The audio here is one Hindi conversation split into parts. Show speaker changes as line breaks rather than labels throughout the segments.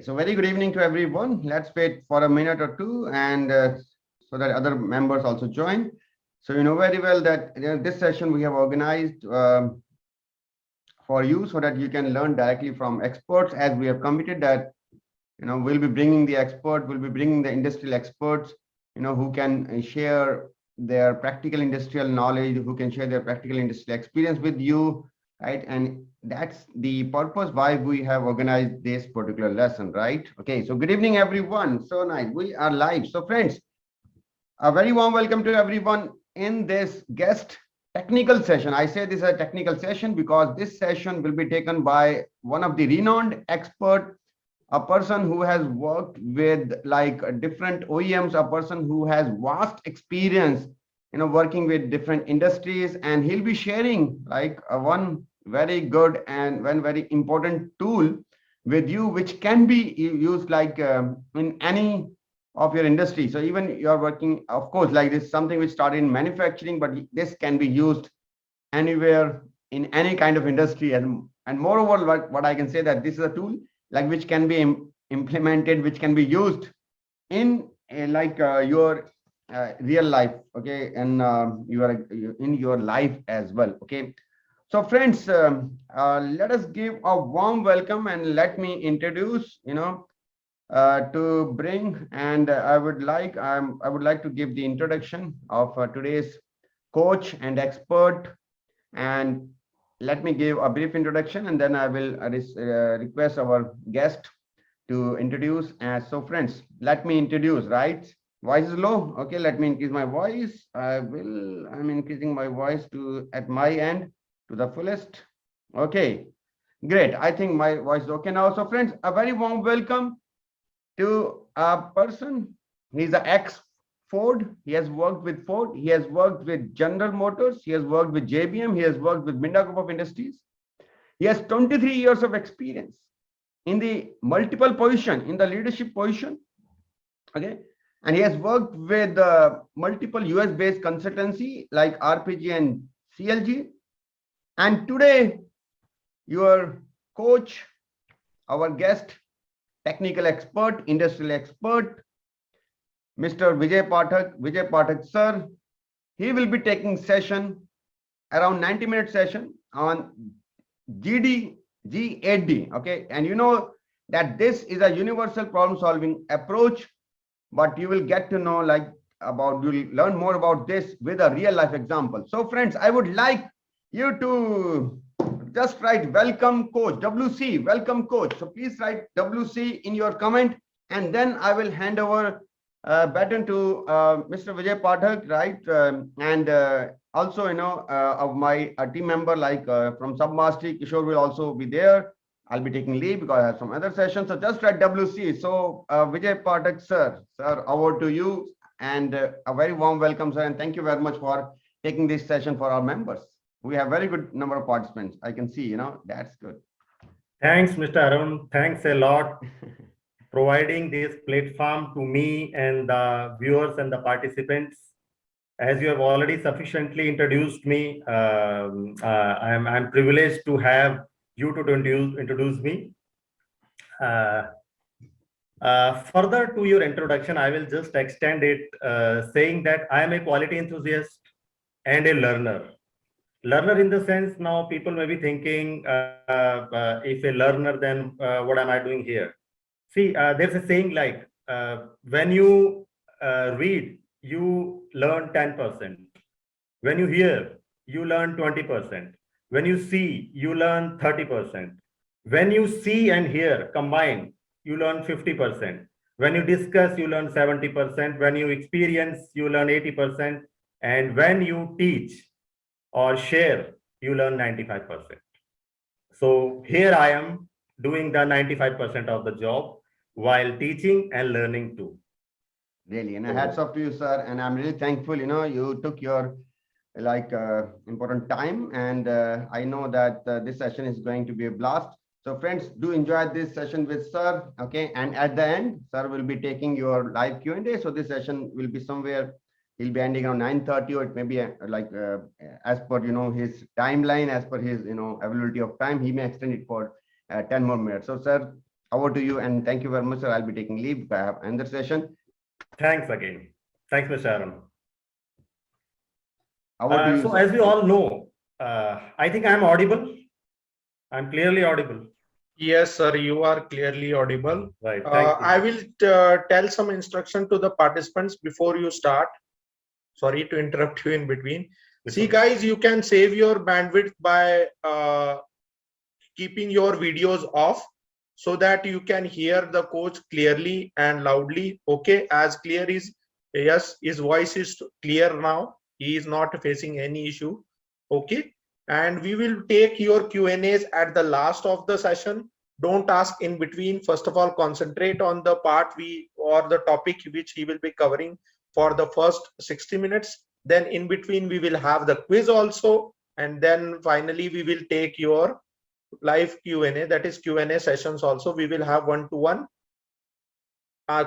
So very good evening to everyone. Let's wait for a minute or two, and so that other members also join. So you know very well that this session we have organized for you so that you can learn directly from experts, as we have committed that we'll be bringing the expert, we'll be bringing the industrial experts, who can share their practical industrial knowledge, who can share their practical industrial experience with you, right? And that's the purpose why we have organized this particular lesson, right? Okay, so good evening everyone. So nice, we are live. So friends, a very warm welcome to everyone in this guest technical session. I say this is a technical session because this session will be taken by one of the renowned expert, a person who has worked with like different OEMs, a person who has vast experience, working with different industries, and he'll be sharing like one very good and one very important tool with you, which can be used like in any of your industry. So even you're working, of course, like this something which started in manufacturing, but this can be used anywhere in any kind of industry. And moreover, what I can say that this is a tool like which can be implemented, which can be used in your real life, okay, and you are in your life as well. Okay, so friends, let us give a warm welcome, and let me introduce to bring, and I would like to give the introduction of today's coach and expert. And let me give a brief introduction, and then I will request our guest to introduce. So friends, let me introduce, right? Voice is low. Okay, let me increase my voice. I'm increasing my voice to at my end to the fullest. Okay, great. I think my voice is okay now. So friends, a very warm welcome to a person. He's an ex Ford. He has worked with Ford. He has worked with General Motors. He has worked with JBM. He has worked with Minda Group of Industries. He has 23 years of experience in the multiple position, in the leadership position. Okay. And he has worked with multiple US based consultancy like RPG and CLG. And today, your coach, our guest, technical expert, industrial expert, Mr. Vijay Pathak sir, he will be taking session around 90-minute session on GD, okay? And you know that this is a universal problem solving approach, but you will get to know you'll learn more about this with a real life example. So friends, I would like you to just write welcome coach, WC, welcome coach. So please write WC in your comment, and then I will hand over baton to Mr. Vijay Pathak, right? And also, of my team member like from Submastery, Kishore will also be there. I'll be taking leave because I have some other sessions. So just write WC. So Vijay Pathak, sir, over to you, and a very warm welcome, sir, and thank you very much for taking this session for our members. We have very good number of participants. I can see, that's good.
Thanks, Mr. Arun. Thanks a lot providing this platform to me and the viewers and the participants. As you have already sufficiently introduced me, I'm privileged to have you to introduce me. Further to your introduction, I will just extend it saying that I am a quality enthusiast and a learner. Learner in the sense, now people may be thinking, if a learner, then what am I doing here? See, there's a saying like, when you read, you learn 10%. When you hear, you learn 20%. When you see, you learn 30%. When you see and hear combined, you learn 50%. When you discuss, you learn 70%. When you experience, you learn 80%. And when you teach or share, you learn 95%. So here I am doing the 95% of the job while teaching and learning too.
Really, and hats off to you, sir. And I'm really thankful, you took your important time, and I know that this session is going to be a blast. So friends, do enjoy this session with sir. Okay, and at the end, sir will be taking your live Q&A. So this session will be somewhere, he'll be ending around 9:30, or it may be as per his timeline, as per his availability of time, he may extend it for 10 more minutes. So sir, over to you, and thank you very much, sir. I'll be taking leave. I have another session.
Thanks again. Thanks, Mr. Aaron.
Over to you,
So
sir.
as we all know, I think I'm audible. I'm clearly audible.
Yes, sir, you are clearly audible.
Right. Thank you.
I will tell some instruction to the participants before you start. Sorry to interrupt you in between. See, guys, you can save your bandwidth by keeping your videos off so that you can hear the coach clearly and loudly. Okay, as clear is, yes, his voice is clear now. He is not facing any issue. Okay, and we will take your Q&As at the last of the session. Don't ask in between. First of all, concentrate on the part or the topic which he will be covering for the first 60 minutes. Then in between we will have the quiz also, and then finally we will take your live Q&A, that is Q&A sessions also. We will have one-to-one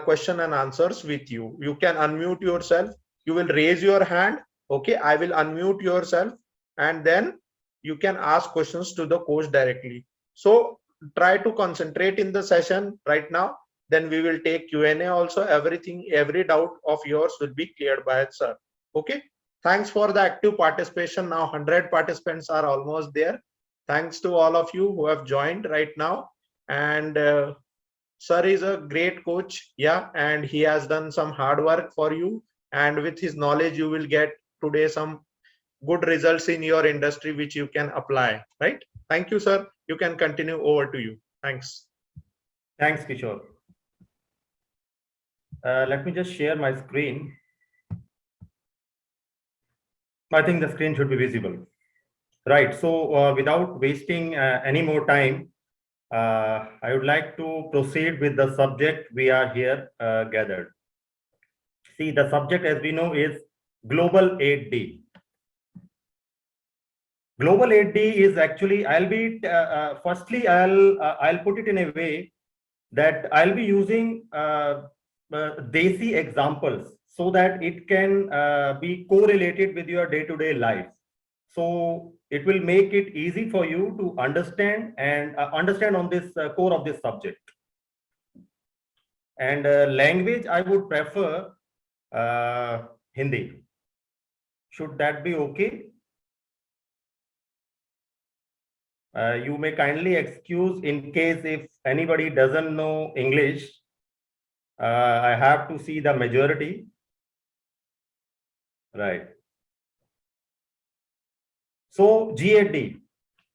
question and answers with you. You can unmute yourself. You will raise your hand. Okay, I will unmute yourself, and then you can ask questions to the coach directly. So try to concentrate in the session right now. Then we will take Q&A also. Everything, every doubt of yours will be cleared by sir. Okay, thanks for the active participation. Now 100 participants are almost there. Thanks to all of you who have joined right now. And sir is a great coach, yeah, and he has done some hard work for you, and with his knowledge you will get today some good results in your industry which you can apply, right? Thank you, sir. You can continue. Over to you. Thanks.
Thanks, Kishore. Let me just share my screen. I think the screen should be visible. Right. So without wasting any more time, I would like to proceed with the subject we are here gathered. See, the subject, as we know, is Global 8D. Global 8D is actually, firstly, I'll put it in a way that I'll be using Desi examples so that it can be correlated with your day-to-day life. So it will make it easy for you to understand and understand on this core of this subject. And language, I would prefer Hindi. Should that be okay? You may kindly excuse in case if anybody doesn't know English. I have to see the majority. Right. So G8D.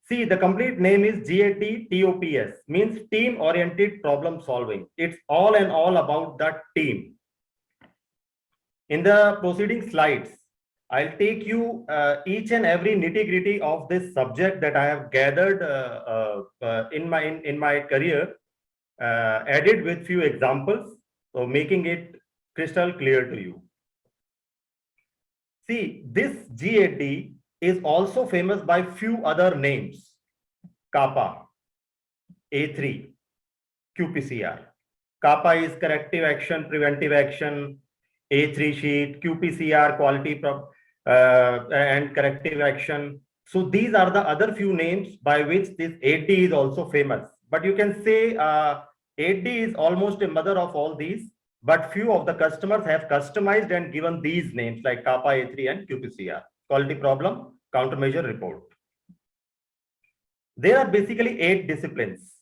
See, the complete name is G8D TOPS, means team oriented problem solving. It's all and all about that team. In the proceeding slides, I'll take you each and every nitty-gritty of this subject that I have gathered in my career, added with few examples, so making it crystal clear to you. See, this G8D is also famous by few other names: CAPA, A3, QPCR. CAPA is corrective action, preventive action, A3 sheet, QPCR quality and corrective action. So these are the other few names by which this 8D is also famous. But you can say 8D is almost a mother of all these, but few of the customers have customized and given these names like CAPA, A3 and QPCR. Quality problem, countermeasure, report. There are basically 8 disciplines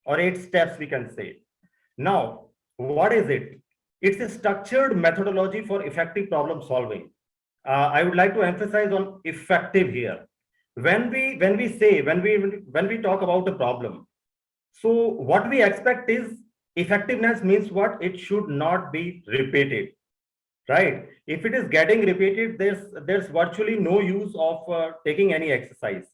or 8 steps, we can say. Now, what is it? It's a structured methodology for effective problem solving. I would like to emphasize on effective here. When we talk about a problem, so what we expect is effectiveness means what? It should not be repeated, right? If it is getting repeated, there's virtually no use of taking any exercise.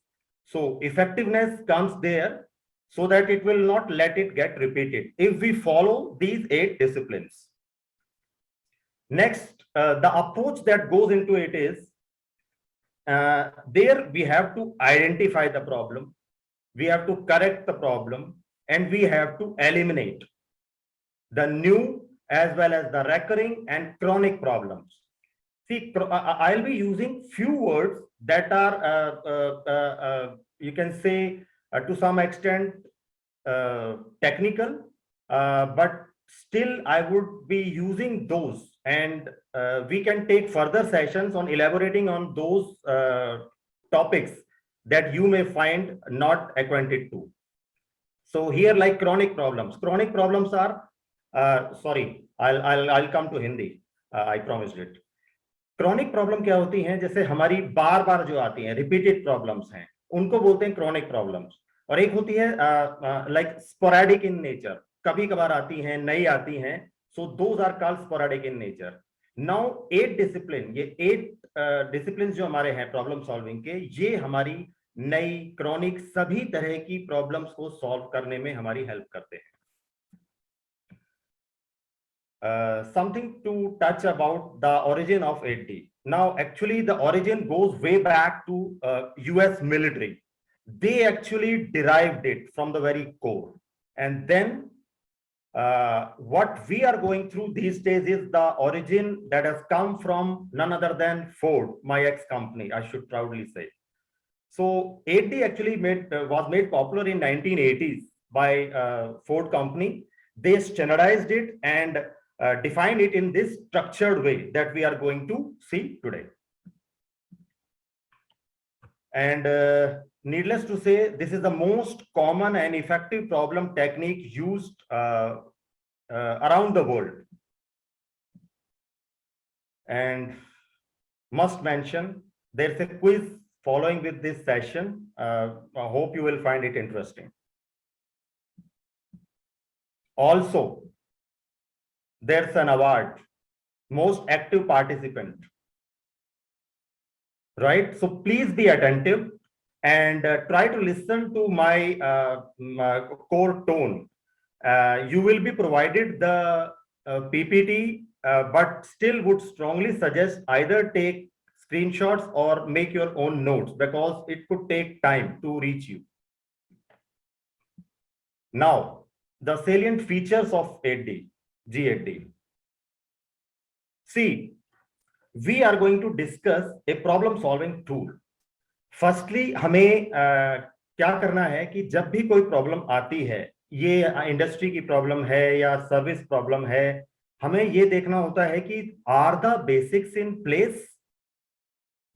So effectiveness comes there so that it will not let it get repeated if we follow these 8 disciplines. Next, the approach that goes into it is, there we have to identify the problem, we have to correct the problem, and we have to eliminate the new as well as the recurring and chronic problems. See, I'll be using few words that are, you can say, to some extent technical, but still I would be using those, and we can take further sessions on elaborating on those topics that you may find not acquainted to. So here, like chronic problems are, sorry, I'll come to Hindi. I promised it. Chronic problem क्या होती हैं, जैसे हमारी बार बार जो आती हैं, रिपीटेड प्रॉब्लम्स हैं, उनको बोलते हैं क्रॉनिक प्रॉब्लम्स। और एक होती है लाइक स्पोरेडिक इन नेचर, कभी कभार आती हैं, नई आती हैं, so those are called sporadic in nature. Now 8 discipline, ये 8 डिसिप्लिन जो हमारे हैं प्रॉब्लम सॉल्विंग के, ये हमारी नई क्रॉनिक सभी तरह की प्रॉब्लम्स को सॉल्व करने में हमारी हेल्प करते हैं। Something to touch about the origin of 8D. Now, actually, the origin goes way back to US military. They actually derived it from the very core. And then what we are going through these days is the origin that has come from none other than Ford, my ex-company, I should proudly say. So 8D actually was made popular in 1980s by Ford company. They standardized it and define it in this structured way that we are going to see today. And needless to say, this is the most common and effective problem technique used around the world. And must mention, there's a quiz following with this session. I hope you will find it interesting. Also, there's an award, most active participant, right? So please be attentive and try to listen to my core tone. You will be provided the PPT, but still would strongly suggest either take screenshots or make your own notes, because it could take time to reach you. Now, the salient features of 8D. G8D. See, we are going to discuss a problem solving tool. Firstly, हमें क्या करना है कि जब भी कोई प्रॉब्लम आती है, ये इंडस्ट्री की प्रॉब्लम है या सर्विस प्रॉब्लम है, हमें ये देखना होता है कि are the basics in place.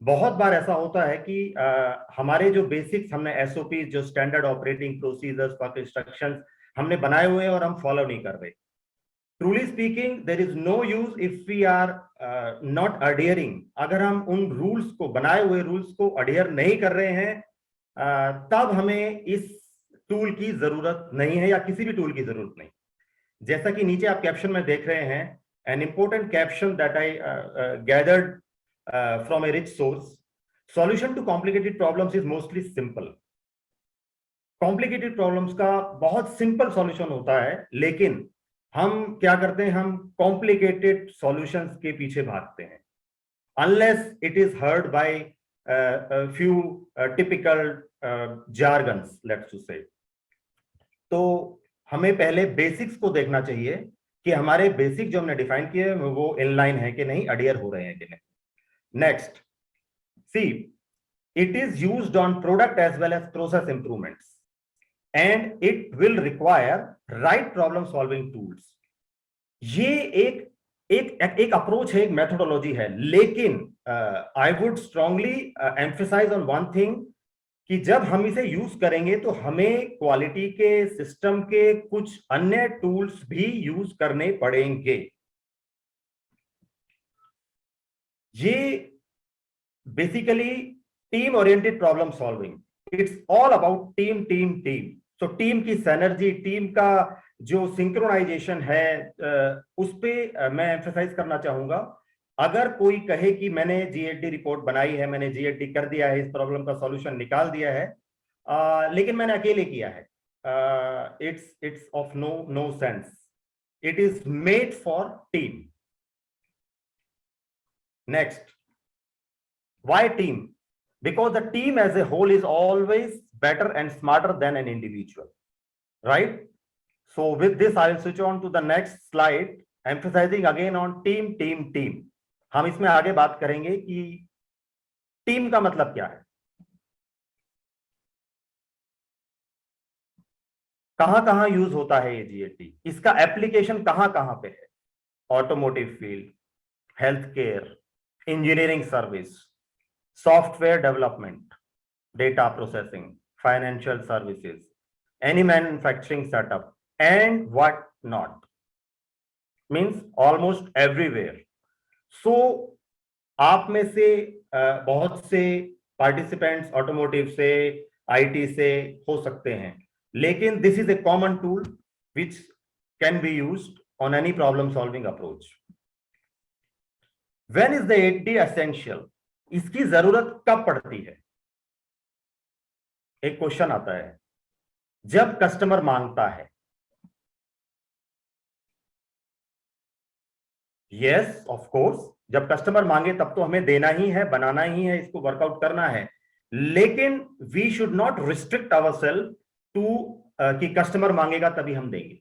बहुत बार ऐसा होता है कि हमारे जो बेसिक्स, हमने एसओपी, जो स्टैंडर्ड ऑपरेटिंग प्रोसीजर्स, इंस्ट्रक्शंस हमने बनाए हुए हैं और हम फॉलो नहीं कर रहे। Truly speaking, there is no use if we are not adhering. अगर हम उन रूल्स को, बनाए हुए रूल्स को adhere नहीं कर रहे हैं, तब हमें इस टूल की जरूरत नहीं है, या किसी भी टूल की जरूरत नहीं। जैसा कि नीचे आप कैप्शन में देख रहे हैं, an important caption that I gathered from a rich source. Solution to complicated problems is mostly simple. Complicated problems का बहुत सिंपल सॉल्यूशन होता है, लेकिन हम क्या करते हैं, हम कॉम्प्लिकेटेड सॉल्यूशंस के पीछे भागते हैं, unless it is heard by few typical jargons, let's to say. तो हमें पहले बेसिक्स को देखना चाहिए कि हमारे बेसिक जो हमने डिफाइन किए वो इनलाइन है कि नहीं, अडियर हो रहे हैं कि नहीं। Next, see, it is used on product as well as process improvements, and it will require right problem solving tools. ये एक अप्रोच है, एक मेथोडोलॉजी है, लेकिन I would strongly emphasise on one thing कि जब हम इसे यूज करेंगे तो हमें क्वालिटी के सिस्टम के कुछ अन्य टूल्स भी यूज करने पड़ेंगे। ये basically team oriented problem solving, it's all about team team team. तो टीम की सिनर्जी, टीम का जो सिंक्रोनाइजेशन है, उस पे मैं एम्फसाइज करना चाहूंगा। अगर कोई कहे कि मैंने G8D रिपोर्ट बनाई है, मैंने G8D कर दिया है, इस प्रॉब्लम का सॉल्यूशन निकाल दिया है, लेकिन मैंने अकेले किया है, it's of no sense. It is made for team. Next, why team? Because the team as a whole is always better and smarter than an individual, right? So with this, I will switch on to the next slide, emphasizing again on team, team, team. हम इसमें आगे बात करेंगे कि टीम का मतलब क्या है। कहां कहां यूज होता है ये जीएटी, इसका एप्लीकेशन कहां कहां पे है? Automotive field, health care, engineering service, software development, data processing, financial services, any manufacturing setup, and what not. Means almost everywhere. So, आप में से बहुत से पार्टिसिपेंट्स ऑटोमोटिव से, आईटी से हो सकते हैं, लेकिन this is a common tool which can be used on any problem solving approach. When is the 8D essential? इसकी जरूरत कब पड़ती है? एक क्वेश्चन आता है, जब कस्टमर मांगता है. यस, ऑफ कोर्स, जब कस्टमर मांगे तब तो हमें देना ही है, बनाना ही है, इसको वर्कआउट करना है. लेकिन we should not restrict ourselves to कि कस्टमर मांगेगा तभी हम देंगे.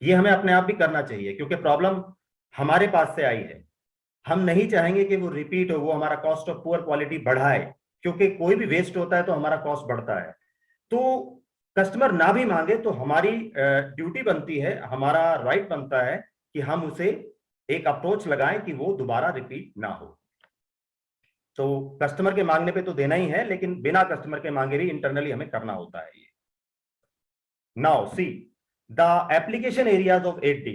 ये हमें अपने आप भी करना चाहिए, क्योंकि प्रॉब्लम हमारे पास से आई है. हम नहीं चाहेंगे कि वो रिपीट हो, वो हमारा कॉस्ट ऑफ पुअर क्वालिटी बढ़ाए, क्योंकि कोई भी वेस्ट होता है तो हमारा कॉस्ट बढ़ता है. तो कस्टमर ना भी मांगे तो हमारी ड्यूटी बनती है, हमारा राइट बनता है कि हम उसे एक अप्रोच लगाएं कि वो दोबारा रिपीट ना हो. तो कस्टमर के मांगने पे तो देना ही है, लेकिन बिना कस्टमर के मांगे भी इंटरनली हमें करना होता है ये. Now see the application areas of 8D.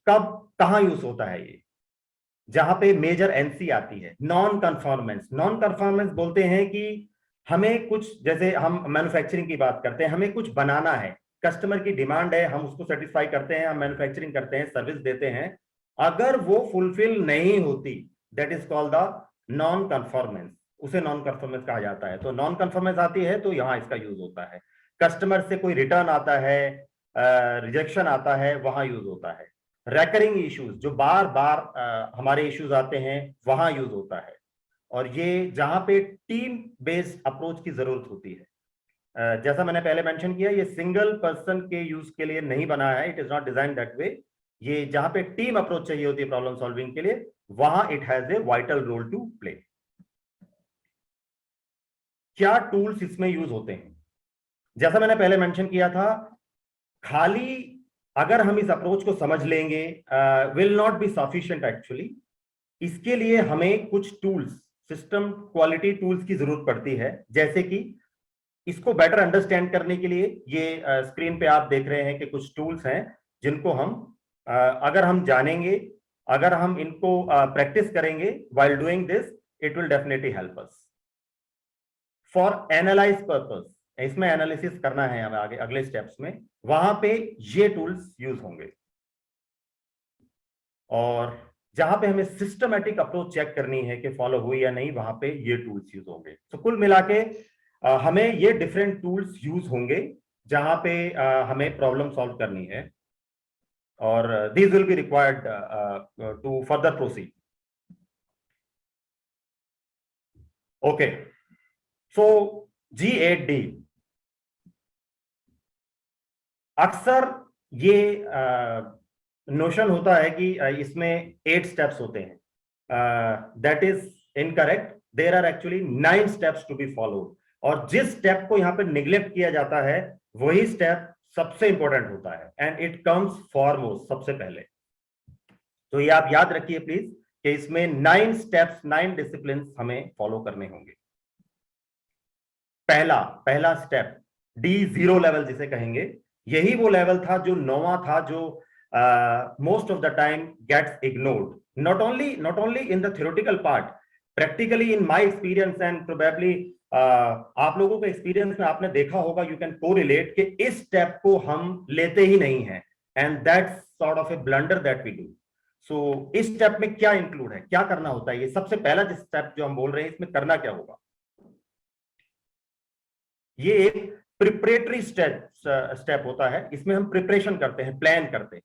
कब कहां यूज होता है ये? जहां पे मेजर एनसी आती है. Non conformance. नॉन कन्फॉर्मेंस बोलते हैं कि हमें कुछ, जैसे हम मैन्युफैक्चरिंग की बात करते हैं, हमें कुछ बनाना है, कस्टमर की डिमांड है, हम उसको सेटिस्फाई करते हैं, हम मैन्युफैक्चरिंग करते हैं, सर्विस देते हैं. अगर वो फुलफिल नहीं होती, that is called the non conformance. उसे नॉन कन्फॉर्मेंस कहा जाता है. तो नॉन कन्फॉर्मेंस आती है तो यहां इसका यूज होता है. कस्टमर से कोई रिटर्न आता है, रिजेक्शन आता है, वहां यूज होता है. रेकरिंग इश्यूज, जो बार बार हमारे इश्यूज आते हैं, वहां यूज होता है. और ये जहां पे टीम बेस्ड अप्रोच की जरूरत होती है, जैसा मैंने पहले मेंशन किया, ये सिंगल पर्सन के यूज के लिए नहीं बना है. It is not design that way. ये जहां पे टीम अप्रोच चाहिए होती है प्रॉब्लम सॉल्विंग के लिए, वहां it has a vital role to play. क्या टूल्स इसमें यूज होते हैं? जैसा मैंने पहले मेंशन किया था, खाली अगर हम इस अप्रोच को समझ लेंगे will not be sufficient actually. इसके लिए हमें कुछ टूल्स, सिस्टम क्वालिटी टूल्स की जरूरत पड़ती है. जैसे कि इसको बेटर अंडरस्टैंड करने के लिए ये स्क्रीन पे आप देख रहे हैं कि कुछ टूल्स हैं जिनको हम अगर हम जानेंगे, अगर हम इनको प्रैक्टिस करेंगे while doing this, it will definitely help us for analyse purpose. इसमें एनालिसिस करना है हमें आगे अगले स्टेप्स में, वहां पे ये टूल्स यूज होंगे. और जहां पे हमें सिस्टमैटिक अप्रोच चेक करनी है कि फॉलो हुई या नहीं, वहां पे ये टूल्स यूज होंगे. तो कुल मिला के हमें ये डिफरेंट टूल्स यूज होंगे जहां पे हमें प्रॉब्लम सॉल्व करनी है. और these will be required to further proceed. Okay, so G8D अक्सर ये नोशन होता है कि इसमें 8 स्टेप्स होते हैं. That is incorrect. There are actually 9 steps to be followed. और जिस स्टेप को यहां पे निग्लेक्ट किया जाता है, वही स्टेप सबसे इंपॉर्टेंट होता है, एंड इट कम्स फॉरमोस्ट, सबसे पहले. तो ये आप याद रखिए प्लीज कि इसमें 9 स्टेप्स, 9 डिसिप्लिन हमें फॉलो करने होंगे. पहला स्टेप D0 लेवल जिसे कहेंगे, यही वो लेवल था जो 9वां था, जो most of the time gets ignored. Not only in the theoretical part, practically in my experience and probably आप लोगों के एक्सपीरियंस में आपने देखा होगा, यू कैन कोरिलेट कि इस स्टेप को हम लेते ही नहीं है, and that's sort of a blunder that we do. So इस स्टेप में क्या इंक्लूड है, क्या करना होता है? ये सबसे पहला जिस स्टेप जो हम बोल रहे हैं, इसमें करना क्या होगा? ये एक प्रिपरेटरी स्टेप होता है. इसमें हम प्रिपरेशन करते हैं, प्लान करते हैं.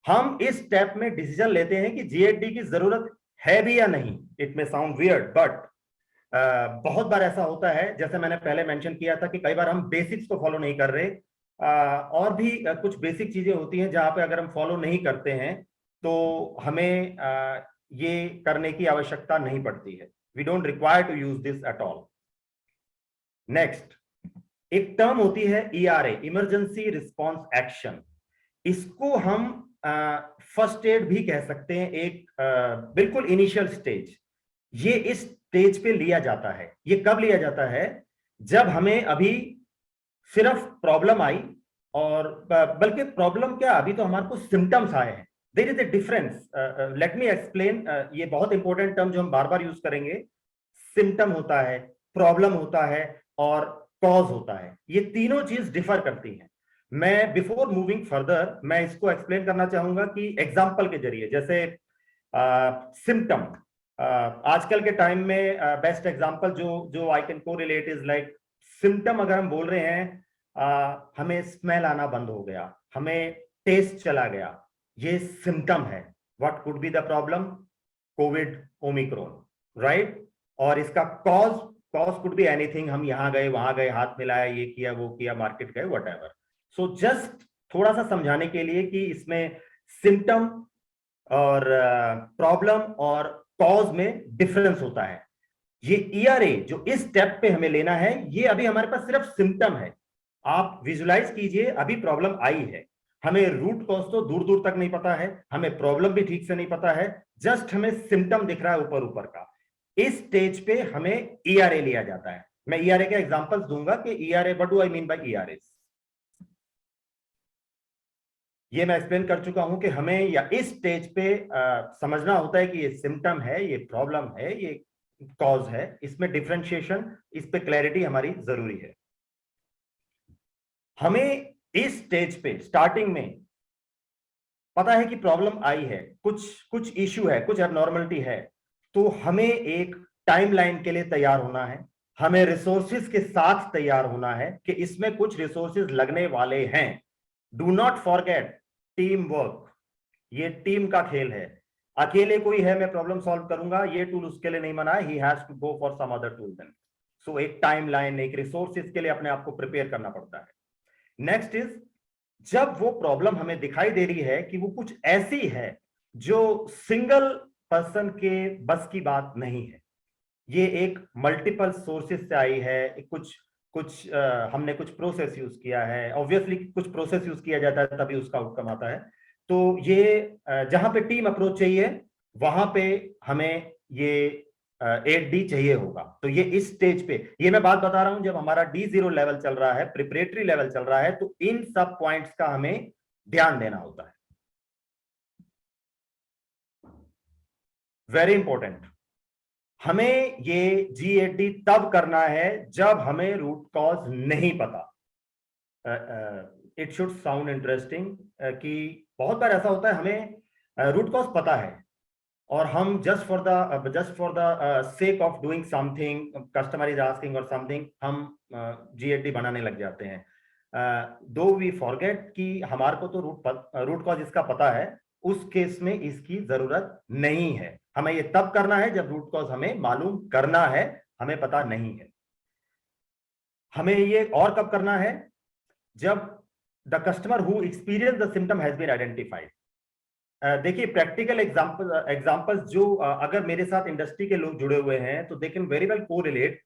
हम इस स्टेप में डिसीजन लेते हैं कि G8D की जरूरत है भी या नहीं. इट में साउंड वियर्ड, बट बहुत बार ऐसा होता है, जैसे मैंने पहले मेंशन किया था, कि कई बार हम बेसिक्स को फॉलो नहीं कर रहे. और भी कुछ बेसिक चीजें होती हैं जहां पे अगर हम फॉलो नहीं करते हैं तो हमें ये करने की आवश्यकता नहीं पड़ती है. We don't require to use this at all. Next, एक टर्म होती है ERA, इमरजेंसी रिस्पॉन्स एक्शन। इसको हम फर्स्ट एड भी कह सकते हैं, एक बिल्कुल इनिशियल स्टेज। ये इस स्टेज पे लिया जाता है। ये कब लिया जाता है? जब हमें अभी सिर्फ प्रॉब्लम आई, और बल्कि प्रॉब्लम क्या, अभी तो हमारे को सिम्टम्स आए हैं। There is a difference, let me explain. ये बहुत इंपॉर्टेंट टर्म जो हम बार बार यूज करेंगे। सिम्टम होता है, प्रॉब्लम होता है और कॉज होता है। ये तीनों चीज डिफर करती हैं। मैं बिफोर मूविंग फर्दर मैं इसको एक्सप्लेन करना चाहूंगा कि एग्जाम्पल के जरिए। जैसे सिम्टम, आजकल के टाइम में बेस्ट एग्जाम्पल जो जो आई कैन को रिलेट इज लाइक, सिम्टम अगर हम बोल रहे हैं, हमें स्मेल आना बंद हो गया, हमें टेस्ट चला गया, ये सिम्टम है। What could be the problem? Covid Omicron, right? और इसका कॉज कुड बी एनीथिंग। हम यहां गए, वहां गए, हाथ मिलाया, ये किया, वो किया, मार्केट गए, व्हाटएवर। सो जस्ट थोड़ा सा समझाने के लिए कि इसमें सिम्टम और प्रॉब्लम और कॉज में डिफरेंस होता है। ये ERA जो इस स्टेप पे हमें लेना है, ये अभी हमारे पास सिर्फ सिम्टम है। आप विजुलाइज कीजिए, अभी प्रॉब्लम आई है, हमें रूट कॉज तो दूर दूर तक नहीं पता है, हमें प्रॉब्लम भी ठीक से नहीं पता है, जस्ट हमें सिम्टम दिख रहा है ऊपर ऊपर का। इस स्टेज पे हमें ERA लिया जाता है। मैं ERA के एग्जांपल्स दूंगा कि ERA, what do I mean by ERA। ये मैं एक्सप्लेन कर चुका हूं कि हमें या इस स्टेज पे समझना होता है कि ये सिम्टम है, ये प्रॉब्लम है, ये कॉज है। इसमें डिफरेंशिएशन, इस पे क्लैरिटी हमारी जरूरी है। हमें इस स्टेज पे स्टार्टिंग में पता है कि प्रॉब्लम आई है, कुछ इश्यू है, कुछ एबनॉर्मलिटी है, तो हमें एक टाइमलाइन के लिए तैयार होना है। हमें रिसोर्सेज के साथ तैयार होना है कि इसमें कुछ रिसोर्सेज लगने वाले हैं। Do not forget team work. ये टीम का खेल है। अकेले कोई है, मैं प्रॉब्लम सॉल्व करूंगा, ये टूल उसके लिए नहीं बना है, he has to go for some other tool then. So एक टाइमलाइन, एक रिसोर्सेज के लिए अपने आप को प्रिपेयर करना पड़ता है। नेक्स्ट इज, जब वो प्रॉब्लम हमें दिखाई दे रही है कि वो कुछ ऐसी है जो सिंगल पर्सन के बस की बात नहीं है, ये एक मल्टीपल सोर्सेस से आई है, हमने कुछ प्रोसेस यूज किया है, ऑब्वियसली कुछ प्रोसेस यूज किया जाता है तभी उसका आउटकम आता है। तो ये जहां पे टीम अप्रोच चाहिए, वहां पे हमें ये 8D चाहिए होगा। तो ये इस स्टेज पे, ये मैं बात बता रहा हूं जब हमारा D0 लेवल चल रहा है, प्रिपरेटरी लेवल चल रहा है, तो इन सब पॉइंट्स का हमें ध्यान देना होता है। Very important. हमें ये G8D तब करना है जब हमें रूट कॉज नहीं पता। इट शुड साउंड इंटरेस्टिंग कि बहुत बार ऐसा होता है हमें रूट कॉज पता है और हम just for the sake of doing something, customer is asking और समथिंग, हम G8D बनाने लग जाते हैं। दो वी फॉरगेट कि हमारे को तो रूट कॉज इसका पता है, उस केस में इसकी जरूरत नहीं है। हमें ये तब करना है जब रूट कॉज हमें मालूम करना है, हमें पता नहीं है। हमें ये और कब करना है? जब the customer who experience the symptom has been identified. देखिए प्रैक्टिकल एग्जांपल्स जो अगर मेरे साथ इंडस्ट्री के लोग जुड़े हुए हैं तो they can very well correlate.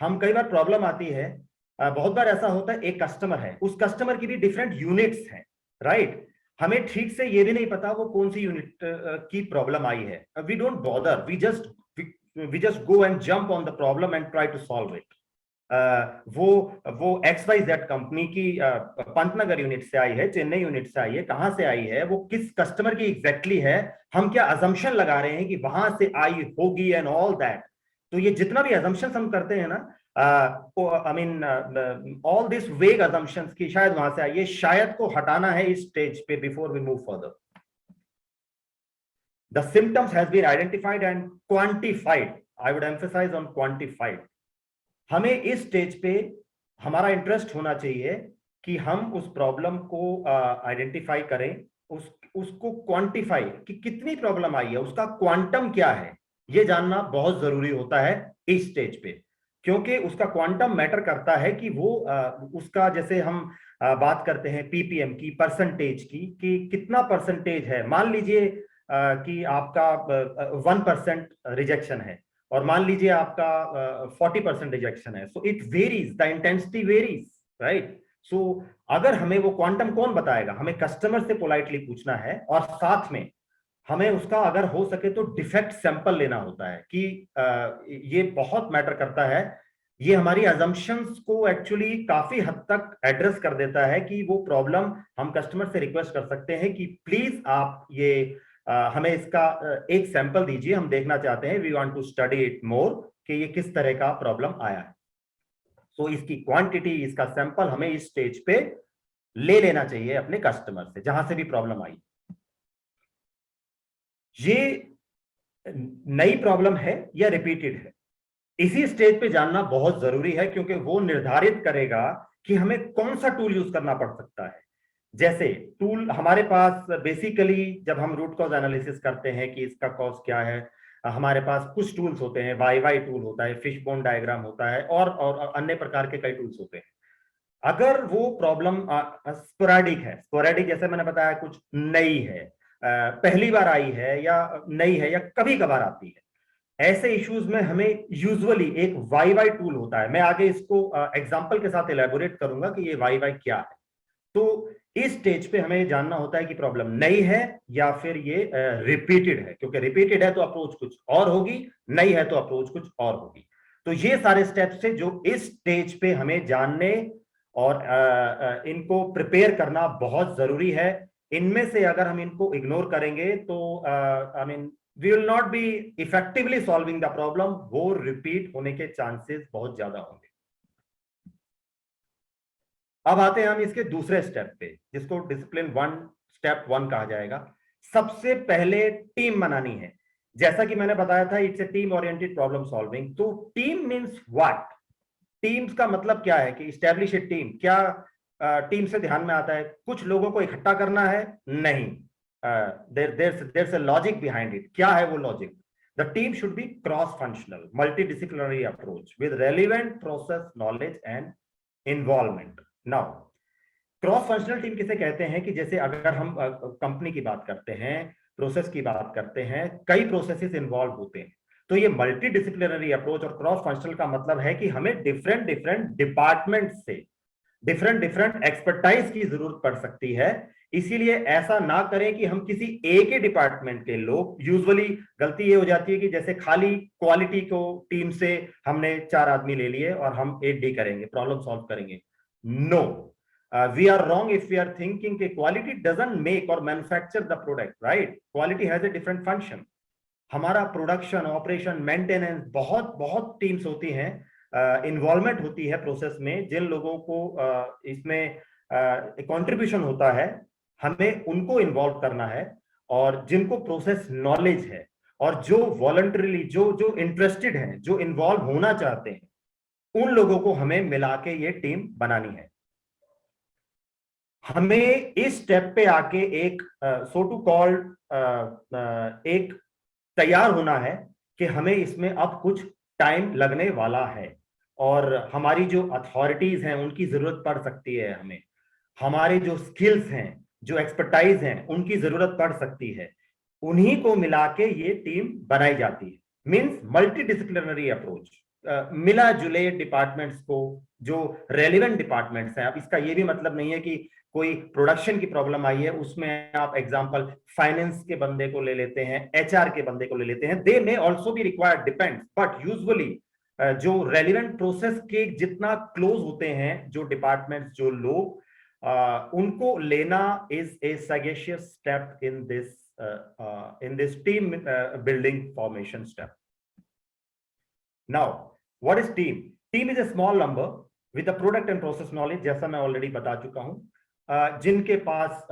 हम कई बार प्रॉब्लम आती है, बहुत बार ऐसा होता है एक कस्टमर है, उस कस्टमर की भी डिफरेंट यूनिट्स हैं, राइट? हमें ठीक से ये भी नहीं पता वो कौन सी यूनिट की प्रॉब्लम आई है। We don't bother, we just go and jump on the problem and try to solve it. वो XYZ कंपनी की पंतनगर यूनिट से आई है, चेन्नई यूनिट से आई है, कहां से आई है, वो किस कस्टमर की एग्जैक्टली है, हम क्या अजम्पशन लगा रहे हैं कि वहां से आई होगी एंड ऑल दैट। तो ये जितना भी अजम्पशन हम करते हैं ना, आई मीन ऑल दिस वेग अजम्पशंस की शायद वहां से आई है, शायद को हटाना है इस स्टेज पे before we move further. The symptoms has been identified and quantified. I would emphasise on quantified. हमें इस स्टेज पे हमारा इंटरेस्ट होना चाहिए कि हम उस प्रॉब्लम को आइडेंटिफाई करें, उसको क्वांटिफाई कि कितनी प्रॉब्लम आई है, उसका क्वांटम क्या है, ये जानना बहुत जरूरी होता है इस स्टेज पे, क्योंकि उसका क्वांटम मैटर करता है कि वो उसका, जैसे हम बात करते हैं PPM की, परसेंटेज की, कि कितना परसेंटेज है। मान लीजिए कि आपका 1% रिजेक्शन है और मान लीजिए आपका 40% रिजेक्शन है, so it varies, the intensity varies, right? So अगर हमें वो क्वांटम कौन बताएगा? हमें कस्टमर से पोलाइटली पूछना है, और साथ में हमें उसका अगर हो सके तो डिफेक्ट सैंपल लेना होता है कि ये बहुत मैटर करता है। ये हमारी अजम्पशंस को एक्चुअली काफी हद तक एड्रेस कर देता है कि वो प्रॉब्लम हम कस्टमर से रिक्वेस्ट कर सकते हैं कि प्लीज आप ये हमें इसका एक सैंपल दीजिए, हम देखना चाहते हैं, we want to study it more कि ये किस तरह का प्रॉब्लम आया है। सो इसकी क्वांटिटी, इसका सैंपल हमें इस स्टेज पे ले लेना चाहिए अपने कस्टमर से, जहां से भी प्रॉब्लम आई। ये नई प्रॉब्लम है या रिपीटेड है, इसी स्टेज पे जानना बहुत जरूरी है, क्योंकि वो निर्धारित करेगा कि हमें कौन सा टूल यूज करना पड़ सकता है। जैसे टूल हमारे पास बेसिकली जब हम रूट कॉज एनालिसिस करते हैं कि इसका कॉज क्या है, हमारे पास कुछ टूल्स होते हैं, वाई टूल होता है, फिश बोन डायग्राम होता है, और अन्य प्रकार के कई टूल्स होते हैं। अगर वो प्रॉब्लम स्पोरेडिक है, स्पोरेडिक जैसे मैंने बताया कुछ नई है, पहली बार आई है, या नई है, या कभी कभार आती है, ऐसे इश्यूज में हमें यूजुअली एक वाई टूल होता है। मैं आगे इसको एग्जांपल के साथ इलैबोरेट करूंगा कि ये वाई क्या है। तो इस स्टेज पे हमें जानना होता है कि प्रॉब्लम नई है या फिर ये रिपीटेड है, क्योंकि रिपीटेड है तो अप्रोच कुछ और होगी, नई है तो अप्रोच कुछ और होगी। तो ये सारे स्टेप्स है जो इस स्टेज पे हमें जानने और इनको प्रिपेयर करना बहुत जरूरी है। इनमें से अगर हम इनको इग्नोर करेंगे तो I mean we will not be effectively solving the problem, वो रिपीट होने के चांसेस बहुत ज्यादा होंगे। अब आते हैं हम इसके दूसरे स्टेप पे, जिसको डिसिप्लिन 1 स्टेप 1 कहा जाएगा। सबसे पहले टीम बनानी है। जैसा कि मैंने बताया था, it's a team oriented problem solving. तो टीम मींस व्हाट? टीम्स का मतलब क्या है कि इस्टेब्लिश ए टीम। क्या टीम से ध्यान में आता है कुछ लोगों को इकट्ठा करना है? नहीं, there's a logic behind it. क्या है वो logic? The team should be cross-functional, multidisciplinary approach with relevant process knowledge and involvement. Now, cross-functional team किसे कहते हैं कि जैसे अगर हम कंपनी की बात करते हैं, प्रोसेस की बात करते हैं, कई प्रोसेसेस इन्वॉल्व होते हैं, तो ये मल्टी डिसिप्लिनरी अप्रोच और क्रॉस फंक्शनल का मतलब है कि हमें डिफरेंट डिपार्टमेंट से डिफरेंट एक्सपर्टाइज की जरूरत पड़ सकती है। इसीलिए ऐसा ना करें कि हम किसी एक ही डिपार्टमेंट के लोग, यूजुअली गलती ये हो जाती है कि जैसे खाली क्वालिटी को टीम से हमने 4 आदमी ले लिए और हम 8D करेंगे, प्रॉब्लम सॉल्व करेंगे। No, we are wrong if we are thinking कि क्वालिटी डजंट मेक और manufacture the product, right? Quality has a different function. हमारा प्रोडक्शन, ऑपरेशन, मेंटेनेंस, बहुत टीम्स होती हैं, इन्वॉल्वमेंट होती है प्रोसेस में। जिन लोगों को इसमें कंट्रीब्यूशन होता है, हमें उनको इन्वॉल्व करना है, और जिनको प्रोसेस नॉलेज है, और जो वॉलंटरीली जो इंटरेस्टेड हैं, जो इन्वॉल्व होना चाहते हैं, उन लोगों को हमें मिला के ये टीम बनानी है। हमें इस स्टेप पे आके एक सो टू कॉल्ड एक तैयार होना है कि हमें इसमें अब कुछ टाइम लगने वाला है, और हमारी जो अथॉरिटीज हैं उनकी जरूरत पड़ सकती है हमें, हमारे जो स्किल्स हैं, जो एक्सपर्टाइज हैं, उनकी जरूरत पड़ सकती है। उन्हीं को मिला के ये टीम बनाई जाती है। मींस मल्टी डिसिप्लिनरी अप्रोच, मिला जुले डिपार्टमेंट्स को, जो रेलिवेंट डिपार्टमेंट्स हैं। अब इसका ये भी मतलब नहीं है कि कोई प्रोडक्शन की प्रॉब्लम आई है, उसमें आप एग्जांपल फाइनेंस के बंदे को ले लेते हैं, एचआर के बंदे को ले लेते हैं। They may also be required, depends, but usually जो रेलिवेंट प्रोसेस के जितना क्लोज होते हैं जो डिपार्टमेंट्स, जो लोग, उनको लेना is a sagacious step in this team building formation step. Now, what is team? Team is a small number with a product and process knowledge, जैसा मैं ऑलरेडी बता चुका हूं, जिनके पास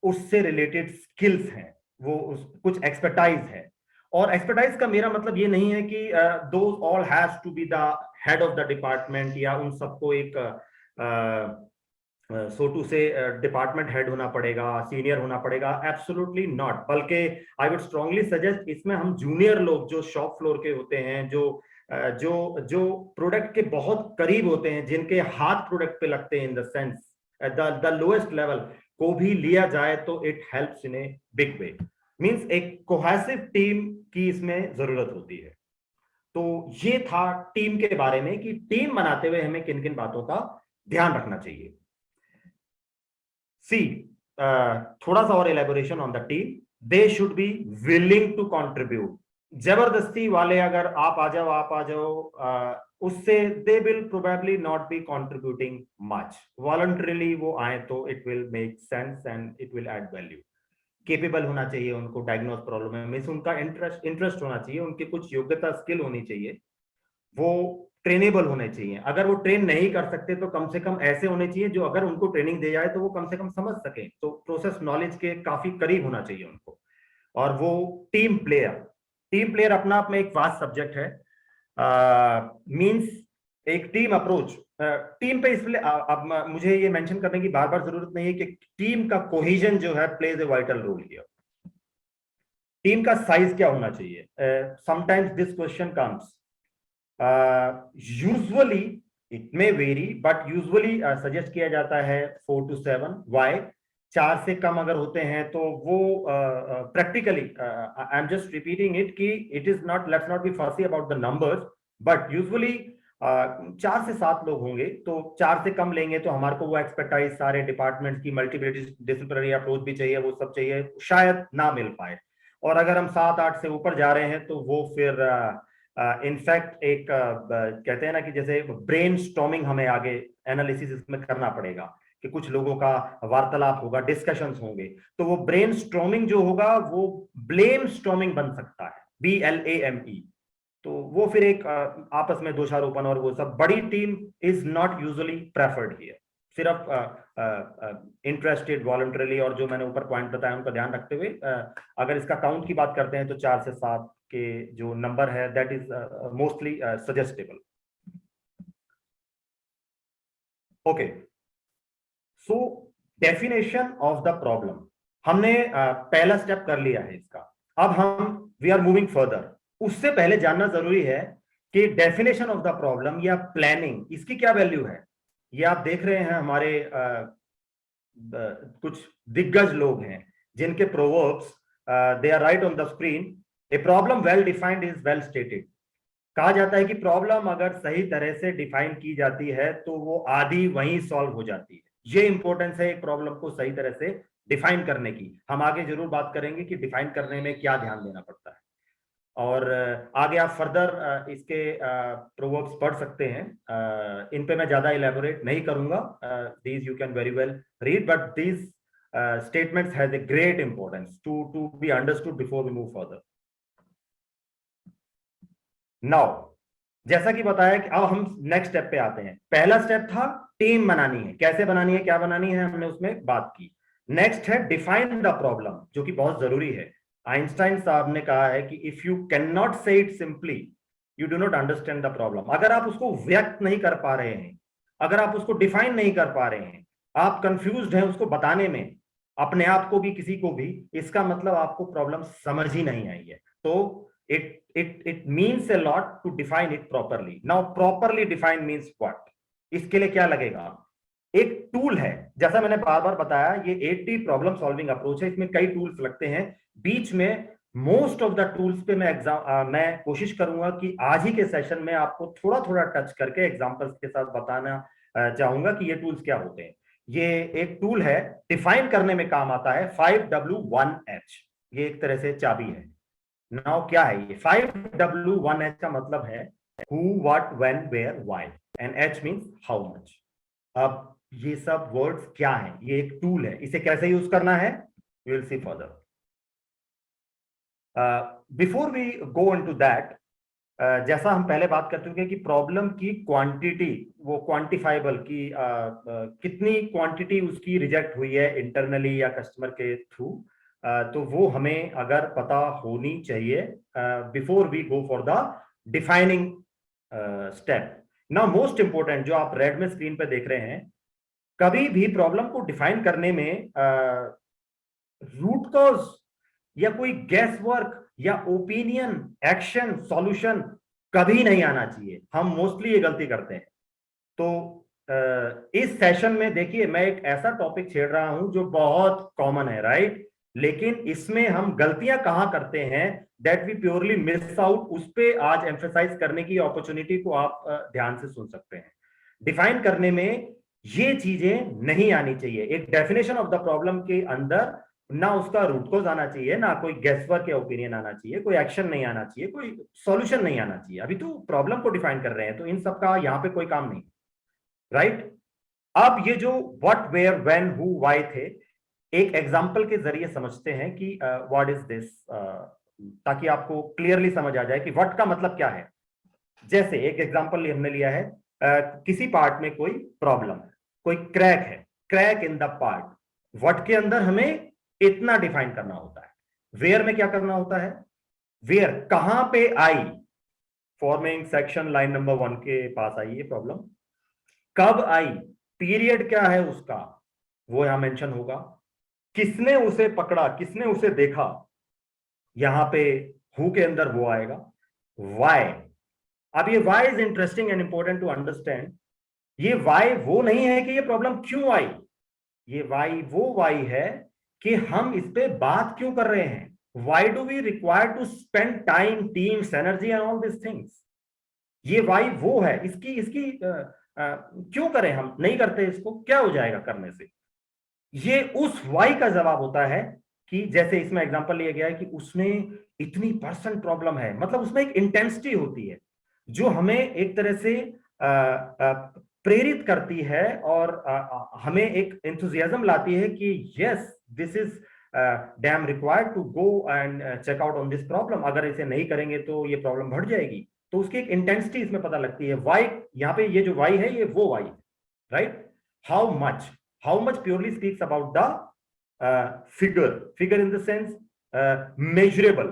उससे रिलेटेड स्किल्स हैं, वो कुछ एक्सपर्टाइज है। और एक्सपर्टाइज का मेरा मतलब ये नहीं है कि those all has to be the head of the department, या उन सबको एक सो टू से डिपार्टमेंट हेड होना पड़ेगा, सीनियर होना पड़ेगा। एब्सोल्युटली नॉट, बल्कि आई वुड स्ट्रांगली सजेस्ट इसमें हम जूनियर लोग जो शॉप फ्लोर के होते हैं, जो प्रोडक्ट के बहुत करीब होते हैं, जिनके हाथ प्रोडक्ट पे लगते हैं, इन the sense the lowest level को भी लिया जाए तो it helps in a big way. Means एक कोहेसिव टीम की इसमें जरूरत होती है। तो ये था टीम के बारे में कि टीम बनाते हुए हमें किन किन बातों का ध्यान रखना चाहिए। सी, थोड़ा सा और elaboration on the team, they should be willing to contribute. जबरदस्ती वाले अगर आप आ जाओ, उससे they will probably not be contributing much. Voluntarily वो आए तो it will make sense and it will add value. Capable होना चाहिए उनको, डायग्नोस प्रॉब्लम में उनका इंटरेस्ट होना चाहिए, उनकी कुछ योग्यता स्किल होनी चाहिए, वो ट्रेनेबल होने चाहिए। अगर वो ट्रेन नहीं कर सकते तो कम से कम ऐसे होने चाहिए जो अगर उनको ट्रेनिंग दी जाए तो वो कम से कम समझ सके, तो प्रोसेस नॉलेज के काफी करीब होना चाहिए उनको। और वो टीम प्लेयर अपना आप में एक वास्ट सब्जेक्ट है। मींस एक टीम अप्रोच, टीम पे इसलिए अब मुझे ये मेंशन करने की बार बार जरूरत नहीं है कि टीम का कोहेजन जो है plays a vital role here. Team का साइज क्या होना चाहिए? Sometimes this question comes, usually it may vary but usually suggest किया जाता है 4 to 7। वाई? 4 से कम अगर होते हैं तो वो practically I am just repeating it कि it is not, let's not be fussy about the numbers, but usually 4 से 7 लोग होंगे, तो 4 से कम लेंगे तो हमारे को वो एक्सपर्टाइज सारे डिपार्टमेंट की मल्टीडिसिप्लिनरी अप्रोच भी चाहिए, वो सब चाहिए, शायद ना मिल पाए। और अगर हम 7-8 से ऊपर जा रहे हैं तो वो फिर इनफैक्ट एक कहते हैं ना कि जैसे ब्रेन स्टॉर्मिंग हमें आगे एनालिसिस इसमें करना पड़ेगा, कि कुछ लोगों का वार्तालाप होगा, डिस्कशंस होंगे, तो वो ब्रेन स्टॉर्मिंग जो होगा वो ब्लेम स्टॉर्मिंग बन सकता है, BLAME। तो वो फिर एक आपस में दोषारोपण और वो सब। बड़ी team is not usually preferred here. सिर्फ इंटरेस्टेड, वॉलंटरीली, और जो मैंने ऊपर पॉइंट बताया उनका ध्यान रखते हुए अगर इसका काउंट की बात करते हैं तो 4 से 7 के जो नंबर है that is mostly suggestible. Okay, so definition of the problem हमने पहला स्टेप कर लिया है इसका। अब हम वी आर मूविंग फर्दर। उससे पहले जानना जरूरी है कि डेफिनेशन ऑफ द प्रॉब्लम या प्लानिंग, इसकी क्या वैल्यू है। ये आप देख रहे हैं हमारे कुछ दिग्गज लोग हैं जिनके proverbs they are right on the screen. A problem well defined is well stated. कहा जाता है कि प्रॉब्लम अगर सही तरह से डिफाइन की जाती है तो वो आधी वहीं सॉल्व हो जाती है। ये इंपॉर्टेंस है एक प्रॉब्लम को सही तरह से डिफाइन करने की। हम आगे जरूर बात करेंगे कि डिफाइन करने में क्या ध्यान देना पड़ता है, और आगे आप फर्दर इसके प्रोवर्ब्स पढ़ सकते हैं। इन पे मैं ज्यादा इलेबोरेट नहीं करूंगा, these you can very well read, but these statements has a great importance to be understood before we move further. Now, जैसा कि बताया कि अब हम नेक्स्ट स्टेप पे आते हैं। पहला स्टेप था टीम बनानी है, कैसे बनानी है, क्या बनानी है, हमने उसमें बात की। नेक्स्ट है डिफाइन द प्रॉब्लम, जो कि बहुत जरूरी है। आइंस्टाइन साहब ने कहा है कि इफ यू कैन नॉट से it simply you do not understand the problem. अगर आप उसको व्यक्त नहीं कर पा रहे हैं, अगर आप उसको डिफाइन नहीं कर पा रहे हैं, आप कंफ्यूज्ड हैं उसको बताने में, अपने आप को भी किसी को भी, इसका मतलब आपको प्रॉब्लम समझ ही नहीं आई है। तो it means a lot to define it properly. Now properly define means what? इसके लिए क्या लगेगा? एक टूल है, जैसा मैंने बार बार बताया, ये 80 प्रॉब्लम सॉल्विंग अप्रोच है, इसमें कई टूल्स लगते हैं। बीच में मोस्ट ऑफ द टूल्स पे मैं कोशिश करूंगा कि आज ही के सेशन में आपको थोड़ा थोड़ा टच करके एग्जांपल्स के साथ बताना चाहूंगा कि ये टूल्स क्या होते हैं। ये एक टूल है, डिफाइन करने में काम आता है, 5W1H। ये एक तरह से चाबी है। नाउ क्या है ये 5W1H का मतलब है who, what, when, where, why, and H means how much। अब ये सब वर्ड्स क्या हैं? ये एक टूल है, इसे कैसे यूज करना है we will see further। Before we go into that, जैसा हम पहले बात कर चुके हैं कि प्रॉब्लम की क्वांटिटी, वो क्वांटिफाइबल की कितनी क्वांटिटी उसकी रिजेक्ट हुई है इंटरनली या कस्टमर के थ्रू, तो वो हमें अगर पता होनी चाहिए before we go for the defining step. Now most important, जो आप रेड में स्क्रीन पे देख रहे हैं, कभी भी प्रॉब्लम को डिफाइन करने में रूट कॉज या कोई गैस वर्क या ओपिनियन, एक्शन, सॉल्यूशन कभी नहीं आना चाहिए। हम मोस्टली ये गलती करते हैं। तो इस सेशन में देखिए, मैं एक ऐसा टॉपिक छेड़ रहा हूं जो बहुत कॉमन है, राइट? लेकिन इसमें हम गलतियां कहां करते हैं, that we purely miss out. उस पे आज एम्फेसाइज करने की अपॉर्चुनिटी को आप ध्यान से सुन सकते हैं। डिफाइन करने में ये चीजें नहीं आनी चाहिए। एक डेफिनेशन ऑफ द प्रॉब्लम के अंदर ना उसका रूट कोज आना चाहिए, ना कोई गेसवर्क या ओपिनियन आना चाहिए, कोई एक्शन नहीं आना चाहिए, कोई सॉल्यूशन नहीं आना चाहिए। अभी तो प्रॉब्लम को डिफाइन कर रहे हैं, तो इन सब का यहाँ पे कोई काम नहीं, राइट। अब ये जो what, where, when, who, why थे, एक एग्जांपल के जरिए समझते हैं कि व्हाट इज दिस, ताकि आपको क्लियरली समझ आ जाए कि व्हाट का मतलब क्या है। जैसे एक एग्जांपल हमने लिया है, किसी पार्ट में कोई प्रॉब्लम है, कोई क्रैक है, crack in the part. What के अंदर हमें इतना डिफाइन करना होता है, वेयर में क्या करना होता है, वेयर कहां पे आई, फॉर्मिंग सेक्शन लाइन नंबर 1 के पास आई ये प्रॉब्लम, कब आई, पीरियड क्या है उसका, वो यहां मेंशन होगा, किसने उसे पकड़ा, किसने उसे देखा, यहां पे हु के अंदर वो आएगा, व्हाई। अब ये why is interesting and important to understand. ये व्हाई वो नहीं है कि ये प्रॉब्लम क्यों आई, ये व्हाई वो व्हाई है कि हम इस पे बात क्यों कर रहे हैं। Why do we require to spend time, teams, energy and all this things. ये व्हाई वो है, इसकी इसकी क्यों करें, हम नहीं करते इसको, क्या हो जाएगा करने से। ये उस वाई का जवाब होता है कि जैसे इसमें एग्जांपल लिया गया है कि उसमें इतनी % प्रॉब्लम है, मतलब उसमें एक इंटेंसिटी होती है जो हमें एक तरह से प्रेरित करती है और हमें एक एंथुसियाज्म लाती है कि yes this is damn required to go and check out on this problem. अगर इसे नहीं करेंगे तो ये प्रॉब्लम बढ़ जाएगी। तो उसकी एक इंटेंसिटी इसमें पता लगती है। वाई, यहाँ पे ये जो वाई है ये वो why, right. How much purely speaks about the figure in the sense measurable,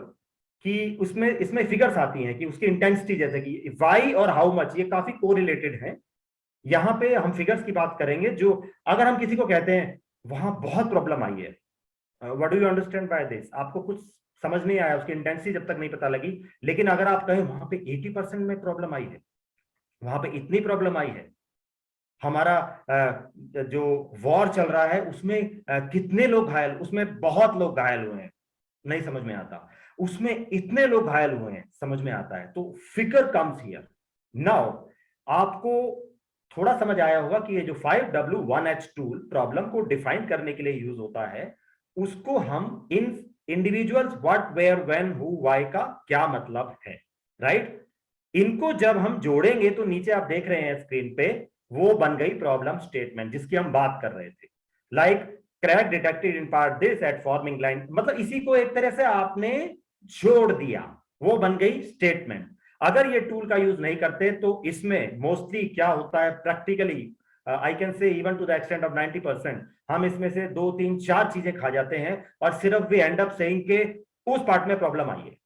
कि उसमें इसमें फिगर्स आती हैं कि उसकी इंटेंसिटी, जैसे कि वाई और हाउ मच ये काफी कोरिलेटेड है। यहां पे हम फिगर्स की बात करेंगे, जो अगर हम किसी को कहते हैं वहां बहुत प्रॉब्लम आई है, what do you understand by this, आपको कुछ समझ नहीं आया, उसकी इंटेंसिटी जब तक नहीं पता लगी। लेकिन अगर आप कहें वहां पे 80% में प्रॉब्लम आई है, वहां पे इतनी प्रॉब्लम आई है, हमारा जो वॉर चल रहा है उसमें कितने लोग घायल, उसमें बहुत लोग घायल हुए हैं, नहीं समझ में आता, उसमें इतने लोग घायल हुए हैं, समझ में आता है। तो फिगर कम्स हियर। नाउ आपको थोड़ा समझ आया होगा कि ये जो 5W1H टूल प्रॉब्लम को डिफाइन करने के लिए यूज होता है, उसको हम इन individuals what, where, when, who, why का क्या मतलब है, राइट। इनको जब हम जोड़ेंगे तो नीचे आप देख रहे हैं स्क्रीन पे, वो बन गई प्रॉब्लम स्टेटमेंट जिसकी हम बात कर रहे थे। Like crack detected in part this eight forming line, मतलब इसी को एक तरह से आपने जोड़ दिया, वो बन गई स्टेटमेंट। अगर ये टूल का यूज नहीं करते तो इसमें मोस्टली क्या होता है practically, I can say even to the extent of 90%, हम इसमें से 2, 3, 4 चीजें खा जाते हैं और सिर्फ वी एंड अप सेइंग के उस पार्ट में प्रॉब्लम आई है,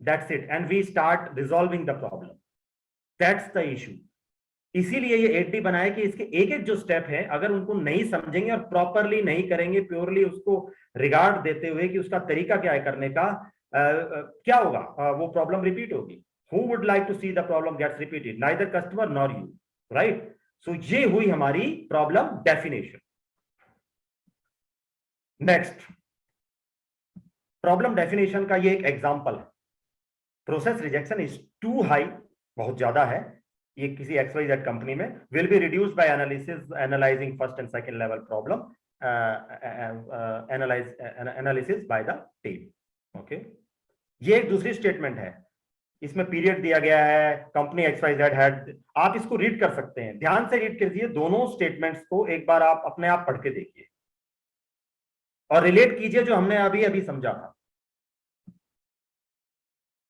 that's it, and we start resolving the problem, that's the issue. इसीलिए ये 8D बनाया कि इसके एक एक जो स्टेप है, अगर उनको नहीं समझेंगे और प्रॉपरली नहीं करेंगे, प्योरली उसको रिगार्ड देते हुए कि उसका तरीका क्या है करने का, क्या होगा, वो प्रॉब्लम रिपीट होगी। Who would like to see the problem gets repeated, neither customer nor you, right. So ये हुई हमारी problem definition. Next, problem definition का ये एक एग्जांपल है, process rejection is too high, बहुत ज्यादा है, ये किसी XYZ कंपनी में, will be reduced by analysing first and second level problem, analysis by the team. Okay, ये एक दूसरी स्टेटमेंट है, इसमें पीरियड दिया गया है, कंपनी XYZ हैड, आप इसको रीड कर सकते हैं, ध्यान से रीड कीजिए दोनों स्टेटमेंट्स को, एक बार आप अपने आप पढ़ के देखिए और रिलेट कीजिए जो हमने अभी अभी समझा था।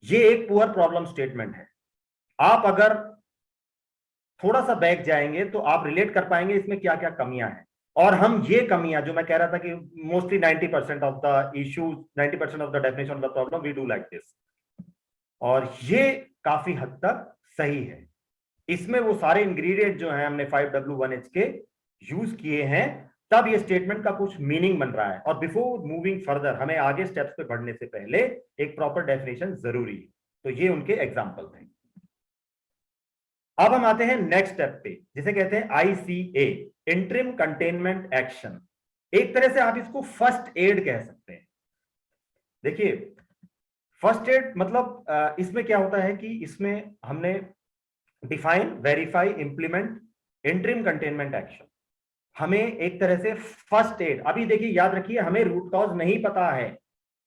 ये एक पुअर प्रॉब्लम स्टेटमेंट है। आप अगर थोड़ा सा बैक जाएंगे तो आप रिलेट कर पाएंगे इसमें क्या क्या कमियां हैं। और हम ये कमियां, जो मैं कह रहा था कि mostly 90% of the issues, 90% of the definition of the problem we do like this, और ये काफी हद तक सही है। इसमें वो सारे इंग्रेडिएंट जो हैं हमने 5W1H के यूज किए हैं, तब ये स्टेटमेंट का कुछ मीनिंग बन रहा है। और बिफोर मूविंग फर्दर, हमें आगे स्टेप्स पे बढ़ने से पहले एक प्रॉपर डेफिनेशन जरूरी है। तो ये उनके एग्जाम्पल थे। अब हम आते हैं नेक्स्ट स्टेप पे, जिसे कहते हैं ICA, इंटरिम कंटेनमेंट एक्शन। एक तरह से आप इसको फर्स्ट एड कह सकते हैं। देखिए, फर्स्ट एड मतलब इसमें क्या होता है कि इसमें हमने define, verify, implement interim containment action. हमें एक तरह से फर्स्ट एड, अभी देखिए याद रखिए हमें रूट कॉज नहीं पता है,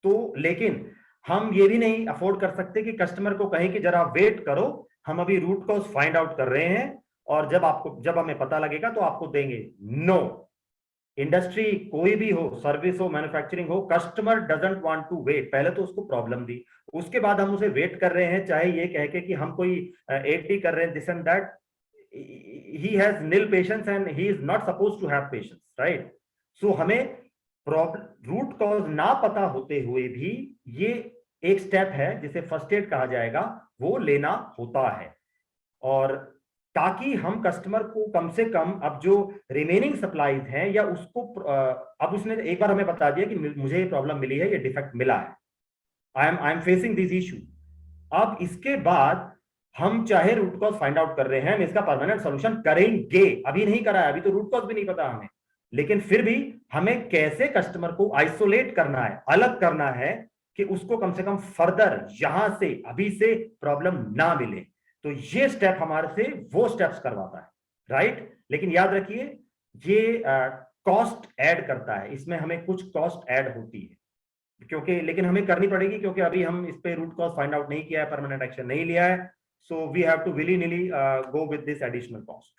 तो लेकिन हम ये भी नहीं अफोर्ड कर सकते कि कस्टमर को कहें कि जरा वेट करो, हम अभी रूट कॉज फाइंड आउट कर रहे हैं और जब हमें पता लगेगा तो आपको देंगे। नो, इंडस्ट्री कोई भी हो, सर्विस हो, मैन्युफैक्चरिंग हो, customer doesn't want to wait. पहले तो उसको प्रॉब्लम दी, उसके बाद हम उसे वेट कर रहे हैं, चाहे ये कह के कि हम कोई 80 कर रहे हैं, this and that. he has nil patience and he is not supposed to have patience, right? So हमें प्रॉब्लम रूट कॉज ना पता होते हुए भी ये एक स्टेप है जिसे फर्स्ट एड कहा जाएगा, वो लेना होता है। और ताकि हम कस्टमर को कम से कम अब जो रिमेनिंग सप्लाईज हैं या उसको अब उसने एक बार हमें बता दिया कि मुझे ये प्रॉब्लम मिली है, ये डिफेक्ट मिला है, I am facing this issue. अब इसके बाद हम चाहे रूट कॉज फाइंड आउट कर रहे हैं, हम इसका परमानेंट सॉल्यूशन करेंगे, अभी नहीं करा है, अभी तो रूट कॉज भी नहीं पता हमें, लेकिन फिर भी हमें कैसे कस्टमर को आइसोलेट करना है, अलग करना है कि उसको कम से कम फर्दर यहां से अभी से प्रॉब्लम ना मिले। तो ये स्टेप हमारे से वो स्टेप्स करवाता है, राइट? लेकिन याद रखिए ये कॉस्ट ऐड करता है, इसमें हमें कुछ कॉस्ट ऐड होती है क्योंकि, लेकिन हमें करनी पड़ेगी क्योंकि अभी हम इस पे रूट कॉज फाइंड आउट नहीं किया है, परमानेंट एक्शन नहीं लिया है, so we have to willy-nilly go with this additional cost.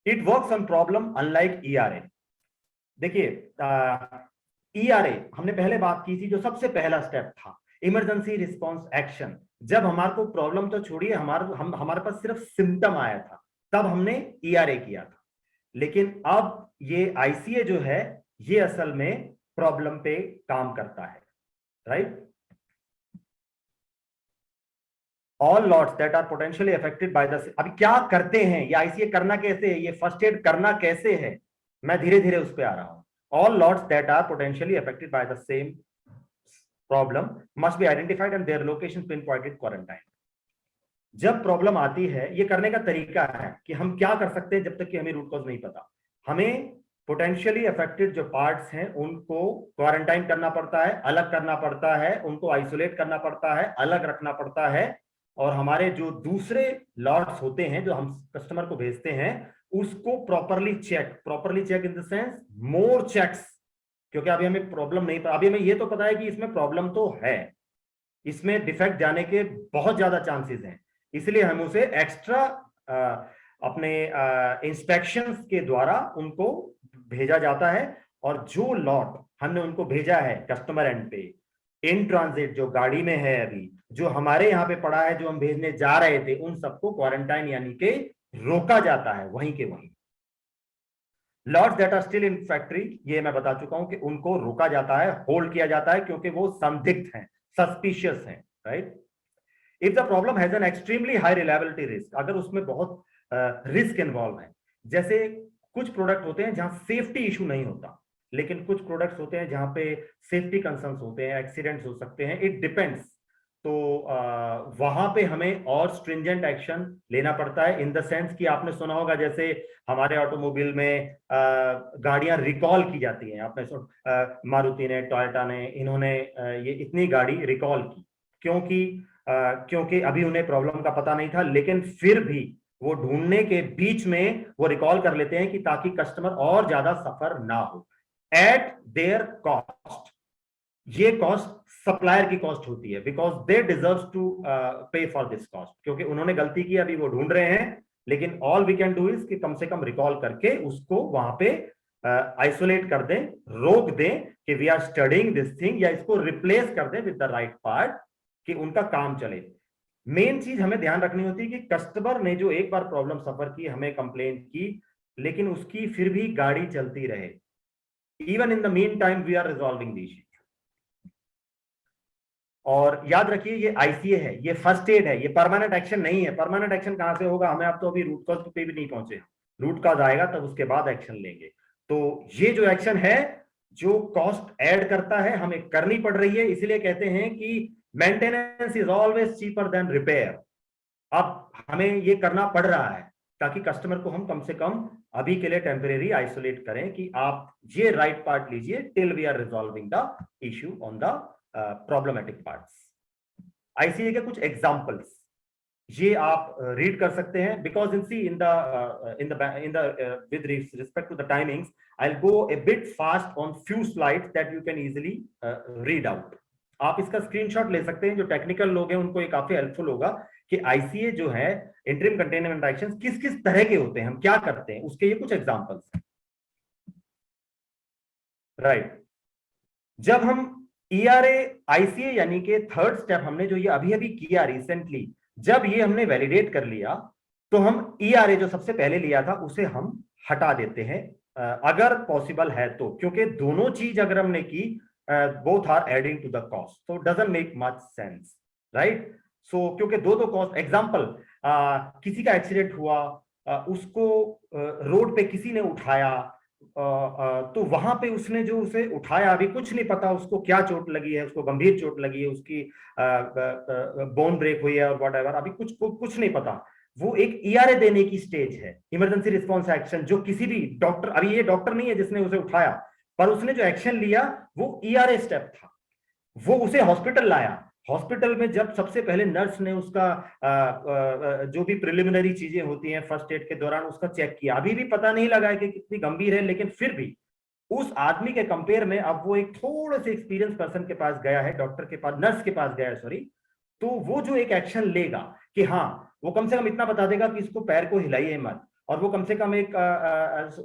It works on problem unlike ERA. देखिए ERA हमने पहले बात की थी, जो सबसे पहला स्टेप था इमरजेंसी रिस्पांस एक्शन, जब हमारे को प्रॉब्लम तो छोड़िए हमारे पास सिर्फ सिम्टम आया था तब हमने ERA किया था। लेकिन अब ये ICA जो है ये असल में प्रॉब्लम पे काम करता है, right? All lots that are potentially affected by the, अभी क्या करते हैं ये ICA करना कैसे है, ये फर्स्ट एड करना कैसे है, मैं धीरे धीरे उस पर आ रहा हूं। All lots that are potentially affected by the same problem must be identified and their locations pinpointed, quarantine. जब प्रॉब्लम आती है, ये करने का तरीका है कि हम क्या कर सकते हैं जब तक कि हमें रूट कॉज नहीं पता। हमें पोटेंशियली अफेक्टेड जो पार्ट्स हैं उनको क्वारंटाइन करना पड़ता है, अलग करना पड़ता है, उनको आइसोलेट करना पड़ता है, अलग रखना पड़ता है, और हमारे जो दूसरे लॉट्स होते हैं जो हम कस्टमर को भेजते हैं उसको properly check in the sense more checks, क्योंकि अभी हमें प्रॉब्लम नहीं, अभी हमें ये तो पता है कि इसमें प्रॉब्लम तो है, इसमें डिफेक्ट जाने के बहुत ज्यादा चांसेस हैं, इसलिए हम उसे एक्स्ट्रा अपने इंस्पेक्शंस के द्वारा उनको भेजा जाता है। और जो लॉट हमने उनको भेजा है कस्टमर एंड पे इन ट्रांजिट, जो गाड़ी में है अभी, जो हमारे यहाँ पे पड़ा है, जो हम भेजने जा रहे थे, उन सबको क्वारंटाइन यानी कि रोका जाता है वहीं के वहीं। Lots that are still in factory, ये मैं बता चुका हूं कि उनको रोका जाता है, होल्ड किया जाता है, क्योंकि वो संदिग्ध हैं, सस्पिशियस हैं, right? If the problem has an extremely high reliability risk, अगर उसमें बहुत रिस्क इन्वॉल्व है, जैसे कुछ प्रोडक्ट होते हैं जहां सेफ्टी इशू नहीं होता, लेकिन कुछ प्रोडक्ट्स होते हैं जहां पे सेफ्टी कंसर्न्स होते हैं, एक्सीडेंट्स हो सकते हैं, इट डिपेंड्स, तो वहां पे हमें और स्ट्रिंजेंट एक्शन लेना पड़ता है, इन द सेंस कि आपने सुना होगा जैसे हमारे ऑटोमोबाइल में गाड़ियां रिकॉल की जाती हैं, आपने मारुति ने, टोयोटा ने, इन्होंने ये इतनी गाड़ी रिकॉल की क्योंकि अभी उन्हें प्रॉब्लम का पता नहीं था, लेकिन फिर भी वो ढूंढने के बीच में वो रिकॉल कर लेते हैं कि ताकि कस्टमर और ज्यादा सफर ना हो एट देयर कॉस्ट। ये कॉस्ट सप्लायर की कॉस्ट होती है, बिकॉज दे डिजर्व्स टू पे फॉर दिस कॉस्ट, क्योंकि उन्होंने गलती की, अभी वो ढूंढ रहे हैं, लेकिन all we can do is कि कम से कम रिकॉल करके उसको वहां पे आइसोलेट कर दें, रोक दें कि we are studying this thing, या इसको रिप्लेस कर दें विद द राइट पार्ट कि उनका काम चले। मेन चीज हमें ध्यान रखनी होती है कि कस्टमर ने जो एक बार प्रॉब्लम सफर की, हमें कंप्लेंट की, लेकिन उसकी फिर भी गाड़ी चलती रहे, even in the meantime we are resolving the issue. और याद रखिए ये ICA है, ये फर्स्ट एड है, ये परमानेंट एक्शन नहीं है। परमानेंट एक्शन कहां से होगा, हमें अब तो अभी रूट कॉज पे भी नहीं पहुंचे, रूट कॉज आएगा तब उसके बाद एक्शन लेंगे। तो ये जो एक्शन है जो कॉस्ट ऐड करता है, हमें करनी पड़ रही है, इसलिए कहते हैं कि maintenance is always cheaper than repair. अब हमें ये करना पड़ रहा है ताकि कस्टमर को हम कम से कम अभी के लिए टेम्परेरी आइसोलेट करें कि आप ये राइट पार्ट लीजिए till we are resolving the issue on the problematic parts. ICA के कुछ एग्जांपल्स, ये आप रीड कर सकते हैं, because in the with respect to the timings I will go a bit fast on few slides that you can easily read out. आप इसका स्क्रीनशॉट ले सकते हैं, जो टेक्निकल लोग हैं उनको ये काफी हेल्पफुल होगा कि आईसीए जो है, इंटरिम कंटेनर इंटरेक्शन, किस किस तरह के होते हैं, हम क्या करते हैं, उसके ये कुछ एग्जांपल्स हैं। राइट, जब हम ईआरए आईसीए यानी कि थर्ड स्टेप हमने जो ये अभी अभी किया रिसेंटली, जब ये हमने वैलिडेट कर लिया तो हम ईआरए जो सबसे पहले लिया था उसे हम हटा देते हैं अगर पॉसिबल है तो, क्योंकि दोनों चीज अगर हमने की both are adding to the cost, तो doesn't make much sense, right. So क्योंकि दो कॉस्ट, एग्जांपल किसी का एक्सीडेंट हुआ, उसको रोड पे किसी ने उठाया, तो वहां पे उसने जो उसे उठाया, अभी कुछ नहीं पता उसको क्या चोट लगी है, उसको गंभीर चोट लगी है, उसकी बोन ब्रेक हुई है और व्हाटएवर, अभी कुछ नहीं पता। वो एक ईआरए देने की स्टेज है, इमरजेंसी रिस्पांस एक्शन, जो किसी भी डॉक्टर, अभी ये डॉक्टर नहीं है जिसने उसे उठाया, पर उसने जो एक्शन लिया वो ईआरए स्टेप था। वो उसे हॉस्पिटल लाया, हॉस्पिटल में जब सबसे पहले नर्स ने उसका जो भी प्रिलिमिनरी चीजें होती हैं फर्स्ट एड के दौरान उसका चेक किया, अभी भी पता नहीं लगा है कि कितनी गंभीर है, लेकिन फिर भी उस आदमी के कंपेयर में अब वो एक थोड़े से एक्सपीरियंस पर्सन के पास गया है, डॉक्टर के पास, नर्स के पास गया है, सॉरी, तो वो जो एक एक्शन लेगा कि हाँ, वो कम से कम इतना बता देगा कि इसको पैर को हिलाइए मत, और वो कम से कम एक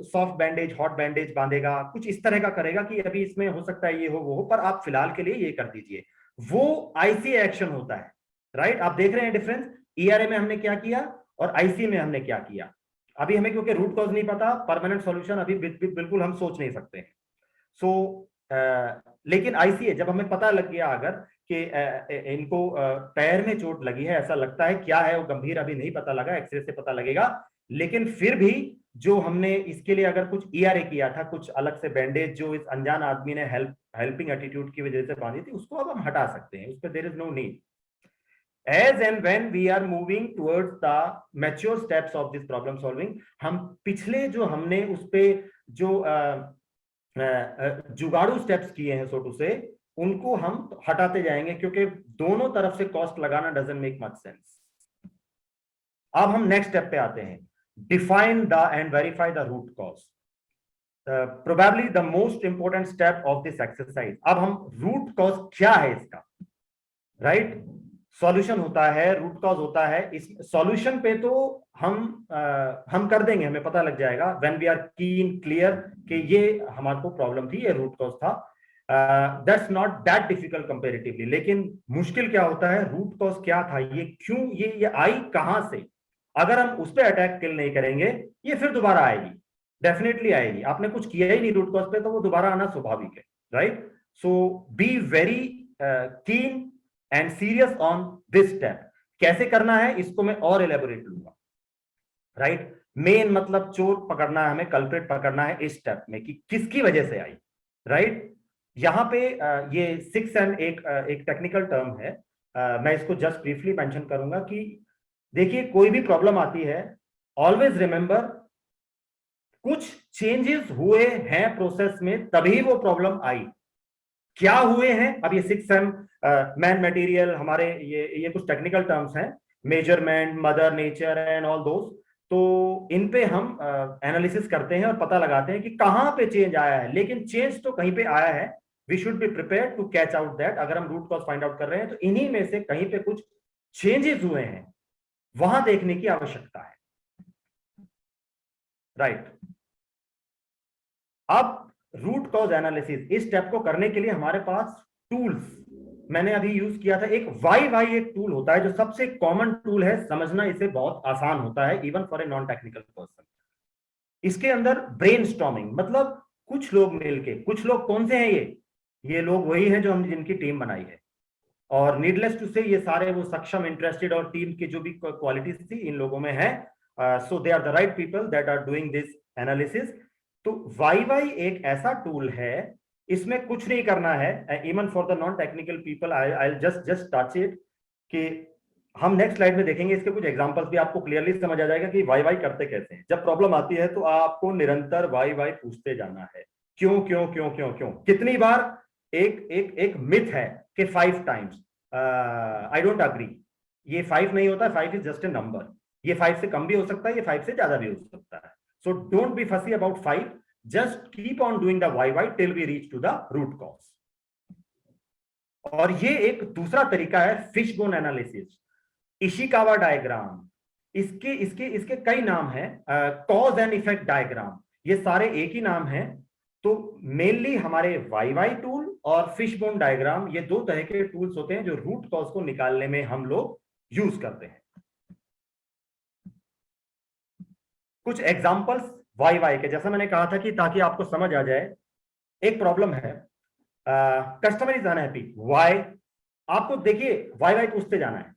सॉफ्ट बैंडेज, हॉट बैंडेज बांधेगा, कुछ इस तरह का करेगा कि अभी इसमें हो सकता है ये हो वो हो, पर आप फिलहाल के लिए ये कर दीजिए। वो आईसीए एक्शन होता है, राइट। आप देख रहे हैं डिफरेंस, ईआरए में हमने क्या किया और आईसीए में हमने क्या किया। अभी हमें क्योंकि रूट कॉज नहीं पता, परमानेंट सॉल्यूशन अभी बिल्कुल हम सोच नहीं सकते हैं। सो लेकिन आईसीए जब हमें पता लग गया अगर कि इनको पैर में चोट लगी है, ऐसा लगता है, क्या है वो गंभीर अभी नहीं पता लगा, एक्सरे से पता लगेगा, लेकिन फिर भी जो हमने इसके लिए अगर कुछ ईआरए किया था, कुछ अलग से बैंडेज जो इस अनजान आदमी ने हेल्पिंग एटीट्यूड की वजह से बांधी थी, उसको अब हम हटा सकते हैं, उस पर there is no need. As and when we are moving towards the mature steps of this problem solving, हम पिछले जो हमने उस पे जो जुगाड़ू स्टेप्स किए हैं सो टू से, उनको हम हटाते जाएंगे, क्योंकि दोनों तरफ से कॉस्ट लगाना डजंट मेक मच सेंस। अब हम नेक्स्ट स्टेप पे आते हैं, define the and verify the root cause, probably the most important step of this exercise. अब हम रूट कॉज क्या है इसका, राइट, सॉल्यूशन होता है, रूट कॉज होता है। इस सॉल्यूशन पे तो हम कर देंगे, हमें पता लग जाएगा when we are keen clear कि ये हमारे को प्रॉब्लम थी, ये रूट कॉज था। That's not that difficult comparatively, लेकिन मुश्किल क्या होता है, रूट कॉज क्या था, ये क्यों, ये आई कहां से। अगर हम उस पर अटैक किल नहीं करेंगे, ये फिर दोबारा आएगी, डेफिनेटली आएगी। आपने कुछ किया ही नहीं रूट कॉज पे, तो वो दोबारा आना स्वाभाविक है, right. So be very keen and serious on this step. कैसे करना है इसको मैं और एलेबोरेट लूंगा, राइट। मेन मतलब चोर पकड़ना है हमें, कल्प्रिट पकड़ना है इस स्टेप में कि किसकी वजह से आई, राइट। यहां पे ये 6M एक टेक्निकल टर्म है, मैं इसको जस्ट ब्रीफली मेंशन करूंगा कि देखिए, कोई भी प्रॉब्लम आती है, ऑलवेज रिमेंबर कुछ चेंजेस हुए हैं प्रोसेस में तभी वो प्रॉब्लम आई। क्या हुए हैं, अब ये 6M मैन मटेरियल, हमारे ये कुछ टेक्निकल टर्म्स हैं, measurement, mother nature and all those, तो इन पे हम एनालिसिस करते हैं और पता लगाते हैं कि कहां पे चेंज आया है, लेकिन चेंज तो कहीं पे आया है। We should be prepared to catch out that. अगर हम रूट कॉज फाइंड आउट कर रहे हैं तो इन्हीं में से कहीं पे कुछ चेंजेस हुए हैं, वहां देखने की आवश्यकता है, राइट। अब रूट कॉज एनालिसिस, इस स्टेप को करने के लिए हमारे पास टूल्स मैंने अभी यूज किया था। एक वाई एक टूल होता है जो सबसे कॉमन टूल है, समझना इसे बहुत आसान होता है even for a non technical person. इसके अंदर ब्रेनस्टॉर्मिंग, मतलब कुछ लोग मिलके, कुछ लोग कौन से हैं ये लोग वही हैं जो हम जिनकी टीम बनाई है, और नीडलेस टू से ये सारे वो सक्षम, इंटरेस्टेड और टीम की जो भी क्वालिटीज थी इन लोगों में है। So they are the right people that are doing this analysis. तो वाई एक ऐसा टूल है, इसमें कुछ नहीं करना है, even for the non technical people. I just touch it कि हम नेक्स्ट स्लाइड में देखेंगे, इसके कुछ एग्जांपल्स भी आपको क्लियरली समझ आ जाएगा कि वाई करते कैसे हैं। जब प्रॉब्लम आती है तो आपको निरंतर वाई पूछते जाना है, क्यों क्यों क्यों क्यों क्यों। कितनी बार, एक मिथ है कि 5 टाइम्स, आई डोंट अग्री। ये 5 नहीं होता, 5 इज जस्ट ए नंबर। ये 5 से कम भी हो सकता है, ये 5 से ज्यादा भी हो सकता है। So don't be fussy about 5, just keep on doing the why till we reach to the root cause. और ये एक दूसरा तरीका है fishbone analysis, Ishikawa diagram, इसके इसके इसके कई नाम हैं, कॉज एंड इफेक्ट डायग्राम, ये सारे एक ही नाम है। तो मेनली हमारे वाई टूल और फिश बोन डायग्राम, ये दो तरह के टूल्स होते हैं जो रूट कॉज को निकालने में हम लोग यूज करते हैं। कुछ एग्जांपल्स वाई के, जैसा मैंने कहा था कि ताकि आपको समझ आ जाए, एक प्रॉब्लम है, कस्टमर इज अनहैप्पी, वाई, आपको देखिए वाई पूछते जाना है,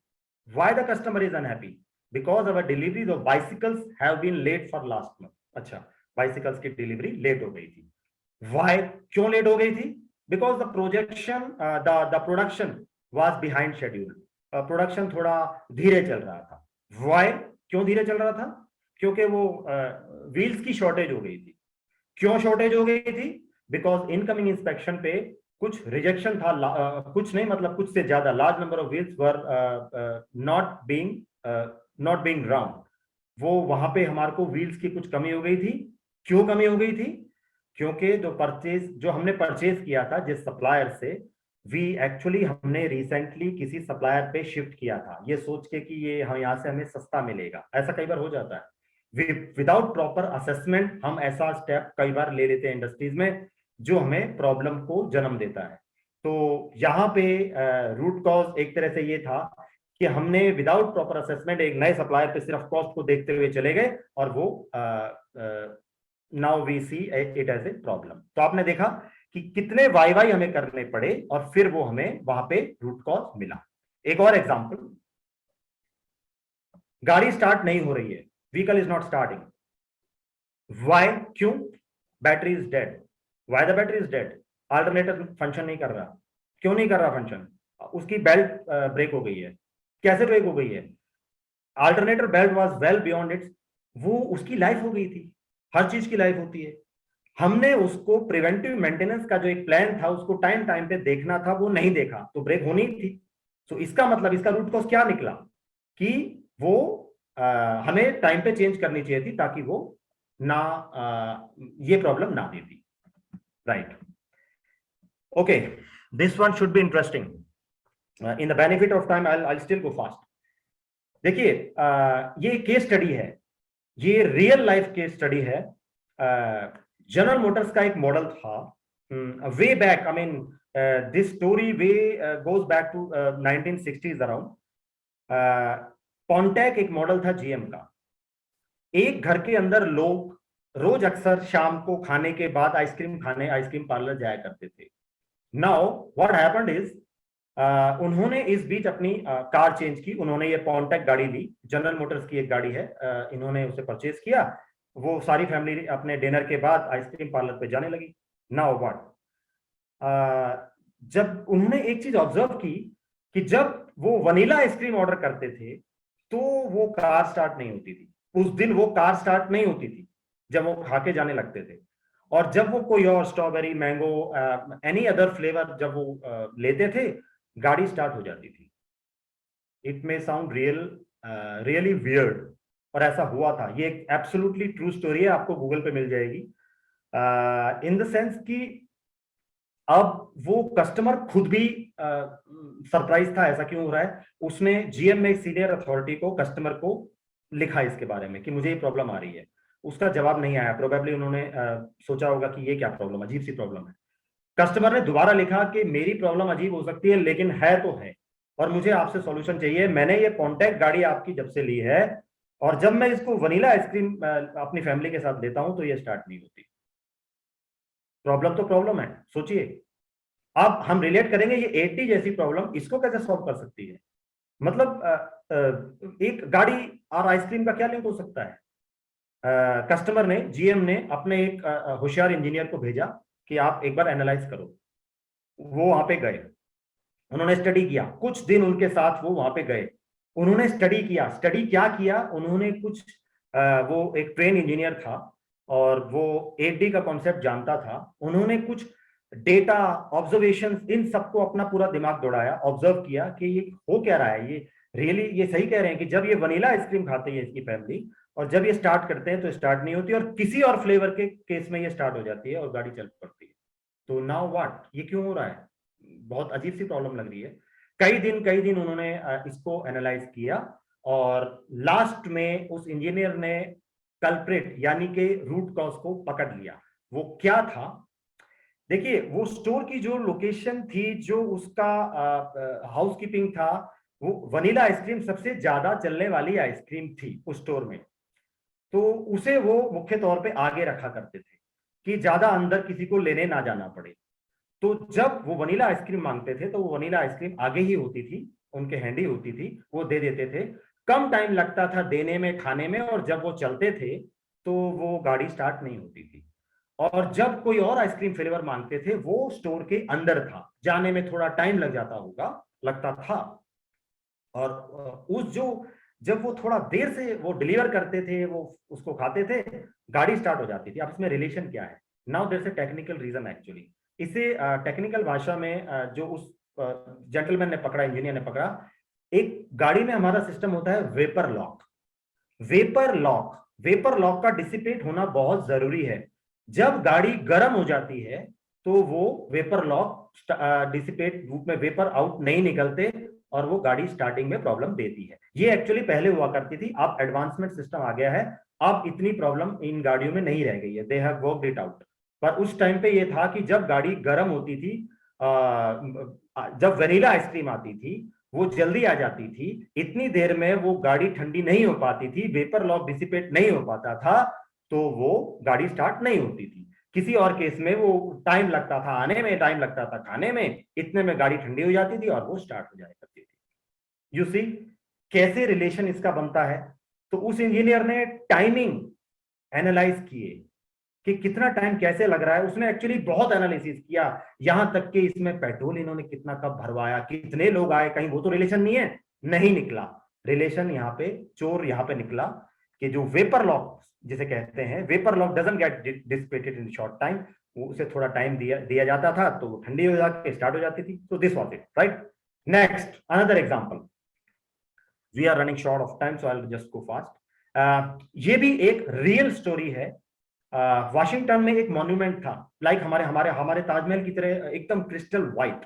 why the customer is unhappy, because our deliveries of bicycles have been late for last month. अच्छा, बाइसिकल्स की डिलीवरी लेट हो गई थी। वाई, क्यों लेट हो गई थी? Because the production was behind schedule, production थोड़ा धीरे चल रहा था। वाई, क्यों धीरे चल रहा था? क्योंकि वो व्हील्स की शॉर्टेज हो गई थी। क्यों शॉर्टेज हो गई थी? बिकॉज इनकमिंग इंस्पेक्शन पे कुछ रिजेक्शन था, कुछ नहीं मतलब कुछ से ज्यादा, large number of wheels were not being round, वो वहां पे हमारे को व्हील्स की कुछ कमी हो गई थी। क्यों कमी हो गई थी? क्योंकि जो हमने परचेज किया था जिस सप्लायर से, हमने रिसेंटली किसी सप्लायर पे शिफ्ट किया था, ये सोच के कि ये हम यहाँ से हमें सस्ता मिलेगा। ऐसा कई बार हो जाता है, विदाउट प्रॉपर असेसमेंट हम ऐसा स्टेप कई बार ले लेते हैं इंडस्ट्रीज में जो हमें प्रॉब्लम को जन्म देता है। तो यहाँ पे रूट कॉज एक तरह से ये था कि हमने विदाउट प्रॉपर असेसमेंट एक नए सप्लायर पे सिर्फ कॉस्ट को देखते हुए चले गए, और वो now we see it as a problem. तो आपने देखा कि कितने वाई हमें करने पड़े और फिर वो हमें वहां पे रूट कॉज मिला। एक और एग्जांपल, गाड़ी स्टार्ट नहीं हो रही है, vehicle is not starting, why, क्यों? Battery is dead. Why the battery is dead? Alternator function नहीं कर रहा। क्यों नहीं कर रहा फंक्शन? उसकी बेल्ट ब्रेक हो गई है। कैसे ब्रेक हो गई है? Alternator belt was well beyond it's, वो उसकी लाइफ हो गई थी, हर चीज की लाइफ होती है। हमने उसको प्रिवेंटिव मेंटेनेंस का जो एक प्लान था उसको टाइम टाइम पे देखना था, वो नहीं देखा तो ब्रेक होनी थी। तो इसका मतलब, इसका रूट कॉज क्या निकला कि वो हमें टाइम पे चेंज करनी चाहिए थी ताकि वो ना ये प्रॉब्लम ना देती। Right, okay, this one should be interesting. In the benefit of time I still go fast. देखिए, ये केस स्टडी है, ये रियल लाइफ केस स्टडी है। जनरल मोटर्स का एक मॉडल था way back, I mean this story way goes back to 1960s around. Pontiac एक मॉडल था जीएम का। एक घर के अंदर लोग रोज अक्सर शाम को खाने के बाद आइसक्रीम खाने आइसक्रीम पार्लर जाया करते थे। नाउ व्हाट हैपेंड इज, उन्होंने इस बीच अपनी कार चेंज की। उन्होंने ये पॉन्टैक गाड़ी ली, जनरल मोटर्स की एक गाड़ी है, इन्होंने उसे परचेज किया। वो सारी फैमिली अपने डिनर के बाद आइसक्रीम पार्लर पे जाने लगी। नाउ व्हाट, जब उन्होंने एक चीज ऑब्जर्व की कि जब वो वनीला आइसक्रीम ऑर्डर करते थे तो वो कार स्टार्ट नहीं होती थी। उस दिन वो कार स्टार्ट नहीं होती थी जब वो खा के जाने लगते थे। और जब वो कोई और strawberry, mango, any other flavour जब वो लेते थे, गाड़ी स्टार्ट हो जाती थी। It may sound really weird, और ऐसा हुआ था। ये एक एब्सोल्युटली ट्रू स्टोरी है, आपको गूगल पे मिल जाएगी। इन द सेंस कि अब वो कस्टमर खुद भी सरप्राइज था ऐसा क्यों हो रहा है। उसने जीएम में सीनियर अथॉरिटी को, कस्टमर को लिखा इसके बारे में कि मुझे ये प्रॉब्लम आ रही है। उसका जवाब नहीं आया। प्रोबेबली उन्होंने सोचा होगा कि ये क्या प्रॉब्लम, अजीब सी प्रॉब्लम है। कस्टमर ने दोबारा लिखा कि मेरी प्रॉब्लम अजीब हो सकती है लेकिन है तो है, और मुझे आपसे सॉल्यूशन चाहिए। मैंने ये पॉन्टैक गाड़ी आपकी जब से ली है, और जब मैं इसको वनीला आइसक्रीम अपनी फैमिली के साथ लेता हूं तो ये स्टार्ट नहीं होती। प्रॉब्लम तो प्रॉब्लम है, सोचिए। अब हम रिलेट करेंगे ये 80 जैसी प्रॉब्लम इसको कैसे सॉल्व कर सकती है। मतलब एक गाड़ी और आइसक्रीम का क्या लिंक हो सकता है। कस्टमर ने, जीएम ने अपने एक होशियार इंजीनियर को भेजा कि आप एक बार एनालाइज करो। वो वहां पे गए, उन्होंने स्टडी किया। कुछ दिन उनके साथ वो वहां पे गए, उन्होंने स्टडी किया। स्टडी क्या किया उन्होंने, कुछ वो एक ट्रेन इंजीनियर था और वो 8D का कॉन्सेप्ट जानता था। उन्होंने कुछ डेटा, ऑब्जर्वेशन, इन सबको अपना पूरा दिमाग दौड़ाया, ऑब्जर्व किया कि ये हो क्या रहा है। ये रियली ये सही कह रहे हैं कि जब ये वनीला आइसक्रीम खाते हैं इसकी फैमिली, और जब ये स्टार्ट करते हैं तो स्टार्ट नहीं होती, और किसी और फ्लेवर के केस में ये स्टार्ट हो जाती है और गाड़ी चल पड़ती है। तो नाउ व्हाट, ये क्यों हो रहा है? बहुत अजीब सी प्रॉब्लम लग रही है। कई दिन उन्होंने इसको एनालाइज किया, और लास्ट में उस इंजीनियर ने कल्प्रिट यानी कि रूट कॉज को पकड़ लिया। वो क्या था? देखिए, वो स्टोर की जो लोकेशन थी, जो उसका हाउसकीपिंग था, वो वनीला आइसक्रीम सबसे ज्यादा चलने वाली आइसक्रीम थी उस स्टोर में। तो उसे वो मुख्य तौर पे आगे रखा करते थे कि ज्यादा अंदर किसी को लेने ना जाना पड़े। तो जब वो वनीला आइसक्रीम मांगते थे तो वो वनीला आइसक्रीम आगे ही होती थी, उनके हैंडी होती थी, वो दे देते थे। कम टाइम लगता था देने में, खाने में, और जब वो चलते थे तो वो गाड़ी स्टार्ट नहीं होती थी। और जब कोई और आइसक्रीम फ्लेवर मांगते थे, वो स्टोर के अंदर था, जाने में थोड़ा टाइम लग जाता होगा, लगता था। और उस जो जब वो थोड़ा देर से वो डिलीवर करते थे, वो उसको खाते थे, गाड़ी स्टार्ट हो जाती थी। अब इसमें रिलेशन क्या है? Now there is a technical reason actually. इसे टेक्निकल भाषा में जो उस जेंटलमैन ने पकड़ा, इंजीनियर ने पकड़ा, एक गाड़ी में हमारा सिस्टम होता है वेपर लॉक। वेपर लॉक का डिसिपेट होना बहुत जरूरी है। जब गाड़ी गर्म हो जाती है तो वो वेपर लॉक डिसिपेट, रूप में वेपर आउट नहीं निकलते, और वो गाड़ी स्टार्टिंग में प्रॉब्लम देती है। ये एक्चुअली पहले हुआ करती थी, अब एडवांसमेंट सिस्टम आ गया है, अब इतनी प्रॉब्लम इन गाड़ियों में नहीं रह गई है, they have worked it out. पर उस टाइम पे ये था कि जब गाड़ी गर्म होती थी, जब वेनिला आइसक्रीम आती थी, वो जल्दी आ जाती थी, इतनी देर में वो गाड़ी ठंडी नहीं हो पाती थी, वेपर लॉक डिसिपेट नहीं हो पाता था, तो वो गाड़ी स्टार्ट नहीं होती थी। किसी और केस में वो टाइम लगता था आने में, टाइम लगता था खाने में, इतने में गाड़ी ठंडी हो जाती थी और वो स्टार्ट हो जाया करती थी। यू सी कैसे रिलेशन इसका बनता है? तो उस इंजीनियर ने टाइमिंग एनालाइज किए कि कितना टाइम कैसे लग रहा है। उसने एक्चुअली बहुत एनालिसिस किया, यहां तक कि इसमें पेट्रोल इन्होंने कितना कब भरवाया, कितने लोग आए, कहीं वो तो रिलेशन नहीं है, नहीं निकला रिलेशन। यहाँ पे चोर यहाँ पे निकला कि जो वेपर लॉक जिसे कहते हैं, vapour lock doesn't get dissipated in short time, वो उसे थोड़ा टाइम दिया जाता था तो वो ठंडी हो जाके स्टार्ट हो जाती थी। तो this was it, right? Next another example, we are running short of time so I will just go fast. ये भी एक रियल स्टोरी है। वाशिंगटन में एक मॉन्यूमेंट था, लाइक हमारे हमारे हमारे ताजमहल की तरह एकदम क्रिस्टल व्हाइट।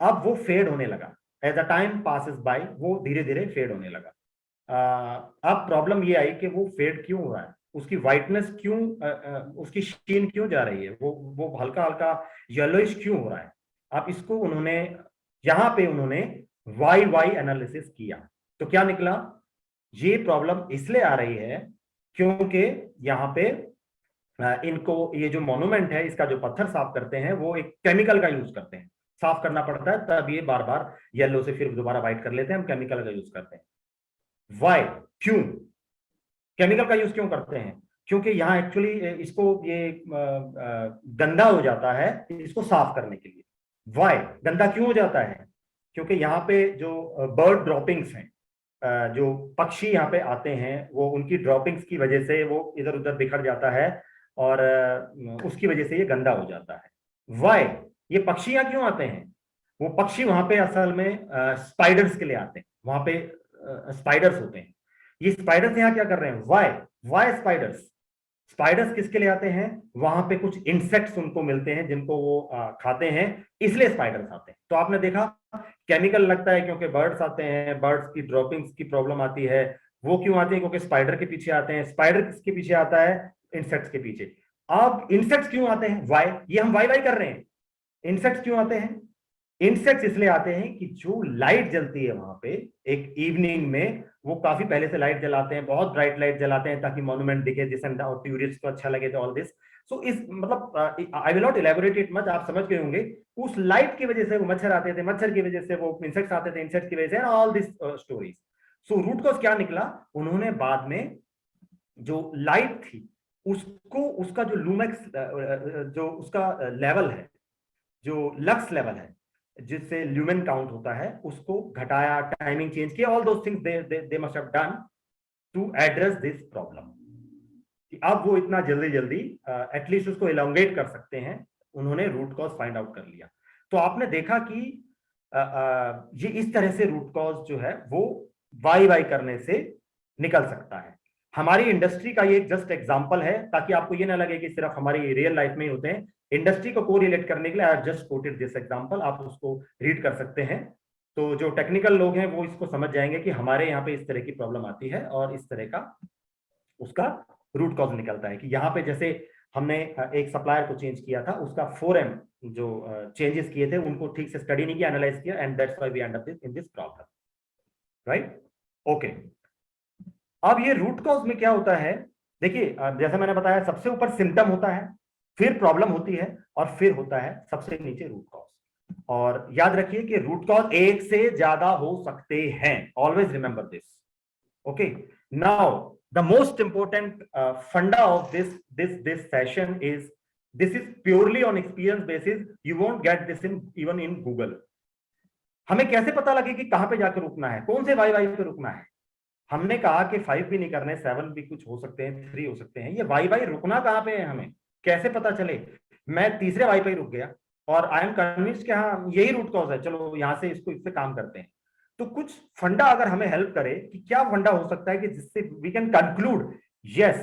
अब वो फेड होने लगा, as a time passes by वो धीरे धीरे फेड होने लगा। अब प्रॉब्लम ये आई कि वो फेड क्यों हो रहा है, उसकी व्हाइटनेस क्यों, उसकी शीन क्यों जा रही है, वो हल्का हल्का येलोइश क्यों हो रहा है। अब इसको उन्होंने यहां पे उन्होंने वाई वाई एनालिसिस किया, तो क्या निकला? ये प्रॉब्लम इसलिए आ रही है क्योंकि यहाँ पे इनको ये जो मॉन्यूमेंट है, इसका जो पत्थर साफ करते हैं, वो एक केमिकल का यूज करते हैं, साफ करना पड़ता है, तब ये बार बार येलो से फिर दोबारा व्हाइट कर लेते हैं, हम केमिकल का यूज करते हैं। वाई, क्यों केमिकल का यूज क्यों करते हैं? क्योंकि यहाँ एक्चुअली इसको ये गंदा हो जाता है, इसको साफ करने के लिए। वाई गंदा क्यों हो जाता है? क्योंकि यहाँ पे जो बर्ड ड्रॉपिंग्स हैं, जो पक्षी यहाँ पे आते हैं, वो उनकी ड्रॉपिंग्स की वजह से वो इधर उधर बिखर जाता है, और उसकी वजह से ये गंदा हो जाता है। वाई, ये पक्षी यहाँ क्यों आते हैं? वो पक्षी वहां पे असल में स्पाइडर्स के लिए आते हैं, वहां पे स्पाइडर्स होते हैं। ये स्पाइडर्स यहाँ क्या कर रहे हैं? वाई स्पाइडर्स, स्पाइडर्स किसके लिए आते हैं? वहां पे कुछ इंसेक्ट्स उनको मिलते हैं जिनको वो खाते हैं, इसलिए स्पाइडर्स आते हैं। तो आपने देखा केमिकल लगता है क्योंकि बर्ड्स आते हैं, बर्ड्स की ड्रॉपिंग्स की प्रॉब्लम आती है। वो क्यों आती है? क्योंकि स्पाइडर के पीछे आते हैं। स्पाइडर किसके पीछे आता है? इंसेक्ट्स के पीछे। अब इंसेक्ट्स क्यों आते हैं? वाई, ये हम वाई वाई कर रहे हैं। इंसेक्ट्स क्यों आते हैं? इंसेक्ट्स इसलिए आते हैं कि जो लाइट जलती है वहां पे एक इवनिंग में, वो काफी पहले से लाइट जलाते हैं, बहुत ब्राइट लाइट जलाते हैं ताकि मॉन्यूमेंट दिखे, जिससे टूरिस्ट को अच्छा लगे, तो ऑल दिस। सो इस मतलब I will not elaborate it much, आप समझ गए होंगे। उस लाइट की वजह से वो मच्छर आते थे, मच्छर की वजह से वो इंसेक्ट्स आते थे, इंसेक्ट्स की वजह से all this stories. So root cause क्या निकला? उन्होंने बाद में जो लाइट थी उसको, उसका जो लूमेक्स जो उसका लेवल है, जो लक्स लेवल है, जिससे ल्यूमेन काउंट होता है, उसको घटाया, टाइमिंग चेंज किया, all those things they must have done to address this problem. अब वो इतना जल्दी जल्दी एटलीस्ट उसको इलोंगेट कर सकते हैं, उन्होंने रूट कॉज फाइंड आउट कर लिया। तो आपने देखा कि ये इस तरह से रूट कॉज जो है वो वाई वाई करने से निकल सकता है। हमारी इंडस्ट्री का ये जस्ट एग्जांपल है, ताकि आपको ये ना लगे कि सिर्फ हमारी रियल लाइफ में ही होते हैं। इंडस्ट्री को कोरिलेट करने के लिए I just coated this example, आप उसको रीड कर सकते हैं। तो जो टेक्निकल लोग हैं वो इसको समझ जाएंगे कि हमारे यहाँ पे इस तरह की प्रॉब्लम आती है और इस तरह का उसका रूट कॉज निकलता है। कि यहाँ पे जैसे हमने एक सप्लायर को चेंज किया था, उसका 4M जो चेंजेस किए थे उनको ठीक से स्टडी नहीं किया, एनालाइज किया, and that's why we end up in this problem, right? Okay, अब ये रूट कॉज में क्या होता है, देखिए जैसा मैंने बताया सबसे ऊपर सिम्टम होता है, फिर प्रॉब्लम होती है, और फिर होता है सबसे नीचे रूट कॉज। और याद रखिए कि रूट कॉज एक से ज्यादा हो सकते हैं, always remember this. Okay, now the most important funda of this session is this is purely on experience basis. You won't get this in even in Google. हमें कैसे पता लगे कि कहां पे जाकर रुकना है, कौन से वाई वाई पे रुकना है? हमने कहा कि 5 भी नहीं करने, 7 भी कुछ हो सकते हैं, 3 हो सकते हैं। ये वाई वाई रुकना कहां पे है हमें कैसे पता चले? मैं तीसरे वाई पे रुक गया और आई एम कन्विंस्ड कि हाँ यही रूट कॉज है, चलो यहां से इसको इससे काम करते हैं। तो कुछ फंडा अगर हमें हेल्प करे कि क्या फंडा हो सकता है कि जिससे we can conclude yes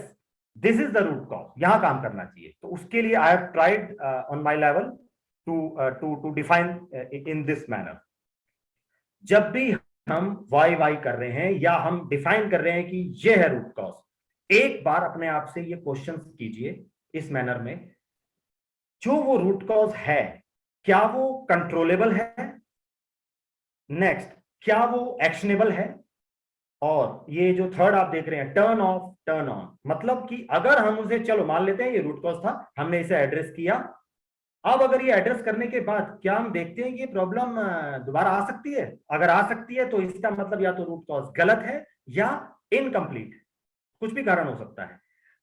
this is the root cause, यहां काम करना चाहिए। तो उसके लिए I have tried on my level to define in this manner. जब भी हम वाई वाई कर रहे हैं या हम डिफाइन कर रहे हैं कि ये है रूट कॉज, एक बार अपने आप से ये क्वेश्चन कीजिए इस मैनर में, जो वो रूट कॉज है क्या वो कंट्रोलेबल है? नेक्स्ट, क्या वो एक्शनेबल है? और ये जो थर्ड आप देख रहे हैं टर्न ऑफ टर्न ऑन, मतलब कि अगर हम उसे, चलो मान लेते हैं ये रूट कॉज था, हमने इसे एड्रेस किया, अब अगर ये एड्रेस करने के बाद क्या हम देखते हैं कि ये प्रॉब्लम दोबारा आ सकती है? अगर आ सकती है तो इसका मतलब या तो रूट कॉज गलत है या इनकम्प्लीट, कुछ भी कारण हो सकता है।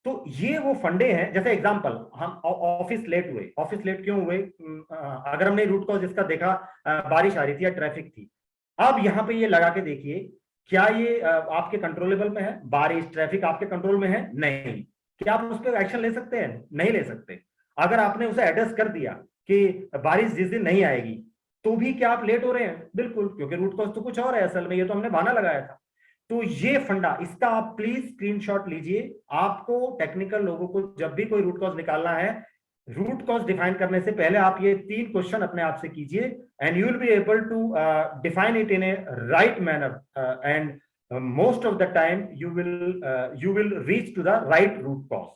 तो ये वो फंडे हैं, जैसे एग्जांपल हम ऑफिस लेट हुए, ऑफिस लेट क्यों हुए? अगर हमने रूट कॉज इसका देखा, बारिश आ रही थी या ट्रैफिक थी। अब यहां पे ये लगा के देखिए, क्या ये आपके कंट्रोलेबल में है? बारिश ट्रैफिक आपके कंट्रोल में है? नहीं। क्या आप उस पर एक्शन ले सकते हैं? नहीं ले सकते। अगर आपने उसे एड्रेस कर दिया कि बारिश जिस दिन नहीं आएगी, तो भी क्या आप लेट हो रहे हैं? बिल्कुल, क्योंकि रूट कॉज तो कुछ और है असल में, ये तो हमने बहाना लगाया था। तो ये फंडा, इसका आप प्लीज स्क्रीनशॉट लीजिए। आपको टेक्निकल लोगों को जब भी कोई रूट कॉज निकालना है, रूट कॉज डिफाइन करने से पहले आप ये 3 क्वेश्चन अपने आप से कीजिए, and you will be able to define it in a right manner, and most of the time you will reach to the right root cause.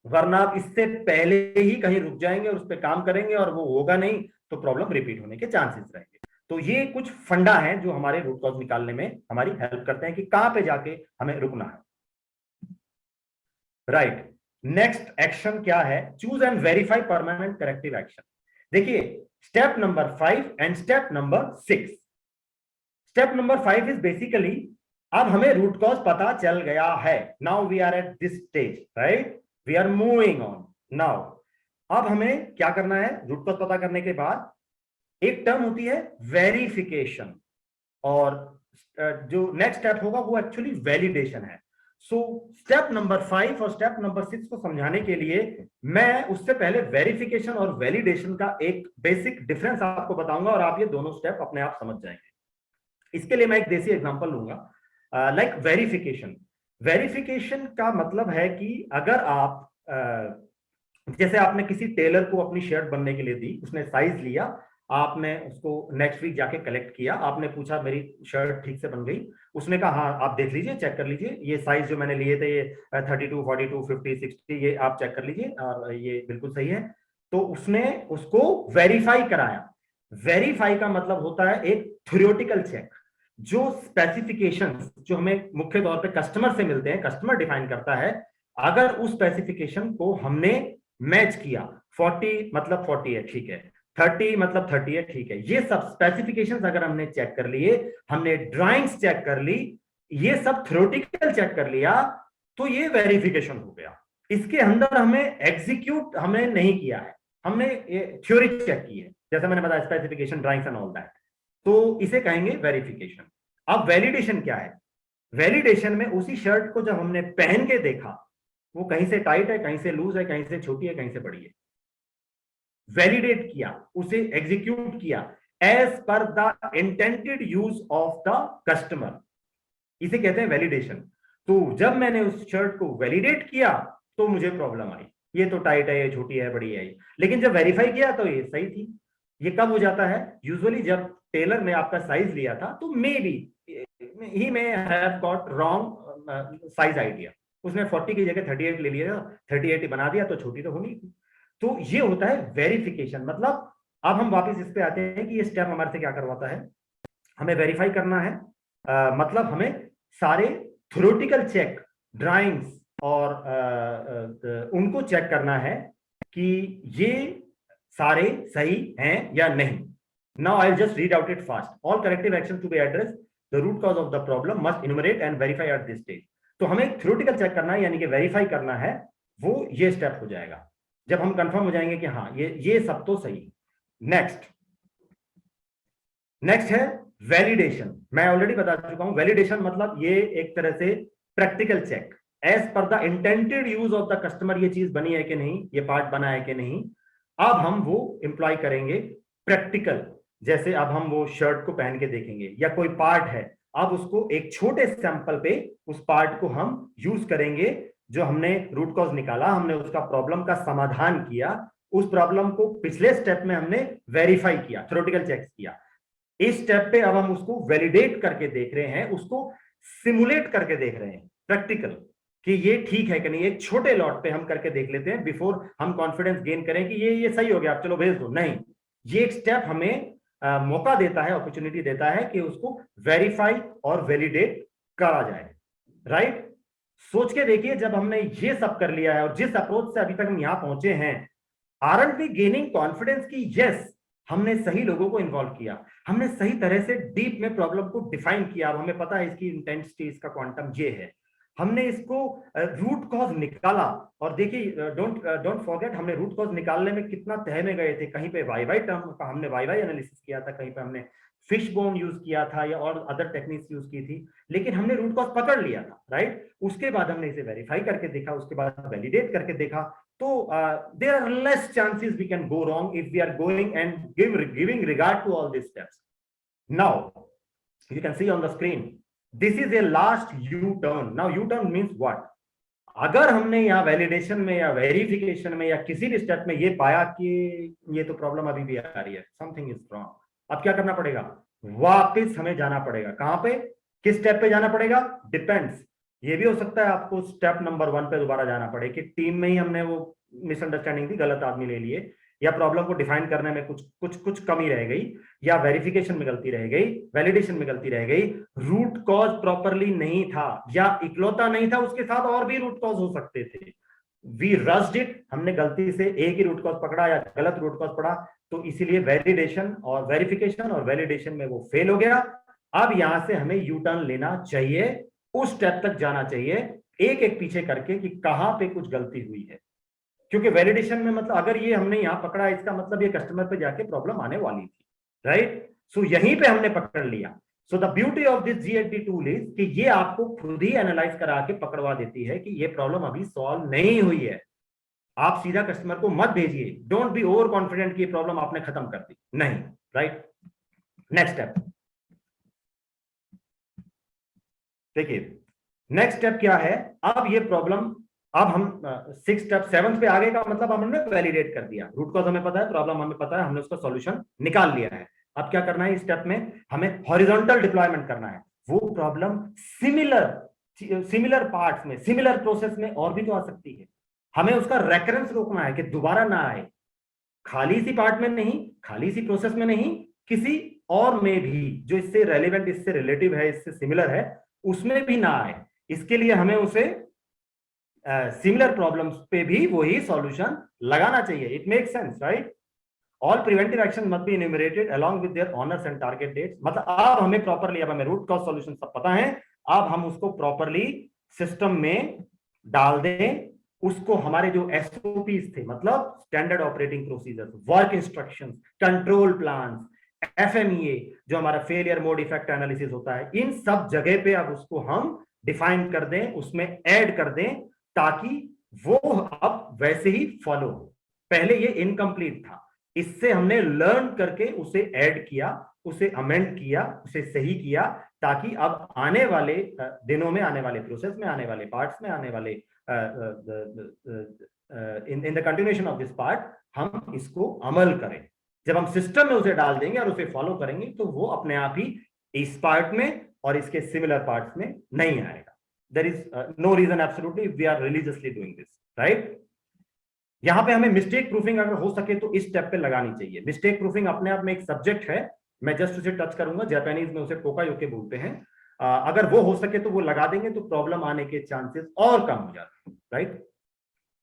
वरना आप इससे पहले ही कहीं रुक जाएंगे और उस पर काम करेंगे और वो होगा नहीं, तो प्रॉब्लम रिपीट होने के चांसेस रहेंगे। तो ये कुछ फंडा हैं जो हमारे रूट कॉज निकालने में हमारी हेल्प करते हैं कि कहां पे जाके हमें रुकना है, राइट? नेक्स्ट एक्शन क्या है? Choose and verify permanent corrective action. देखिए step number 5 and step number 6। Step number 5 is basically, अब हमें रूट कॉज पता चल गया है, now we are at this stage, right? We are moving on now. अब हमें क्या करना है? रूट कॉज पता करने के बाद एक टर्म होती है वेरिफिकेशन, और जो नेक्स्ट स्टेप होगा वो एक्चुअली वैलिडेशन है। सो स्टेप नंबर 5 और स्टेप नंबर 6 को समझाने के लिए मैं उससे पहले वेरिफिकेशन और वैलिडेशन का एक बेसिक डिफरेंस आपको बताऊंगा, और आप ये दोनों स्टेप अपने आप समझ जाएंगे। इसके लिए मैं एक देसी एग्जांपल लूंगा, लाइक वेरिफिकेशन। वेरिफिकेशन का मतलब है कि अगर आप जैसे आपने किसी टेलर को अपनी शर्ट बनने के लिए दी, उसने साइज लिया, आपने उसको नेक्स्ट वीक जाके कलेक्ट किया, आपने पूछा मेरी शर्ट ठीक से बन गई? उसने कहा हाँ आप देख लीजिए, चेक कर लीजिए, ये साइज जो मैंने लिए थे ये 32, 42, 50, 60, ये आप चेक कर लीजिए और ये बिल्कुल सही है। तो उसने उसको वेरीफाई कराया। वेरीफाई का मतलब होता है एक थ्योरेटिकल चेक, जो स्पेसिफिकेशंस जो हमें मुख्य तौर पे कस्टमर से मिलते हैं, कस्टमर डिफाइन करता है, अगर उस स्पेसिफिकेशन को हमने मैच किया, 40 मतलब 40 है, ठीक है, 30 मतलब 30 है, ठीक है, ये सब स्पेसिफिकेशंस अगर हमने चेक कर लिए, हमने ड्राइंग्स चेक कर ली, ये सब थ्योरेटिकल चेक कर लिया, तो ये वेरिफिकेशन हो गया। इसके अंदर हमें एग्जीक्यूट हमने नहीं किया है, हमने थ्योरी चेक की है, जैसे मैंने बताया specification, drawings and all that, तो इसे कहेंगे वेरिफिकेशन। अब वैलिडेशन क्या है? वैलिडेशन में उसी शर्ट को जब हमने पहन के देखा, वो कहीं से टाइट है, कहीं से लूज है, कहीं से छोटी है, कहीं से बड़ी है, वैलिडेट किया, उसे एग्जीक्यूट किया, as per the intended use of the customer, इसे कहते हैं वैलिडेशन। तो जब मैंने उस शर्ट को वैलिडेट किया तो मुझे प्रॉब्लम आई, ये तो टाइट है, ये छोटी है, बड़ी है। लेकिन जब वेरीफाई किया तो ये सही थी। ये कब हो जाता है? यूजुअली जब टेलर ने आपका साइज लिया था तो may be he may have got wrong size idea, उसने 40 की जगह 38 ले लिया, 38 बना दिया, तो छोटी तो होनी थी। तो ये होता है वेरिफिकेशन। मतलब अब हम वापस इस पे आते हैं कि ये स्टेप हमारे से क्या करवाता है, हमें वेरीफाई करना है। मतलब हमें सारे थ्योरेटिकल चेक, ड्राइंग्स और उनको चेक करना है कि ये सारे सही हैं या नहीं। Now I will just read out it fast. All corrective action to be address the root cause of the problem must enumerate and verify at this stage. तो हमें थ्योरेटिकल चेक करना है, यानी कि वेरीफाई करना है, वो ये स्टेप हो जाएगा जब हम कंफर्म हो जाएंगे कि हाँ ये सब तो सही। नेक्स्ट है वैलिडेशन। मैं ऑलरेडी बता चुका हूं, वैलिडेशन मतलब ये एक तरह से practical check as per the intended use of the customer, ये चीज बनी है कि नहीं, ये पार्ट बना है कि नहीं। अब हम वो इंप्लॉय करेंगे प्रैक्टिकल, जैसे अब हम वो शर्ट को पहन के देखेंगे या कोई पार्ट है, अब उसको एक छोटे सैंपल पे उस पार्ट को हम यूज करेंगे। जो हमने रूट कॉज निकाला, हमने उसका प्रॉब्लम का समाधान किया, उस प्रॉब्लम को पिछले स्टेप में हमने वेरीफाई किया, थ्योरेटिकल चेक किया। इस स्टेप पे अब हम उसको वैलिडेट करके देख रहे हैं, उसको सिमुलेट करके देख रहे हैं प्रैक्टिकल कि ये ठीक है कि नहीं। एक छोटे लॉट पे हम करके देख लेते हैं बिफोर हम कॉन्फिडेंस गेन करें कि ये सही हो गया, आप चलो भेज दो। नहीं, ये एक स्टेप हमें मौका देता है, अपॉर्चुनिटी देता है कि उसको वेरीफाई और वैलिडेट करा जाए। राइट? सोच के देखिए, जब हमने ये सब कर लिया है और जिस अप्रोच से अभी तक हम यहां पहुंचे हैं, आरंट वी गेनिंग कॉन्फिडेंस की यस हमने सही लोगों को इन्वॉल्व किया, हमने सही तरह से डीप में प्रॉब्लम को डिफाइन किया। अब हमें पता है इसकी इंटेंसिटी, इसका क्वांटम ये है, हमने इसको रूट कॉज निकाला। और देखिए, डोंट फॉरगेट, हमने रूट कॉज निकालने में कितना तह में गए थे। कहीं पे वाई टर्म का हमने वाई एनालिसिस किया था, कहीं पे हमने फिश बोन यूज किया था या और अदर टेक्निक्स यूज की थी, लेकिन हमने रूट कॉज पकड़ लिया था। राइट? उसके बाद हमने इसे वेरीफाई करके देखा, उसके बाद वैलिडेट करके देखा। तो there are less chances we can go wrong if we are going and giving regard to all this steps. Now you can see on the screen, this is a last U-turn. Now U-turn means what? अगर हमने यहाँ वैलिडेशन में या वेरिफिकेशन में या किसी भी स्टेप में ये पाया कि ये तो प्रॉब्लम अभी भी आ रही है, समथिंग इज रॉन्ग, अब क्या करना पड़ेगा? वापस हमें जाना पड़ेगा। कहां पे, किस स्टेप पे जाना पड़ेगा? डिपेंड्स। ये भी हो सकता है आपको स्टेप नंबर 1 पे दोबारा जाना पड़े कि टीम में ही हमने वो मिसअंडरस्टैंडिंग थी, गलत आदमी ले लिए, या प्रॉब्लम को डिफाइन करने में कुछ कमी रह गई, या वेरिफिकेशन में गलती रह गई, वैलिडेशन में गलती रह गई, रूट कॉज प्रॉपरली नहीं था, या इकलौता नहीं था, उसके साथ और भी रूट कॉज हो सकते थे। वी रश्ड इट, हमने गलती से एक ही रूट कॉज पकड़ा या गलत रूट कॉज पड़ा, तो इसीलिए वेलिडेशन और वेरिफिकेशन और वैलिडेशन में वो फेल हो गया। अब यहां से हमें यू टर्न लेना चाहिए, उस स्टेप तक जाना चाहिए, एक एक पीछे करके कि कहां पे कुछ गलती हुई है। क्योंकि वैलिडेशन में मतलब अगर ये हमने यहां पकड़ा, इसका मतलब ये कस्टमर पे जाके प्रॉब्लम आने वाली थी। राइट? सो यहीं पे हमने पकड़ लिया। So the beauty of this GLD tool is कि ये आपको खुद ही एनालाइज करा के पकड़वा देती है कि ये प्रॉब्लम अभी सॉल्व नहीं हुई है। आप सीधा कस्टमर को मत भेजिए, डोंट बी ओवर कॉन्फिडेंट कि प्रॉब्लम आपने खत्म कर दी, नहीं। राइट? नेक्स्ट स्टेप देखिए, नेक्स्ट स्टेप क्या है? अब ये प्रॉब्लम, अब हम 6 स्टेप 7 पे आगे का मतलब हमने वैलिडेट कर दिया, रूट कॉज हमें पता है, प्रॉब्लम हमें पता है, हमने उसका सॉल्यूशन निकाल लिया है। अब क्या करना है इस स्टेप में? हमें हॉरिजॉन्टल डिप्लॉयमेंट करना है। वो प्रॉब्लम सिमिलर पार्ट्स में, सिमिलर प्रोसेस में और भी तो आ सकती है, हमें उसका रेकरेंस रोकना है कि दोबारा ना आए। खाली सी पार्ट में नहीं, खाली सी प्रोसेस में नहीं, किसी और में भी जो इससे रेलिवेंट, इससे रिलेटिव है, इससे सिमिलर है, उसमें भी ना आए। इसके लिए हमें उसे सिमिलर प्रॉब्लम्स पे भी वही सॉल्यूशन लगाना चाहिए। It make sense, right? All preventive action must be enumerated along with their owners and target dates. मतलब अब हमें प्रॉपरली, अब हमें रूट कॉज सॉल्यूशन सब पता है, अब हम उसको प्रॉपरली सिस्टम में डाल दें। उसको हमारे जो SOPs थे, मतलब standard operating procedures, work instructions, control plans, FMEA जो हमारा फेलियर मोड इफेक्ट एनालिसिस होता है, इन सब जगह पे अब उसको हम डिफाइन कर दें, उसमें ऐड कर दें, ताकि वो अब वैसे ही फॉलो हो। पहले ये इनकम्प्लीट था, इससे हमने लर्न करके उसे ऐड किया, उसे अमेंड किया, उसे सही किया, ताकि अब आने वाले दिनों में, आने वाले प्रोसेस में, आने वाले पार्ट्स में, आने वाले in the continuation of this part हम इसको अमल करें। जब हम सिस्टम में उसे डाल देंगे और उसे फॉलो करेंगे तो वो अपने आप ही इस पार्ट में और इसके सिमिलर पार्ट्स में नहीं आएगा। There is no reason absolutely we are religiously doing this, right. यहां पे हमें मिस्टेक प्रूफिंग अगर हो सके तो इस स्टेप पे लगानी चाहिए। मिस्टेक प्रूफिंग अपने आप में एक सब्जेक्ट है, मैं जस्ट उसे टच करूंगा, जापानीज में उसे टोकायोके बोलते हैं। अगर वो हो सके तो वो लगा देंगे तो प्रॉब्लम आने के चांसेस और कम हो जाते हैं, right.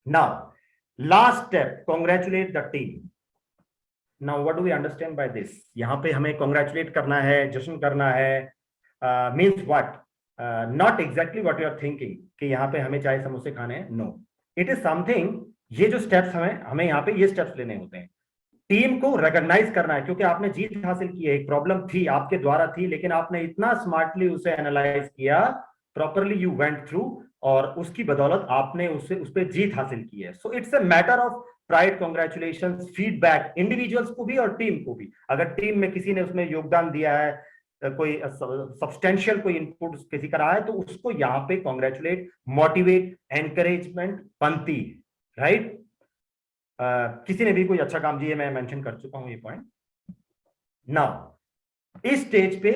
Now last step, congratulate the team. Now what do we understand by this? यहां पे हमें कॉन्ग्रेचुलेट करना है, जश्न करना है, means what? Not exactly what you are thinking कि यहाँ पे हमें चाय समोसे खाने हैं, नो, इट इज समथिंग, ये जो स्टेप्स हमें यहाँ पे ये स्टेप्स लेने होते हैं। टीम को रिकॉग्नाइज करना है, क्योंकि आपने जीत हासिल की है, एक प्रॉब्लम थी आपके द्वारा थी, लेकिन आपने इतना स्मार्टली उसे एनालाइज किया, प्रॉपरली यू वेंट थ्रू, और उसकी बदौलत आपने उससे उस पर जीत हासिल की है। So it's a matter of pride, congratulation, feedback individuals को भी और टीम को भी। अगर टीम में किसी ने उसमें योगदान दिया है, कोई सब्सटेंशियल कोई इनपुट किसी का रहा है, तो उसको यहाँ पे कॉन्ग्रेचुलेट, मोटिवेट, एनकरेजमेंट बनती है, राइट। किसी ने भी कोई अच्छा काम किया, मैं मेंशन कर चुका हूं ये पॉइंट। नाउ इस स्टेज पे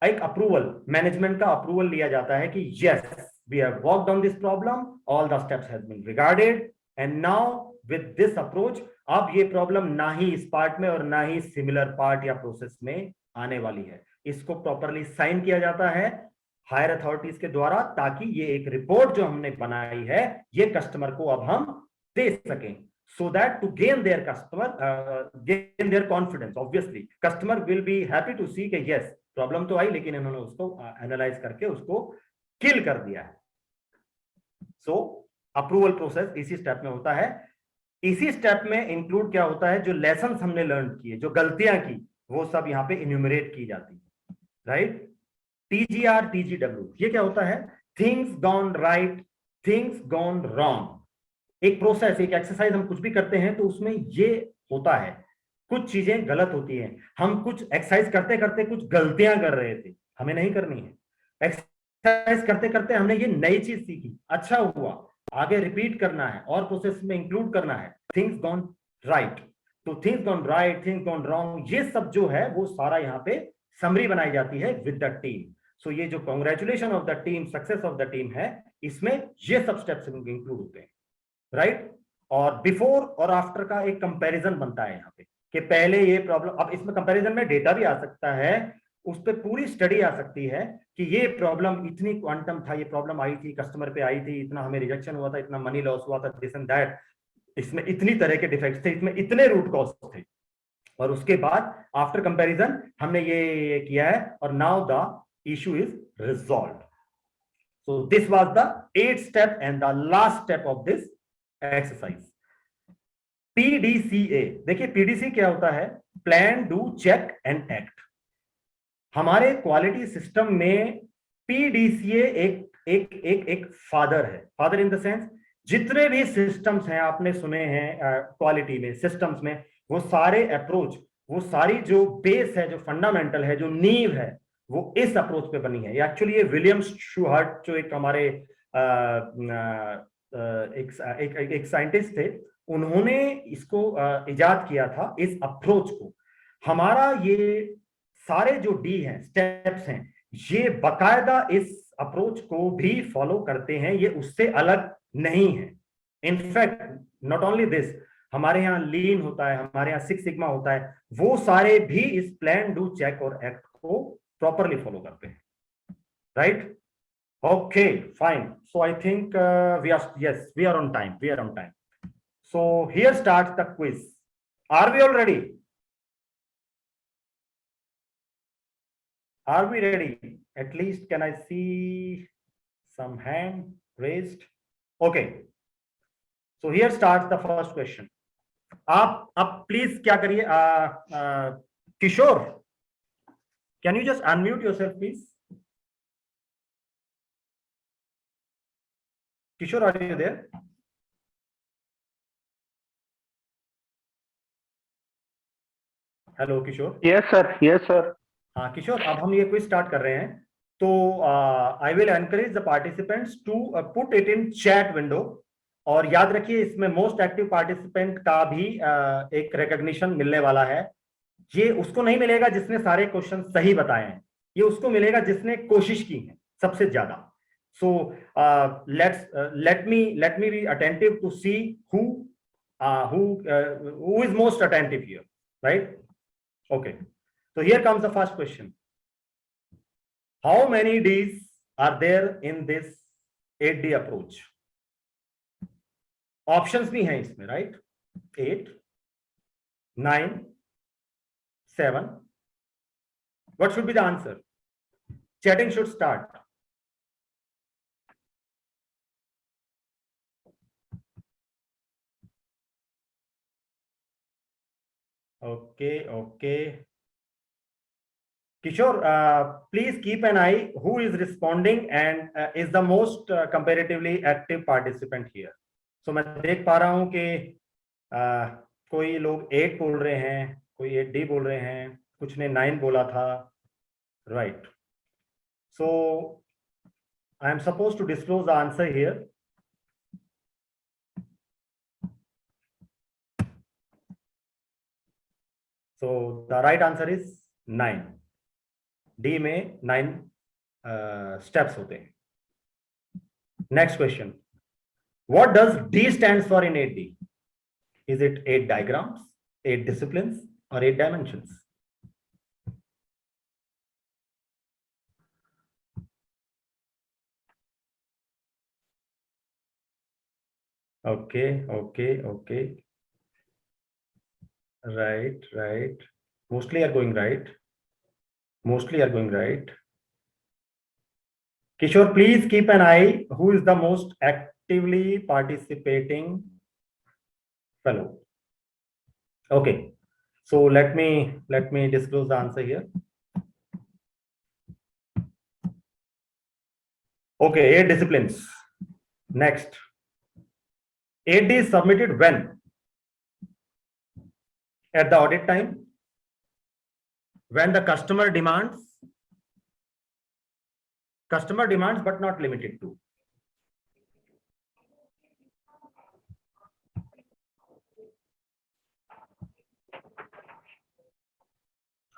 एक अप्रूवल, मैनेजमेंट का अप्रूवल लिया जाता है कि yes we have worked on this problem, all the steps have been regarded, and now with this approach अब ये प्रॉब्लम ना ही इस पार्ट में और ना ही सिमिलर पार्ट या प्रोसेस में आने वाली है। इसको प्रॉपरली साइन किया जाता है हायर अथॉरिटीज के द्वारा, ताकि ये एक रिपोर्ट जो हमने बनाई है ये कस्टमर को अब हम दे सकें, so that to gain their customer gain their confidence, obviously customer will be happy to see कि yes प्रॉब्लम तो आई, लेकिन इन्होंने उसको एनालाइज करके उसको किल कर दिया है। सो अप्रूवल प्रोसेस इसी स्टेप में होता है। इसी स्टेप में इंक्लूड क्या होता है, जो लेसन हमने लर्न किए, जो गलतियां की, वो सब यहाँ पे इन्यूमरेट की जाती है, राइट। टीजीआर, टीजीडब्ल्यू, ये क्या होता है? Things gone right, things gone wrong. एक प्रोसेस, एक एक्सरसाइज हम कुछ भी करते हैं तो उसमें ये होता है, कुछ चीजें गलत होती हैं। हम कुछ एक्सरसाइज करते करते कुछ गलतियां कर रहे थे, हमें नहीं करनी है। एक्सरसाइज करते करते हमने ये नई चीज सीखी, अच्छा हुआ, आगे रिपीट करना है और प्रोसेस में इंक्लूड करना है। थिंग्स गॉन राइट, तो things gone right, things gone wrong, ये सब जो है वो सारा यहाँ पे समरी बनाई जाती है विद द टीम। सो ये जो congratulation of the team, success of the team है, इसमें ये सब स्टेप्स इंक्लूड होते हैं, राइट। और बिफोर और आफ्टर का एक कंपैरिजन बनता है यहाँ पे कि पहले ये प्रॉब्लम, अब इसमें कंपैरिजन में डेटा भी आ सकता है, उस पर पूरी स्टडी आ सकती है कि ये प्रॉब्लम इतनी क्वांटम था, ये प्रॉब्लम आई थी, कस्टमर पे आई थी, इतना हमें रिजेक्शन हुआ था, इतना मनी लॉस हुआ था, दिस एंड दैट, इसमें इतनी तरह के डिफेक्ट्स थे, इसमें इतने रूट कॉज थे, और उसके बाद आफ्टर कंपैरिजन हमने ये किया है और now the issue is resolve. So this was the 8th step and the last step of this exercise. PDCA, देखिए पीडीसी क्या होता है? Plan, do, check and act. हमारे क्वालिटी सिस्टम में पीडीसीए एक फादर है। फादर इन द सेंस, जितने भी सिस्टम्स हैं आपने सुने हैं क्वालिटी में, सिस्टम्स में, वो सारे अप्रोच, वो सारी जो बेस है, जो फंडामेंटल है, जो नींव है, वो इस अप्रोच पे बनी है। एक्चुअली ये विलियम शूहार्ट जो एक हमारे एक साइंटिस्ट थे, उन्होंने इसको इजाद किया था, इस अप्रोच को। हमारा ये सारे जो डी हैं, स्टेप्स हैं, ये बकायदा इस अप्रोच को भी फॉलो करते हैं, ये उससे अलग नहीं है। इनफैक्ट नॉट ओनली दिस, हमारे यहाँ लीन होता है, हमारे यहाँ सिक्स सिग्मा होता है, वो सारे भी इस प्लान, डू, चेक और एक्ट को प्रॉपरली फॉलो करते हैं, right. Okay, fine. So I think we are on time. We are on time. So here starts the quiz. Are we all ready? Are we ready? At least can I see some hand raised? Okay. So here starts the first question. आप प्लीज क्या करिए, किशोर, can you just unmute yourself, please? Kishore, are you there? Hello Kishore.
Yes, sir. Yes, sir.
हाँ किशोर, अब हम ये क्विज स्टार्ट कर रहे हैं, तो I will encourage the participants to put it in chat window, और याद रखिए इसमें मोस्ट एक्टिव पार्टिसिपेंट का भी एक रिकॉग्निशन मिलने वाला है। ये उसको नहीं मिलेगा जिसने सारे क्वेश्चन सही बताए हैं, ये उसको मिलेगा जिसने कोशिश की है सबसे ज्यादा। So let me be attentive to see who is most attentive here, right? Okay, so here comes the first question. How many D's are there in this 8D approach? Options भी हैं इसमें, right? 8, 9, 7. What should be the answer? Chatting should start. Okay. Kishore, please keep an eye who is responding and is the most comparatively active participant here. So मैं देख पा रहा हूं कि कोई लोग 8 बोल रहे हैं, कोई 8D बोल रहे हैं, कुछ ने 9 बोला था, right? So I am supposed to disclose the answer here. So the right answer is 9. D में 9 steps होते हैं. Next question. What does D stands for in 8D? Is it 8 diagrams, 8 disciplines, or 8 dimensions? Okay. Right. Mostly are going right. Kishore, please keep an eye who is the most actively participating fellow. Okay, so let me disclose the answer here. Okay, 8 disciplines. Next, 8D is submitted when? At the audit time, when the customer demands but not limited to.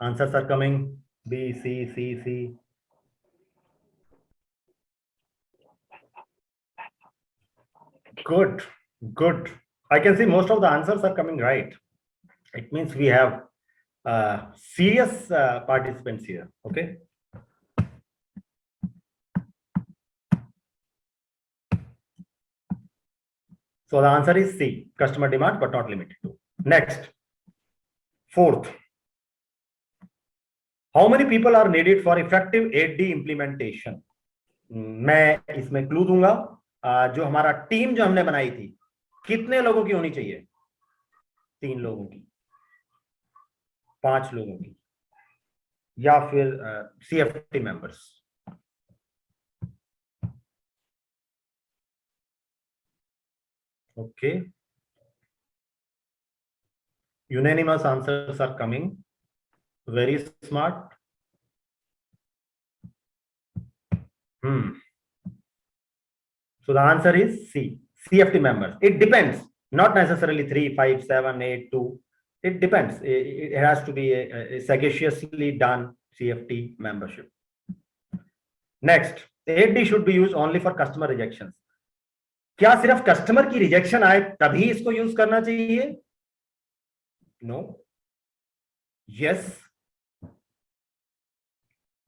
Answers are coming. B, C. Good. I can see most of the answers are coming right. It means we have serious participants here. Okay. So the answer is C, customer demand but not limited to. Next, 4th. How many people are needed for effective 8D implementation? मैं इसमें क्लू दूंगा, जो हमारा टीम जो हमने बनाई थी, कितने लोगों की होनी चाहिए? 3 लोगों की, 5 लोगों की, या फिर CFT members? Okay, unanimous answers are coming. Very smart. So the answer is C, CFT members. It depends, not necessarily 3, 5, 7, 8, 2. It depends. It has to be a sagaciously done CFT membership. Next, 8D should be used only for customer rejections. क्या सिर्फ कस्टमर की रिजेक्शन आए तभी इसको यूज करना चाहिए? नो. यस,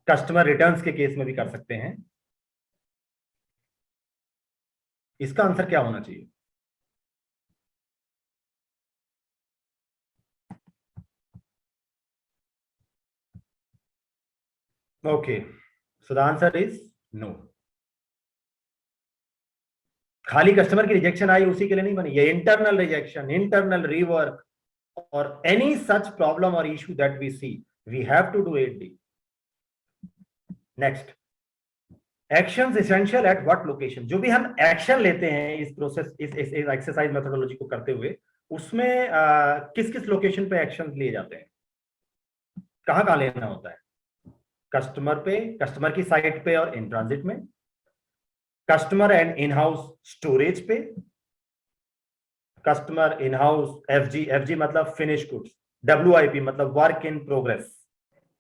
कस्टमर रिटर्न्स के केस में भी कर सकते हैं. इसका आंसर क्या होना चाहिए? Okay, so the answer is no. खाली कस्टमर की रिजेक्शन आई उसी के लिए नहीं बनी, ये इंटरनल रिजेक्शन, इंटरनल रीवर्क और एनी सच प्रॉब्लम और issue that we see, we have to do 8D. Next, actions essential at what location? जो भी हम एक्शन लेते हैं इस प्रोसेस, इस एक्सरसाइज मेथोडोलॉजी को करते हुए, उसमें किस किस लोकेशन पे एक्शन लिए जाते हैं? कहाँ कहाँ लेना होता है? कस्टमर पे, कस्टमर की साइट पे और इन ट्रांजिट में, customer and in house storage पे, कस्टमर इन हाउस एफजी मतलब फिनिश गुड्स, WIP मतलब वर्क इन प्रोग्रेस,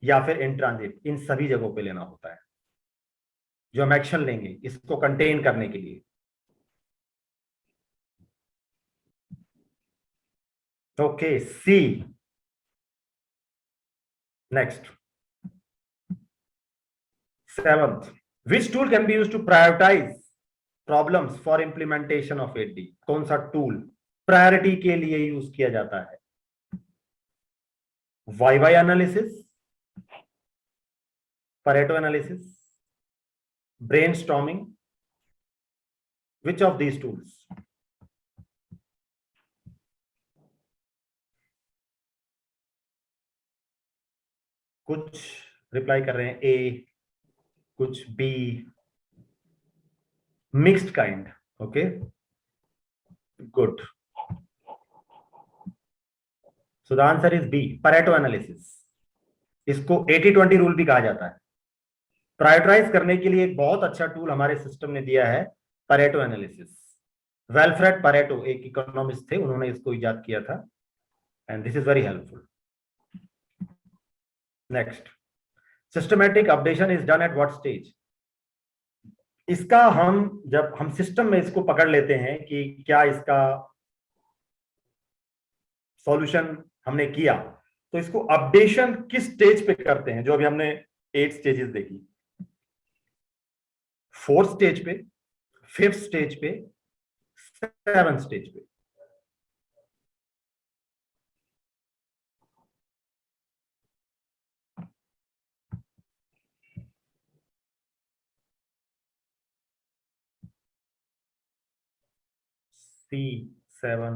या फिर इन ट्रांजिट, इन सभी जगहों पे लेना होता है जो हम एक्शन लेंगे इसको कंटेन करने के लिए। Okay, see next, 7th, which tool can be used to prioritize problems for implementation of 8D? कौन सा टूल प्रायोरिटी के लिए यूज किया जाता है? Why analysis, Pareto analysis, brainstorming, which of these tools? कुछ रिप्लाई कर रहे हैं ए, कुछ B, mixed kind. Okay, good. So the answer is B, Pareto analysis. इसको 80-20 रूल भी कहा जाता है। प्रायोरिटाइज करने के लिए एक बहुत अच्छा टूल हमारे सिस्टम ने दिया है, परेटो एनालिसिस। वेल्फ्रेड परेटो एक इकोनॉमिस्ट थे, उन्होंने इसको इजाद किया था, and this is very helpful. Next, systematic updation is done at what stage? इसका जब हम सिस्टम में इसको पकड़ लेते हैं कि क्या इसका सॉल्यूशन हमने किया, तो इसको अपडेशन किस स्टेज पे करते हैं? जो अभी हमने 8 स्टेजेस देखी, 4th स्टेज पे, 5th स्टेज पे, 7th स्टेज पे। C7,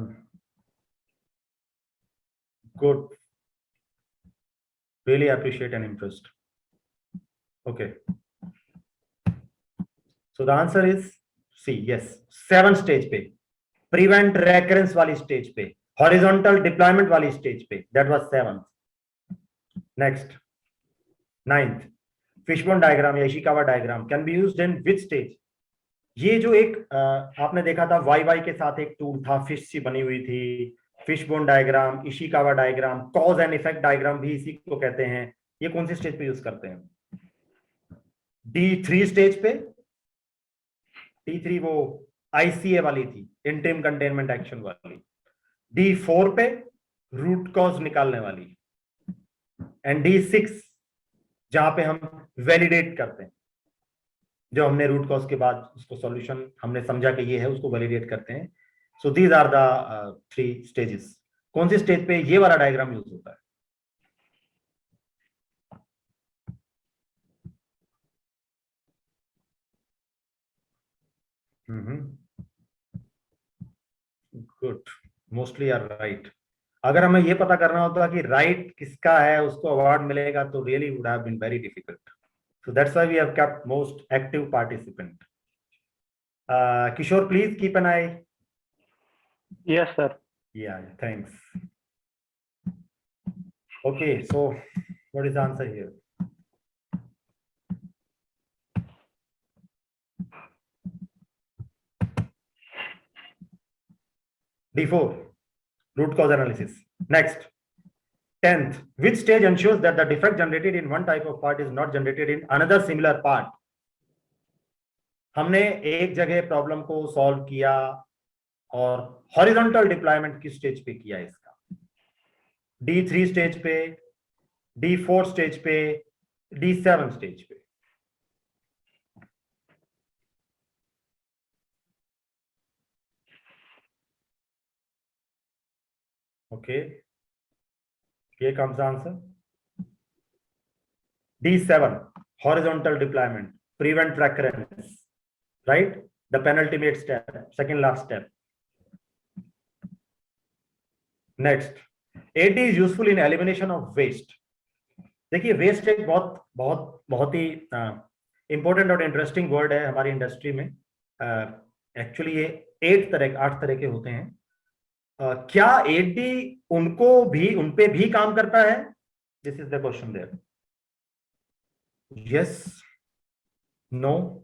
good, really appreciate an interest. Okay, so the answer is C, yes, 7th stage पे, प्रिवेंट रेकरेंस वाली स्टेज पे, हॉरिजॉन्टल डिप्लॉयमेंट वाली स्टेज पे, that was 7th। Next, 9th, fishbone diagram या Ishikawa diagram can be used in which stage? ये जो एक आपने देखा था वाई के साथ एक टूल था, फिश सी बनी हुई थी, fishbone diagram, Ishikawa diagram, cause and effect diagram भी इसी को कहते हैं। ये कौन सी स्टेज पे यूज करते हैं? D3 स्टेज पे। D3 वो ICA वाली थी, इंटरिम कंटेनमेंट एक्शन वाली। D4 पे रूट कॉज निकालने वाली, एंड D6 जहां पे हम वैलिडेट करते हैं, जो हमने रूट कॉज के बाद उसको सॉल्यूशन हमने समझा कि ये है, उसको वैलिडेट करते हैं। So these are the 3 stages. कौन सी स्टेज पे ये वाला डायग्राम यूज होता है? Good, mostly are right. अगर हमें ये पता करना होता कि राइट किसका है, उसको अवार्ड मिलेगा, तो really would have been very difficult. So that's why we have kept most active participant. Kishore, please keep an eye.
Yes, sir.
Yeah, thanks. Okay, so what is the answer here? D4, root cause analysis. Next, 10th, which stage ensures that the defect generated in one type of part is not generated in another similar part? हमने एक जगह प्रॉब्लम को सॉल्व किया और हॉरिजॉन्टल डिप्लॉयमेंट किस स्टेज पे किया इसका? D3 स्टेज पे, D4 स्टेज पे, D7 स्टेज पे। Okay, here comes the answer. D7, horizontal deployment, prevent recurrence, right? The penultimate step, second last step. Next, 8D is useful in elimination of waste. देखिए, वेस्ट एक बहुत बहुत बहुत ही इंपॉर्टेंट और इंटरेस्टिंग वर्ड है हमारी इंडस्ट्री में। एक्चुअली ये 8 तरह के होते हैं। क्या 8D उन पे भी काम करता है? This is the question there. Yes, no,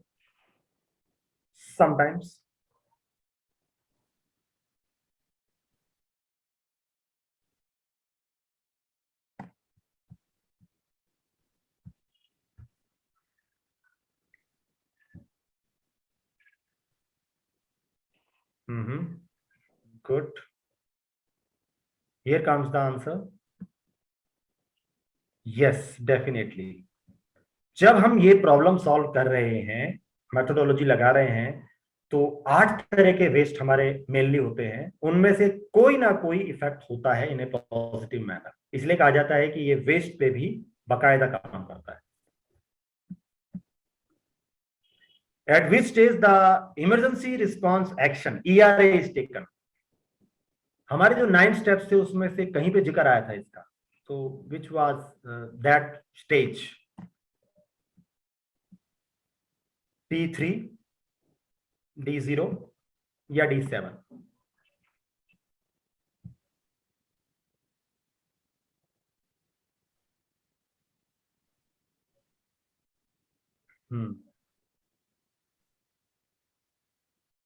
sometimes. Good. Here comes the answer. Yes, definitely. जब हम ये प्रॉब्लम सॉल्व कर रहे हैं, मेथोडोलॉजी लगा रहे हैं, तो 8 तरह के वेस्ट हमारे मेनली होते हैं, उनमें से कोई ना कोई इफेक्ट होता है इन ए पॉजिटिव मैनर। इसलिए कहा जाता है कि ये वेस्ट पे भी बाकायदा काम करता है। At which stage the emergency response action ERA is taken? हमारे जो 9 स्टेप्स थे उसमें से कहीं पे जिक्र आया था इसका, तो which was that stage? D3, D0 या D7?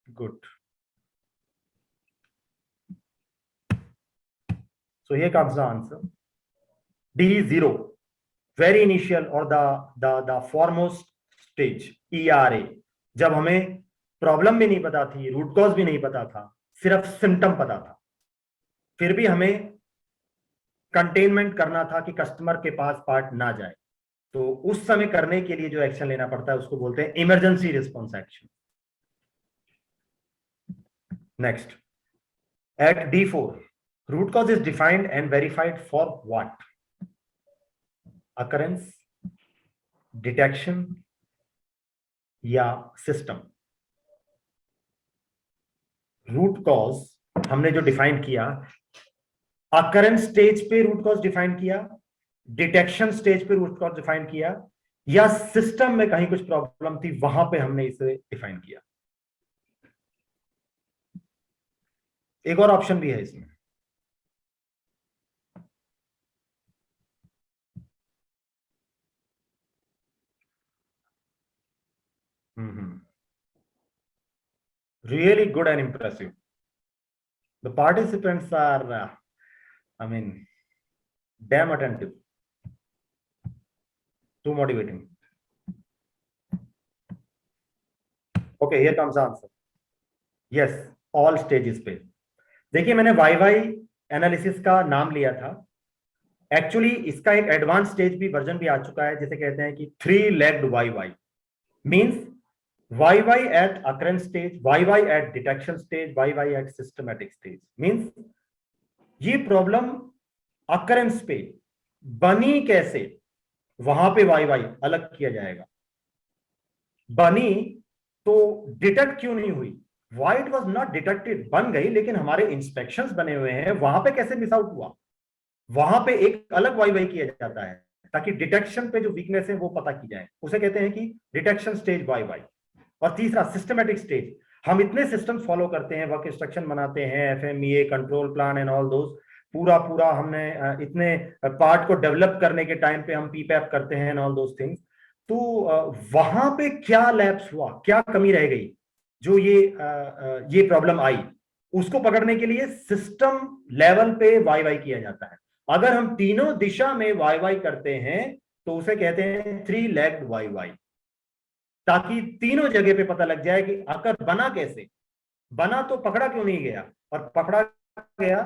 Good. So here comes the answer. D0, very initial or the foremost stage, ERA. जब हमें प्रॉब्लम भी नहीं पता थी, रूट कॉज भी नहीं पता था, सिर्फ सिम्टम पता था, फिर भी हमें कंटेनमेंट करना था कि कस्टमर के पास पार्ट ना जाए, तो उस समय करने के लिए जो एक्शन लेना पड़ता है उसको बोलते हैं emergency response action. Next, at D4, root cause is defined and verified for what? Occurrence, detection या सिस्टम? रूट कॉज हमने जो डिफाइन किया, अकरेंस स्टेज पे रूट कॉज डिफाइन किया, डिटेक्शन स्टेज पे रूट कॉज डिफाइन किया, या सिस्टम में कहीं कुछ प्रॉब्लम थी वहां पे हमने इसे डिफाइन किया? एक और ऑप्शन भी है इसमें। Really good and impressive. The participants are, damn attentive. Too motivating. Okay, here comes the answer. Yes, all stages पे। देखिए, मैंने YY एनालिसिस का नाम लिया था, एक्चुअली इसका एक एडवांस स्टेज भी वर्जन भी आ चुका है, जिसे कहते हैं कि 3-legged YY, means YY at occurrence stage, YY at detection stage, YY at systematic stage. Means ये प्रॉब्लम occurrence पे बनी कैसे, वहां पे YY अलग किया जाएगा। बनी तो डिटेक्ट क्यों नहीं हुई, why it was not detected? बन गई लेकिन हमारे इंस्पेक्शंस बने हुए हैं, वहां पे कैसे मिस आउट हुआ, वहां पे एक अलग YY किया जाता है ताकि डिटेक्शन पे जो वीकनेस है वो पता की जाए, उसे कहते हैं कि डिटेक्शन स्टेज YY। और तीसरा सिस्टमैटिक स्टेज, हम इतने सिस्टम फॉलो करते हैं, वर्क इंस्ट्रक्शन बनाते हैं, FMEA, control plan and all those, पूरा हमने इतने पार्ट को डेवलप करने के टाइम पे हम PPAP करते हैं एंड ऑल दोस थिंग्स, तो वहां पे क्या लैप्स हुआ, क्या कमी रह गई, जो ये प्रॉब्लम आई, उसको पकड़ने के लिए सिस्टम लेवल पे YY किया जाता है। अगर हम तीनों दिशा में YY करते हैं तो उसे कहते हैं 3-legged YY, ताकि तीनों जगह पे पता लग जाए कि आकर बना कैसे, बना तो पकड़ा क्यों नहीं गया, और पकड़ा गया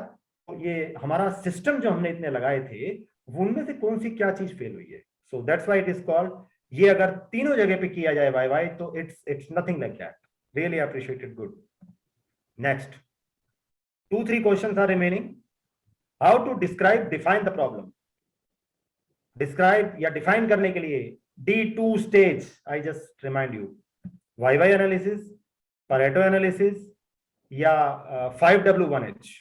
तो ये हमारा सिस्टम जो हमने इतने लगाए थे उनमें से कौन सी क्या चीज फेल हुई है। So that's why it is called, ये अगर तीनों जगह पे किया जाए YY तो it's nothing like that. Really appreciated, good. Next 2-3 questions are remaining. How to describe define the problem. Describe या डिफाइन करने के लिए D2 stage, I just remind you, YY analysis, Pareto analysis या 5W1H,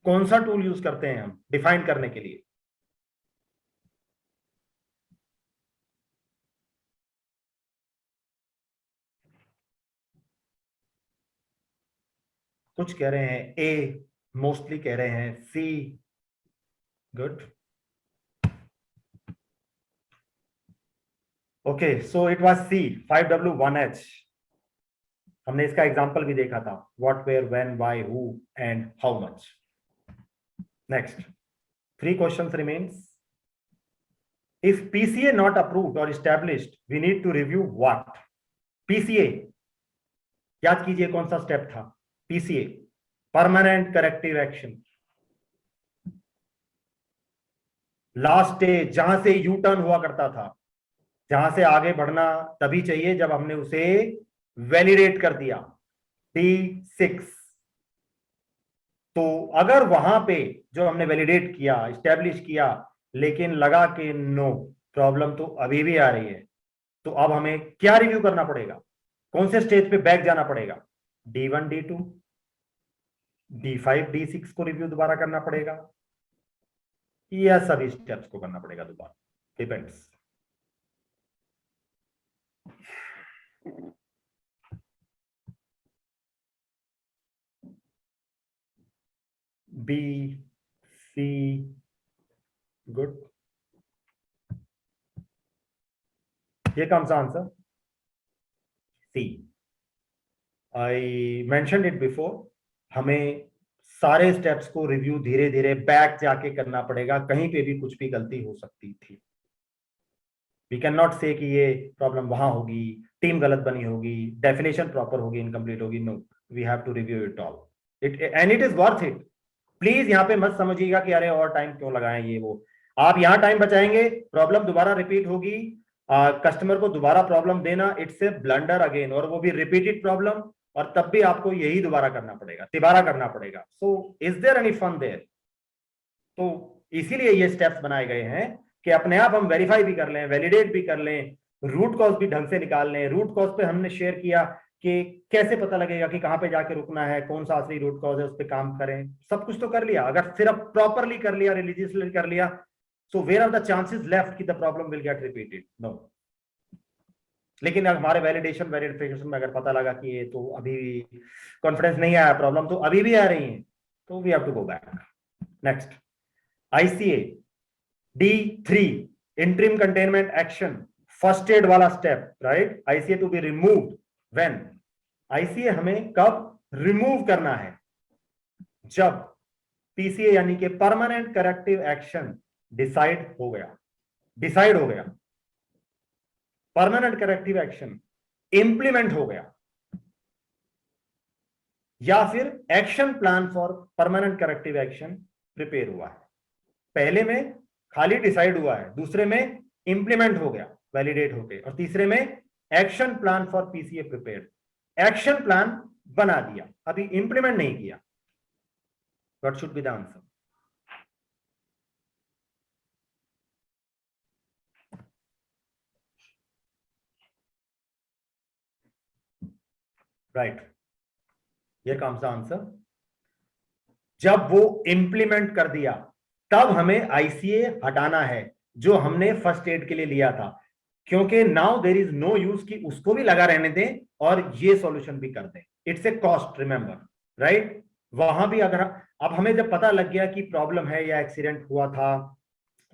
कौन सा टूल यूज करते हैं हम डिफाइन करने के लिए? कुछ कह रहे हैं A, मोस्टली कह रहे हैं C, good. Okay, so it was C 5W1H। हमने इसका एग्जांपल भी देखा था, what, where, when, why, who and how much. Next 3 questions remains. If PCA not approved or established, we need to review what? PCA, याद कीजिए कौन सा स्टेप था? PCA, permanent corrective action. Last stage, जहां से यू टर्न हुआ करता था, जहां से आगे बढ़ना तभी चाहिए जब हमने उसे वैलिडेट कर दिया, D6। तो अगर वहां पे जो हमने वैलिडेट किया, एस्टेब्लिश किया, लेकिन लगा कि नो, प्रॉब्लम तो अभी भी आ रही है, तो अब हमें क्या रिव्यू करना पड़ेगा? कौन से स्टेज पे बैक जाना पड़ेगा? D1, D2, D5, D6 को रिव्यू दोबारा करना पड़ेगा, या सभी स्टेप्स को करना पड़ेगा दोबारा? Depends. B, C, good. Here comes the answer. C. I mentioned it before. हमें सारे स्टेप्स को रिव्यू धीरे धीरे बैक जाके करना पड़ेगा, कहीं पे भी कुछ भी गलती हो सकती थी। वी कैन नॉट से कि ये प्रॉब्लम वहां होगी, टीम गलत बनी होगी, डेफिनेशन प्रॉपर होगी, इनकम्प्लीट होगी। No, we have to review it all, and it is worth it. Please यहाँ पे मत समझिएगा कि अरे और टाइम क्यों लगाएं ये वो। आप यहाँ टाइम बचाएंगे, प्रॉब्लम दोबारा रिपीट होगी, कस्टमर को दोबारा प्रॉब्लम देना, इट्स ए ब्लंडर अगेन, और वो भी रिपीटेड प्रॉब्लम, और तब भी आपको यही दोबारा करना पड़ेगा, तिबारा करना पड़ेगा। So is there any fun there? तो इसीलिए ये स्टेप्स बनाए गए हैं कि अपने आप हम वेरीफाई भी कर लें, वैलिडेट भी कर लें, रूट कॉज भी ढंग से निकाल लें। रूट कॉज पे हमने शेयर किया कि कैसे पता लगेगा कि कहां पे जाके रुकना है, कौन सा असली रूट कॉज है, उस पर काम करें। सब कुछ तो कर लिया, अगर सिर्फ प्रॉपरली कर लिया, रिलीजियसली कर लिया, so where are the chances left कि the problem will get repeated? No. लेकिन हमारे वैलिडेशन वेरिफिकेशन में अगर पता लगा कि ये तो अभी कॉन्फिडेंस नहीं आया, प्रॉब्लम तो अभी भी आ रही है, तो we have to go back. Next, ICA D3, interim containment action, first aid वाला step, right? ICA to be removed when? ICA हमें कब रिमूव करना है? जब PCA यानी कि परमानेंट करेक्टिव एक्शन डिसाइड हो गया, परमानेंट करेक्टिव एक्शन इंप्लीमेंट हो गया, या फिर action plan for permanent corrective action prepare हुआ है। पहले में खाली डिसाइड हुआ है, दूसरे में इंप्लीमेंट हो गया, वैलिडेट हो गए, और तीसरे में action plan for PCA prepare. Action plan बना दिया, अभी इंप्लीमेंट नहीं किया। What should be the answer? Right, here comes the answer. जब वो इंप्लीमेंट कर दिया, तब हमें ICA हटाना है जो हमने फर्स्ट एड के लिए लिया था, क्योंकि now there is no use कि उसको भी लगा रहने दें और ये सॉल्यूशन भी कर दें। It's a cost, remember, right? वहां भी अगर अब हमें जब पता लग गया कि प्रॉब्लम है या एक्सीडेंट हुआ था,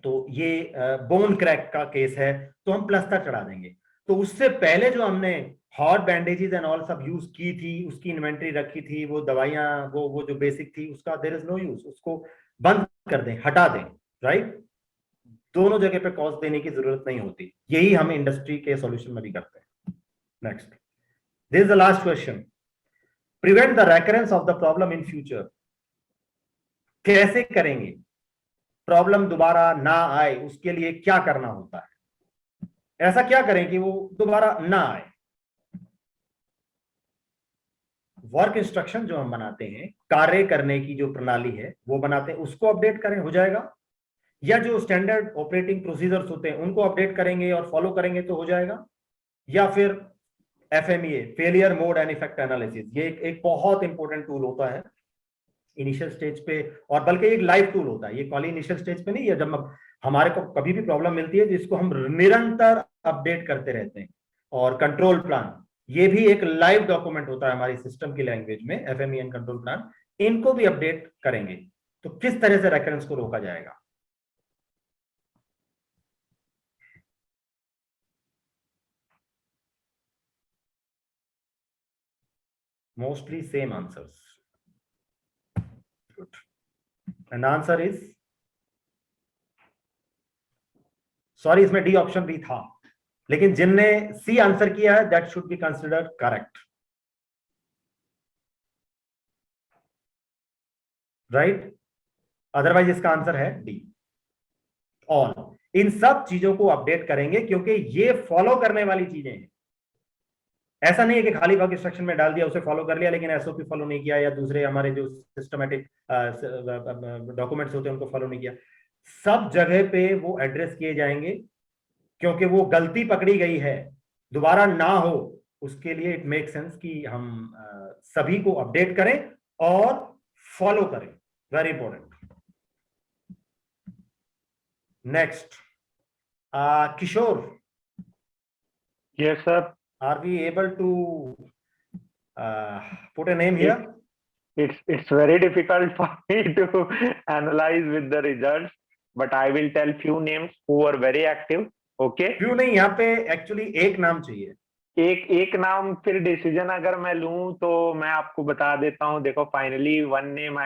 तो ये बोन क्रैक का केस है, तो हम प्लास्टर चढ़ा देंगे। तो उससे पहले जो हमने हॉट बैंडेजेस एंड ऑल सब यूज की थी, उसकी इन्वेंट्री रखी थी, वो दवाइयां, वो जो बेसिक थी, उसका देयर इज नो यूज, उसको बंद कर दें, हटा दें, राइट? दोनों जगह पे कॉस्ट देने की जरूरत नहीं होती। यही हम इंडस्ट्री के सॉल्यूशन में भी करते हैं। Next, this is the last question. Prevent the recurrence of the problem in future. कैसे करेंगे प्रॉब्लम दोबारा ना आए? उसके लिए क्या करना होता है? ऐसा क्या करें कि वो दोबारा ना आए? वर्क इंस्ट्रक्शन जो हम बनाते हैं, कार्य करने की जो प्रणाली है वो बनाते हैं, उसको अपडेट करें, हो जाएगा। या जो स्टैंडर्ड ऑपरेटिंग प्रोसीजर्स होते हैं उनको अपडेट करेंगे और फॉलो करेंगे तो हो जाएगा। या फिर FMEA, failure mode and effect analysis, ये एक बहुत इंपॉर्टेंट टूल होता है इनिशियल स्टेज पे, और बल्कि एक लाइव टूल होता है ये। कॉल इनिशियल स्टेज पे नहीं है, जब हमारे को कभी भी प्रॉब्लम मिलती है जिसको हम निरंतर अपडेट करते रहते हैं। और कंट्रोल प्लान, ये भी एक लाइव डॉक्यूमेंट होता है हमारी सिस्टम की लैंग्वेज में, FMEA एंड कंट्रोल प्लान, इनको भी अपडेट करेंगे। तो किस तरह से रेकरेंस को रोका जाएगा? Mostly same answers. Good. And the answer is, sorry इसमें डी ऑप्शन भी था, लेकिन जिनने सी आंसर किया है that should be considered correct, right? Otherwise इसका आंसर है डी। ऑल इन सब चीजों को अपडेट करेंगे क्योंकि ये फॉलो करने वाली चीजें हैं। ऐसा नहीं है कि खाली वर्क इंस्ट्रक्शन में डाल दिया, उसे फॉलो कर लिया लेकिन एसओपी फॉलो नहीं किया, या दूसरे हमारे जो सिस्टमैटिक डॉक्यूमेंट्स होते हैं उनको फॉलो नहीं किया। सब जगह पे वो एड्रेस किए जाएंगे क्योंकि वो गलती पकड़ी गई है, दोबारा ना हो उसके लिए इट मेक सेंस कि हम सभी को अपडेट करें और फॉलो करें। Very important. Next, Kishore,
Yes, sir.
are we able to put a name here?
It's very difficult for me to analyze with the results, but I will tell few names who are very active. Okay.
क्यों नहीं, यहाँ पे एक्चुअली एक नाम चाहिए।
एक नाम, फिर डिसीजन अगर मैं लूं तो मैं आपको बता देता हूं। देखो, finally one name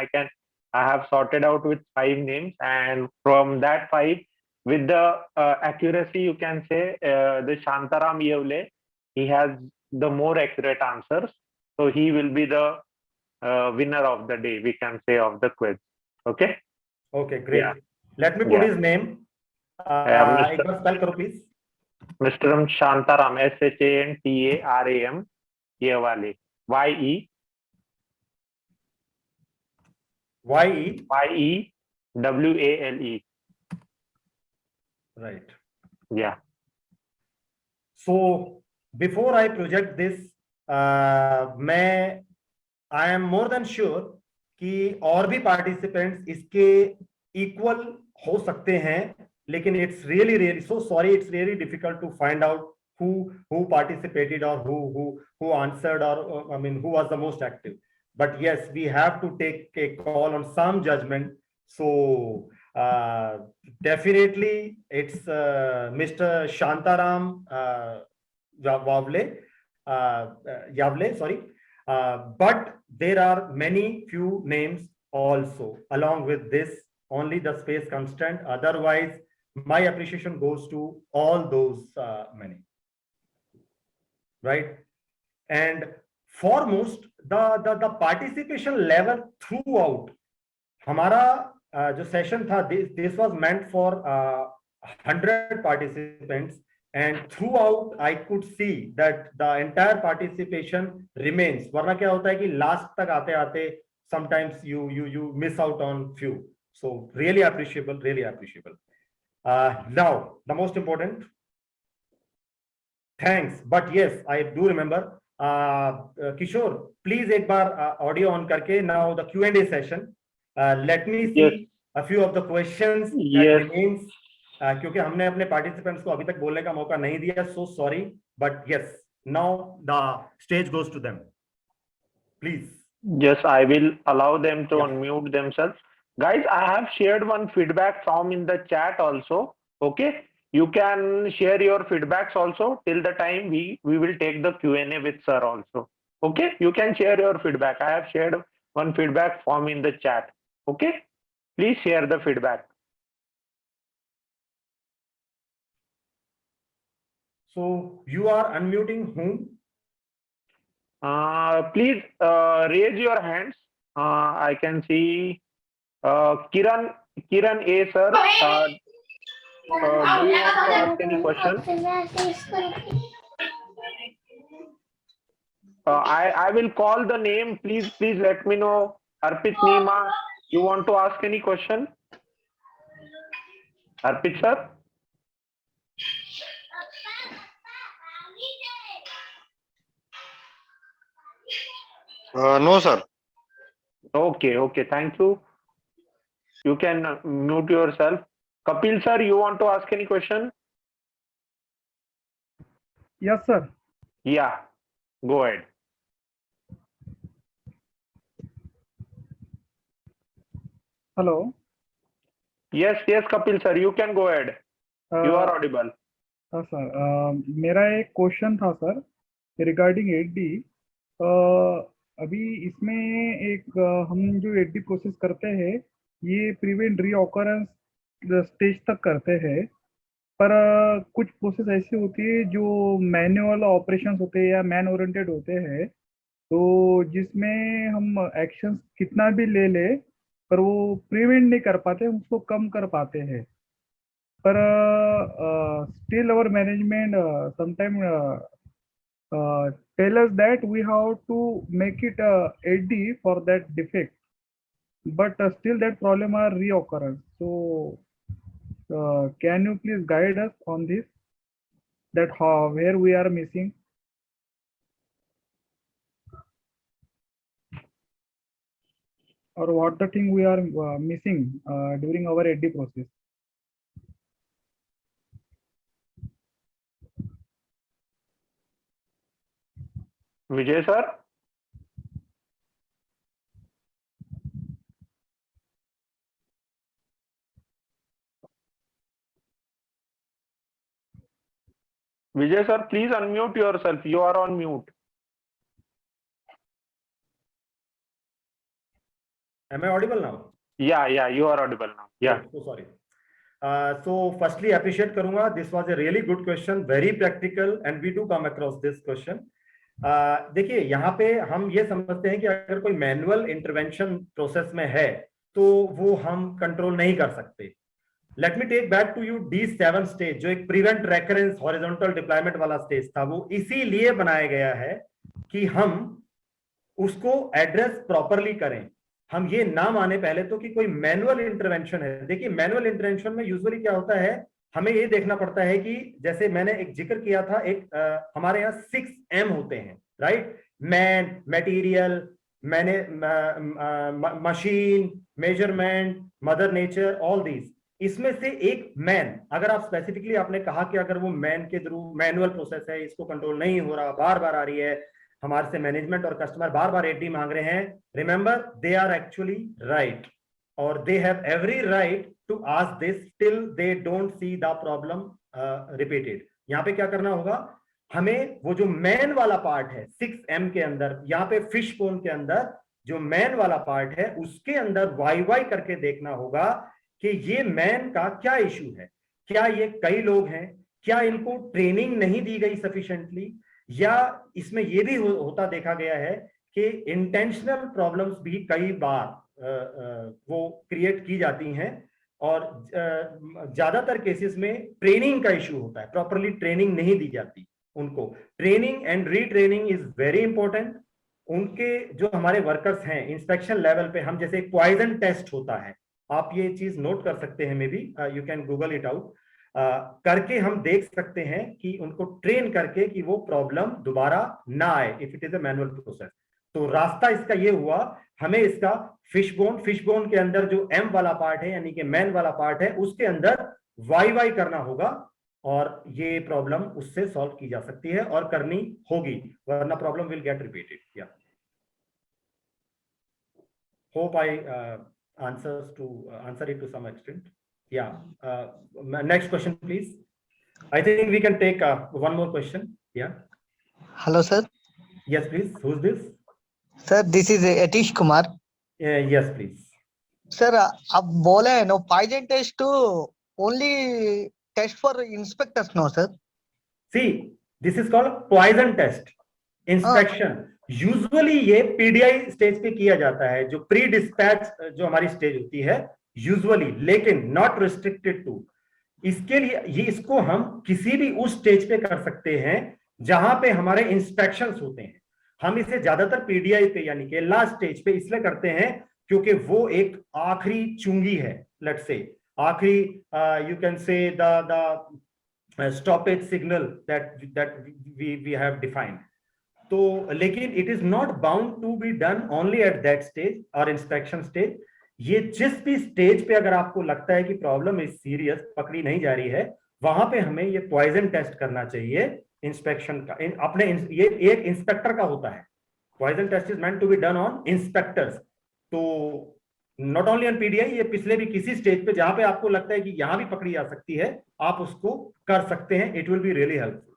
I have sorted out with 5 names, and from that 5, with the accuracy you can say the Shantaram Yevle, he has the more accurate answers, so he will be the winner of the day, we can say, of the quiz. Okay.
Okay, great.
Yeah.
Let me put
Yeah.
his name.
Mr.
एक बार spell करो please.
Mr. Shantaram, SHANTARAM Yevale, YEWALE.
Right.
Yeah.
So before I project this, I am more than sure कि और भी participants इसके equal हो सकते हैं, लेकिन it's really so sorry, it's really difficult to find out who participated or who answered, or I mean who was the most active. But yes, we have to take a call on some judgment. So definitely it's Mr. Shantaram Yavle, sorry. But there are few names also along with this, only the space constant. Otherwise, my appreciation goes to all those many, right? And foremost, the participation level throughout. हमारा जो session था, this was meant for 100 participants, and throughout I could see that the entire participation remains. वरना क्या होता है कि last तक आते आते sometimes you miss out on few. So really appreciable, really appreciable. Now the most important, thanks. But yes, I do remember. Kishore, please एक बार audio on करके, now the Q&A session. Let me see
Yes.
a few of the questions that
Yes.
remains. क्योंकि हमने अपने participants को अभी तक बोलने का मौका नहीं दिया, so sorry. But yes, now the stage goes to them. Please.
Yes, I will allow them to
Yeah.
unmute themselves. Guys, I have shared one feedback form in the chat also. Okay, you can share your feedbacks also till the time we will take the Q&A with sir also. Okay, you can share your feedback. I have shared one feedback form in the chat. Okay, please share the feedback.
So you are unmuting whom?
Please raise your hands. I can see Kiran A sir. Do you want to ask any question? I will call the name. Please let me know. Arpit Nima, you want to ask any question? Arpit sir?
No, sir.
Okay, thank you. You can mute yourself. Kapil sir, you want to ask any question?
Yes, sir.
Yeah, go ahead.
Hello.
Yes, Kapil sir, you can go ahead. You are audible.
हाँ सर, मेरा एक क्वेश्चन था सर रिगार्डिंग 8D. अभी इसमें एक हम जो एडी प्रोसेस करते हैं ये प्रिवेंट रीऑकरेंस स्टेज तक करते हैं, पर कुछ प्रोसेस ऐसी होती है जो मैनुअल ऑपरेशंस होते हैं या मैन ओरिएंटेड होते हैं, तो जिसमें हम एक्शन कितना भी ले ले पर वो प्रिवेंट नहीं कर पाते, हम उसको कम कर पाते हैं। पर still our management sometime tell us that we have to make it AD for that defect, but still that problem are reoccurrence. So can you please guide us on this, that how where we are missing? Or what the thing we are missing during our AD process?
Vijay sir, Vijay sir, please unmute yourself. You are on mute.
Am I audible now?
Yeah, you are audible now. Yeah.
So sorry. So firstly, appreciate करूंगा. This was a really good question, very practical, and we do come across this question. देखिए यहाँ पे हम ये समझते हैं कि अगर कोई मैनुअल इंटरवेंशन प्रोसेस में है तो वो हम कंट्रोल नहीं कर सकते. Let me take back to you D7 stage, जो एक प्रिवेंट रेकरेंस हॉरिजॉन्टल डिप्लॉयमेंट वाला स्टेज था, वो इसीलिए बनाया गया है कि हम उसको एड्रेस प्रॉपरली करें. हम ये ना माने पहले तो कि कोई मैनुअल इंटरवेंशन है. देखिए मैनुअल इंटरवेंशन में यूजुअली क्या होता है, हमें ये देखना पड़ता है कि जैसे मैंने एक जिक्र किया था, एक हमारे यहाँ 6M होते हैं, राइट? मैन, मटेरियल, मैंने machine, measurement, mother nature, all these. इसमें से एक मैन, अगर आप स्पेसिफिकली आपने कहा कि अगर वो मैन के थ्रू मैनुअल प्रोसेस है, इसको कंट्रोल नहीं हो रहा, बार बार आ रही है, हमारे से मैनेजमेंट और कस्टमर बार बार एडी मांग रहे हैं, remember they are actually right और they have every right to ask this till they don't see the problem repeated. यहाँ पे क्या करना होगा, हमें वो जो मैन वाला पार्ट है 6M के अंदर, यहाँ पे फिश बोन के अंदर जो मैन वाला पार्ट है उसके अंदर वाई करके देखना होगा कि ये मैन का क्या इशू है. क्या ये कई लोग हैं, क्या इनको ट्रेनिंग नहीं दी गई सफिशिएंटली, या इसमें ये भी होता देखा गया है कि इंटेंशनल प्रॉब्लम्स भी कई बार वो क्रिएट की जाती हैं और ज्यादातर केसेस में ट्रेनिंग का इशू होता है, प्रॉपरली ट्रेनिंग नहीं दी जाती उनको. Training and retraining is very important. उनके जो हमारे वर्कर्स हैं इंस्पेक्शन लेवल पे, हम जैसे पॉइजन टेस्ट होता है, आप ये चीज नोट कर सकते हैं, may be you can Google it out, करके हम देख सकते हैं कि उनको ट्रेन करके कि वो प्रॉब्लम दोबारा ना आए if it is a manual process. तो रास्ता इसका ये हुआ, हमें इसका फिश बोन के अंदर जो M वाला पार्ट है यानी कि मैन वाला पार्ट है उसके अंदर वाई करना होगा और ये प्रॉब्लम उससे सॉल्व की जा सकती है और करनी होगी, वरना प्रॉब्लम विल गेट रिपीटेड. या hope I answer it to some extent. Yeah. Next question, please. I think we can take one more question. Yeah.
Hello, sir.
Yes, please. Who's this?
Sir, this is Atish Kumar.
Yes, please.
Sir, आप बोले हैं no poison test to only test for inspectors, no sir?
See, this is called poison test inspection. Usually ये पीडीआई स्टेज पे किया जाता है, जो प्री डिस्पैच जो हमारी स्टेज होती है यूजुअली, लेकिन नॉट रिस्ट्रिक्टेड टू. इसके लिए ये इसको हम किसी भी उस स्टेज पे कर सकते हैं जहां पे हमारे इंस्पेक्शंस होते हैं. हम इसे ज्यादातर पीडीआई पे यानी कि लास्ट स्टेज पे इसलिए करते हैं क्योंकि वो एक आखिरी चुंगी है, लेट्स से आखिरी, you can say the stoppage signal that we have defined. तो लेकिन it is not bound to be done only at that stage और इंस्पेक्शन स्टेज. ये जिस भी स्टेज पे अगर आपको लगता है कि प्रॉब्लम इज सीरियस, पकड़ी नहीं जा रही है, वहां पे हमें ये पॉइजन टेस्ट करना चाहिए इंस्पेक्शन का. अपने ये एक इंस्पेक्टर का होता है. Poison test is meant to be done on inspectors. तो नॉट ओनली ऑन पीडीआई, ये पिछले भी किसी स्टेज पे जहां पे आपको लगता है कि यहां भी पकड़ी जा सकती है, आप उसको कर सकते हैं. It will be really helpful.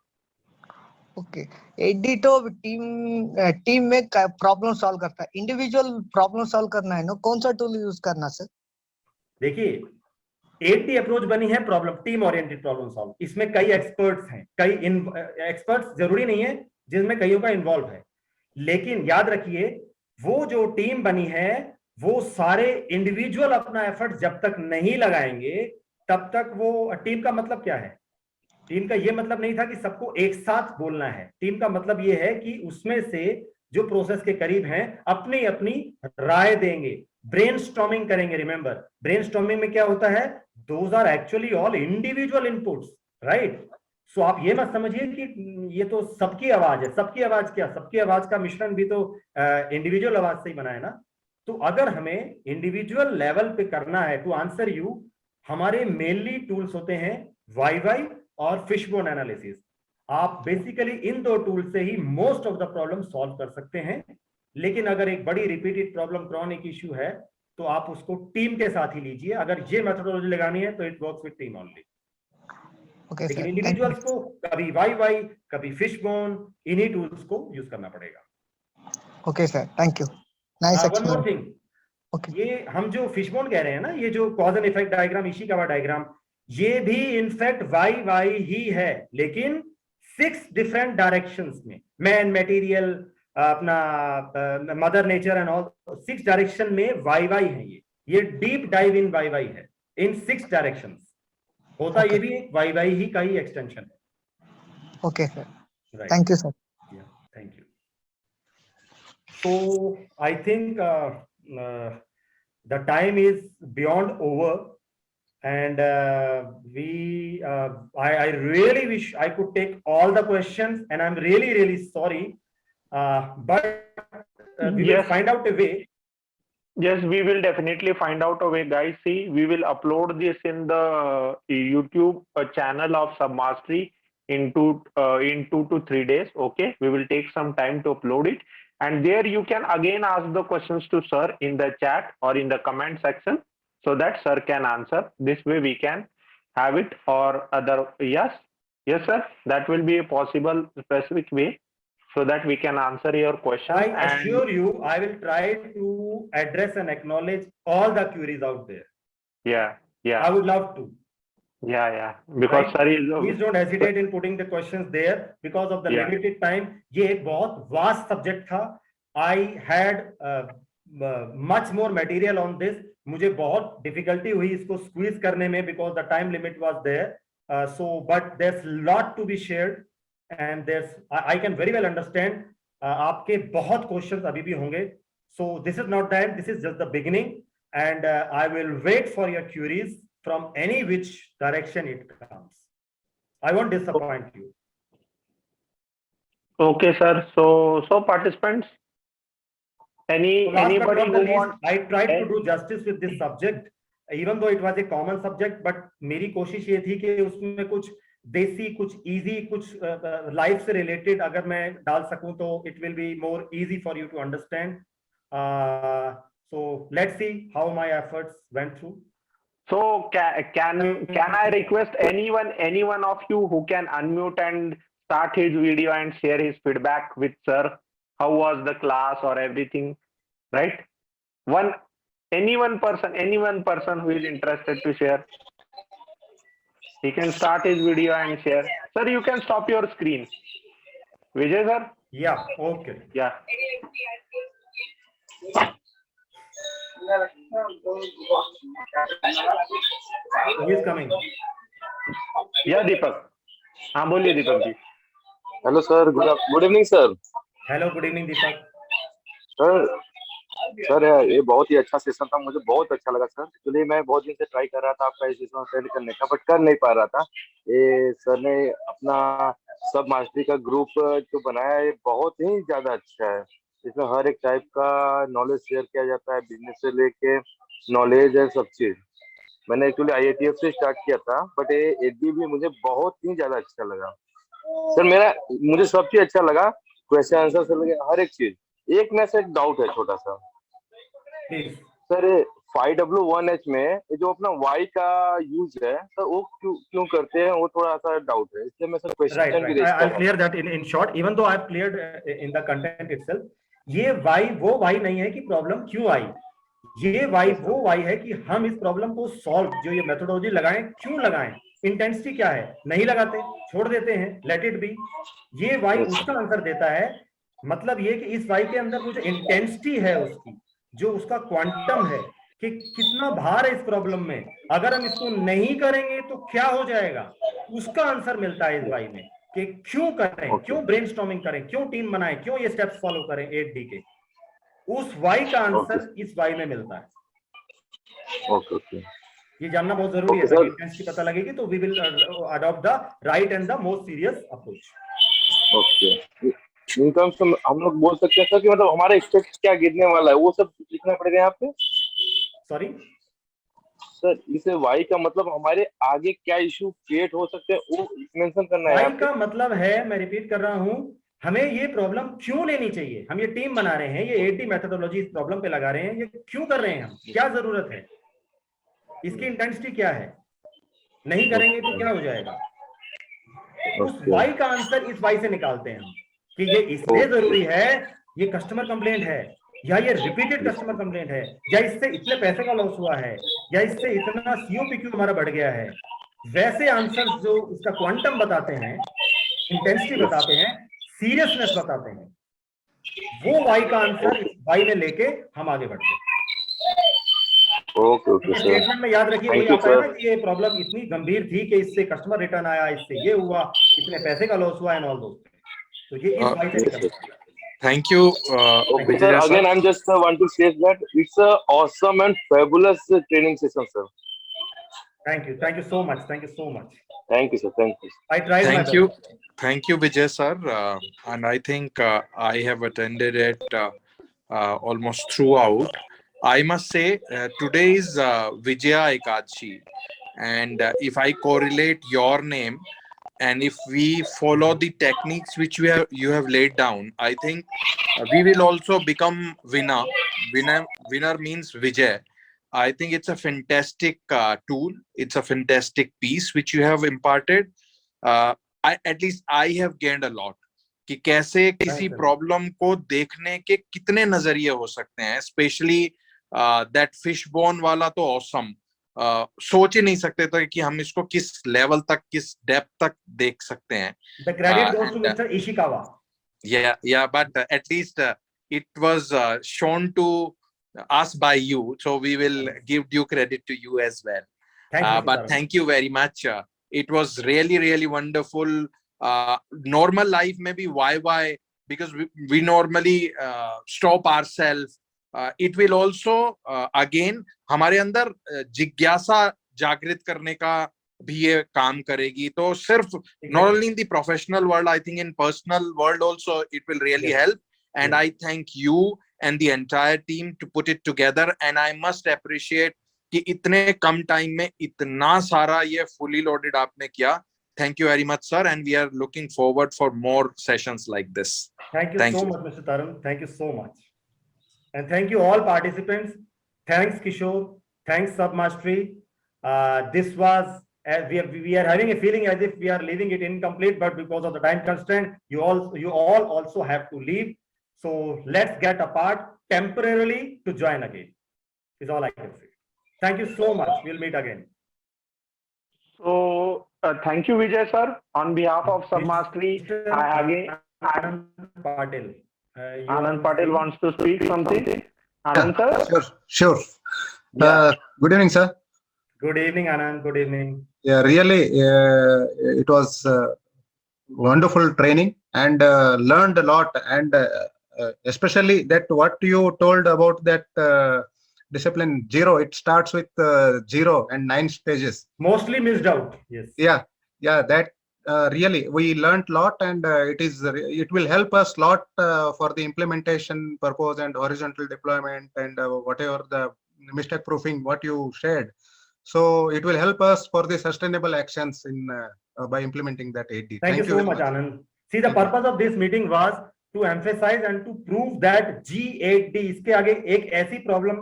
Okay, एडी तो टीम में प्रॉब्लम सॉल्व करता है, इंडिविजुअल प्रॉब्लम सॉल्व करना है ना, कौन सा टूल यूज करना सर?
देखिए 80 अप्रोच बनी है problem team oriented problem solve, इसमें कई एक्सपर्ट्स हैं, कई एक्सपर्ट्स जरूरी नहीं है जिसमें कईयों का इन्वॉल्व है, लेकिन याद रखिए वो जो टीम बनी है वो सारे इंडिविजुअल अपना एफर्ट जब तक नहीं लगाएंगे तब तक वो टीम का मतलब क्या है? टीम का ये मतलब नहीं था कि सबको एक साथ बोलना है, टीम का मतलब ये है कि उसमें से जो प्रोसेस के करीब हैं अपनी अपनी राय देंगे, ब्रेनस्टॉर्मिंग करेंगे। रिमेंबर ब्रेनस्टॉर्मिंग में क्या होता है, those are actually all individual inputs, right? So आप ये मत समझिए कि ये तो सबकी आवाज है, सबकी आवाज क्या, सबकी आवाज का मिश्रण भी तो इंडिविजुअल आवाज से ही बना है ना। तो अगर हमें इंडिविजुअल लेवल पे करना है टू आंसर यू, हमारे मेनली टूल्स होते हैं वाई और फिशबोन एनालिसिस। आप बेसिकली इन दो टूल से ही most of the problem solve कर सकते हैं, लेकिन अगर एक बड़ी रिपीटेड प्रॉब्लम क्रॉनिक इश्यू है तो आप उसको टीम के साथ ही लीजिए। अगर ये मेथोडोलॉजी लगानी है तो it works with team only.
Okay
लेकिन
सर,
इंडिविजुअल्स को कभी वाई कभी फिशबोन, इन्हीं टूल्स को यूज करना पड़ेगा।
Okay sir, thank you, nice
one more
explain.
Thing,
okay,
ये हम जो फिशबोन कह रहे हैं ना, ये जो cause and effect diagram, Ishikawa diagram, ये भी इनफैक्ट वाई ही है, लेकिन 6 डिफरेंट डायरेक्शंस में, मैन, मटेरियल, अपना mother nature and all, 6 direction में वाई है। ये डीप डाइव इन वाई है इन 6 डायरेक्शंस। होता
Okay.
ये भी एक वाई ही का ही एक्सटेंशन है।
Okay sir,
right,
thank you sir.
Thank you. So I think the time is beyond over, and I really wish I could take all the questions, and I'm really sorry, but we will
Yes.
find out a way.
Yes, we will definitely find out a way, guys. See, we will upload this in the YouTube channel of Submastery in 2 to 3 days. Okay, we will take some time to upload it, and there you can again ask the questions to sir in the chat or in the comment section, so that sir can answer. This way we can have it, or other. Yes, sir, that will be a possible specific way, so that we can answer your question.
I assure you, I will try to address and acknowledge all the queries out there.
Yeah,
I would love to.
yeah, because
Right.
sir is
Please don't hesitate in putting the questions there because of the
Yeah.
limited time. ये एक बहुत vast subject था. I had much more material on this. मुझे बहुत difficulty हुई इसको squeeze करने में because the time limit was there. But there's lot to be shared, and I can very well understand. आपके बहुत questions अभी भी होंगे. So this is not the end. This is just the beginning, and I will wait for your queries from any which direction it comes. I won't disappoint you.
Okay, sir. So participants,
So last but
anybody
not the
who
least,
wants,
I tried to do justice with this subject, even though it was a common subject. But मेरी कोशिश ये थी कि उसमें कुछ देसी, कुछ easy, कुछ life से related अगर मैं डाल सकूं तो it will be more easy for you to understand. So let's see how my efforts went through.
so can I request anyone of you who can unmute and start his video and share his feedback with sir? How was the class or everything, right? Any one person who is interested to share, he can start his video and share. Sir, you can stop your screen. Vijay sir?
Yeah, okay.
Yeah.
Who is coming?
Yeah, Deepak. हाँ बोलिए Deepak ji.
Hello sir, good evening sir.
Hello, good evening, Deepak.
Sir ये बहुत ही अच्छा सेशन था, मुझे बहुत अच्छा लगा सर. एक्चुअली मैं बहुत दिन से ट्राई कर रहा था आपका इस सेशन अटेंड करने का, बट कर नहीं पा रहा था. ये सर ने अपना सब मास्टरी का ग्रुप जो बनाया है बहुत ही ज्यादा अच्छा है. इसमें हर एक टाइप का नॉलेज शेयर किया जाता है, बिजनेस से लेके नॉलेज है, सब चीज. मैंने एक्चुअली IITF से स्टार्ट किया था, बट ये एडी भी मुझे बहुत ही ज्यादा अच्छा लगा सर. मुझे सब चीज अच्छा लगा, क्वेश्चन आंसर से लेके हर एक चीज. एक में से एक डाउट है छोटा सा
Please.
सर. 5W1H में ये जो अपना Y का यूज है सर, वो क्यों करते हैं, वो थोड़ा सा डाउट है, इसलिए मैं सर
Right,
क्वेश्चन भी
right.
रेज कर
I'll
रहा
clear that in short. Even though I've cleared in the content itself, ये why वो why नहीं है कि प्रॉब्लम क्यों आई, ये why वो why है कि हम इस प्रॉब्लम को सॉल्व, जो ये मेथोडोलॉजी लगाएं, क्यों लगाएं, इंटेंसिटी क्या है, नहीं लगाते, छोड़ देते हैं, लेट इट बी। ये why
Yes, sir.
उसका आंसर देता है। मतलब ये कि इस why के अंदर वो जो इंटेंसिटी है उसकी, जो उसका क्वांटम है कि कितना भार है इस प्रॉब्लम में, अगर हम इसको नहीं करेंगे तो क्या हो जाएगा, उसका आंसर मिलता है इस वाई में कि क्यों करें,
Okay.
क्यों ब्रेनस्टॉर्मिंग करें, क्यों टीम बनाएं, क्यों ये स्टेप्स फॉलो करें 8D के, उस वाई का आंसर इस वाई में मिलता है।
ओके ओके
ये जानना बहुत जरूरी है,
Okay, sir.
इंटेंसिटी पता लगेगी तो we will adopt the right and the most serious approach.
Okay, in terms हम लोग बोल सकते हैं सर कि मतलब हमारा एक्सपेक्ट क्या गिरने वाला है, वो सब लिखना पड़ेगा यहाँ पे
सॉरी
सर। इसे वाई का मतलब हमारे आगे क्या इशू क्रिएट हो सकते हैं वो मेंशन करना है
वाई
यहाँ पे।
का मतलब है, मैं रिपीट कर रहा हूं, हमें ये प्रॉब्लम क्यों लेनी चाहिए, हम ये टीम बना रहे हैं, ये 8D मेथोडोलॉजी इस प्रॉब्लम पे लगा रहे हैं, ये क्यों कर रहे हैं, हम क्या जरूरत है, इसकी इंटेंसिटी क्या है, नहीं करेंगे तो क्या हो जाएगा। तो उस वाई का आंसर इस वाई से निकालते हैं हम कि ये इसलिए जरूरी है, ये कस्टमर कंप्लेंट है, या ये रिपीटेड कस्टमर कंप्लेंट है, या इससे इतने पैसे का लॉस हुआ है, या इससे इतना COPQ हमारा बढ़ गया है। वैसे आंसर जो इसका क्वांटम बताते हैं, इंटेंसिटी बताते हैं, सीरियसनेस बताते हैं, वो वाई का आंसर इस वाई में लेके हम आगे बढ़ते हैं।
ओके ओके सर,
स्टेटमेंट में याद रखिए,
Thank
वही
you,
आता है ना
sir.
कि ये प्रॉब्लम इतनी गंभीर थी कि इससे कस्टमर रिटर्न आया, इससे ये हुआ, इतने पैसे का लॉस हुआ एंड ऑल दोस। तो ये इस वाई से
yes,
निकलता है।
Thank you,
Okay, sir.
Vijay sir.
Again, I'm just want to say that it's a awesome and fabulous training session, sir.
Thank you so much, thank you so much.
Thank you, sir. Thank you.
I tried my
Thank you.
best.
Thank you, Vijay sir. And I think I have attended it almost throughout. I must say today is Vijaya Ekadashi, and if I correlate your name and if we follow the techniques which you have laid down, I think we will also become winner. Winner means Vijay. I think it's a fantastic tool. It's a fantastic piece which you have imparted. At least I have gained a lot. कि कैसे किसी प्रॉब्लम को देखने के कितने नजरिए हो सकते हैं, स्पेशली दैट फिश बोन वाला तो ऑसम। सोच ही नहीं सकते थे कि हम इसको किस लेवल तक, किस डेप्थ तक देख सकते हैं।
The credit goes to Mr. Ishikawa.
Yeah, but at least it was shown to us by you, so we will give due credit to you as well. But thank you very much. It was really wonderful. Normal life maybe why because we normally stop ourselves. It will also again हमारे अंदर जिज्ञासा जागृत करने का भी ये काम करेगी। तो सिर्फ not only in the professional world, I think in personal world also it will really help. And I thank you and the entire team to put it together. And I must appreciate कि इतने कम टाइम में इतना सारा ये fully loaded आपने किया। Thank you very much, sir, and we are looking forward for more sessions like this.
Thank you so much, Mr. Tarun. Thank you so much. And thank you all participants. Thanks, Kishore. Thanks, Submastery. This was, we are having a feeling as if we are leaving it incomplete, but because of the time constraint, you all also have to leave. So let's get apart temporarily to join again, is all I can say. Thank you so much. We'll meet again.
So thank you, Vijay sir. On behalf of Submastery,
Anand Patil.
Anand Patil wants to speak something. Anand sir?
Sure.
Yeah.
Good evening, sir.
Good evening, Anand. Good evening.
Yeah, really, it was wonderful training and learned a lot, and especially that what you told about that discipline 0. It starts with 0 and 9 stages.
Mostly missed out. Yes.
Yeah. That really we learned a lot, and it will help us lot for the implementation purpose and horizontal deployment and whatever the mistake proofing what you shared. So it will help us for the sustainable actions in by implementing that 8D.
Thank you so much, Anand. See, the purpose of this meeting was to emphasize and to prove that G8D इसके आगे एक ऐसी प्रॉब्लम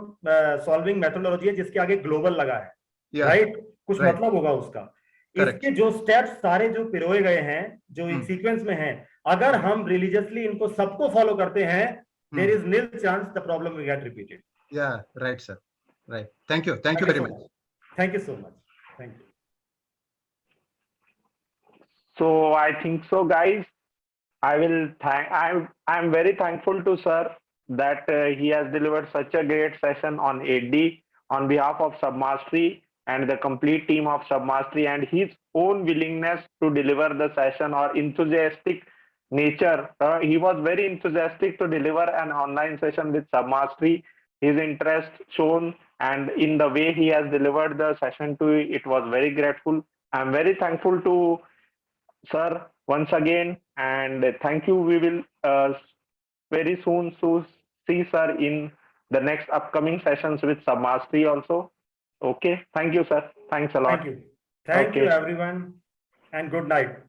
सॉल्विंग मेथोडोलॉजी है जिसके आगे ग्लोबल लगा है,
Yeah.
राइट? कुछ
Right.
मतलब होगा उसका।
Correct.
इसके जो स्टेप्स सारे जो पिरोए गए हैं, जो एक सीक्वेंस में हैं, अगर हम रिलीजियसली इनको सबको फॉलो करते हैं, there is nil chance the problem will get repeated.
Yeah, right, sir. Right. Thank you. Thank you very much.
Thank you so much. Thank you.
So I think so, guys. I will thank. I'm very thankful to sir that he has delivered such a great session on 8D on behalf of Submastery and the complete team of Submastery, and his own willingness to deliver the session or enthusiastic nature. He was very enthusiastic to deliver an online session with Submastery. His interest shown, and in the way he has delivered the session to it was very grateful. I'm very thankful to sir once again, and thank you. We will very soon see sir in the next upcoming sessions with Submastery also. Okay, thank you, sir. Thanks a lot.
Thank you. Thank
Okay.
you, everyone, and good night.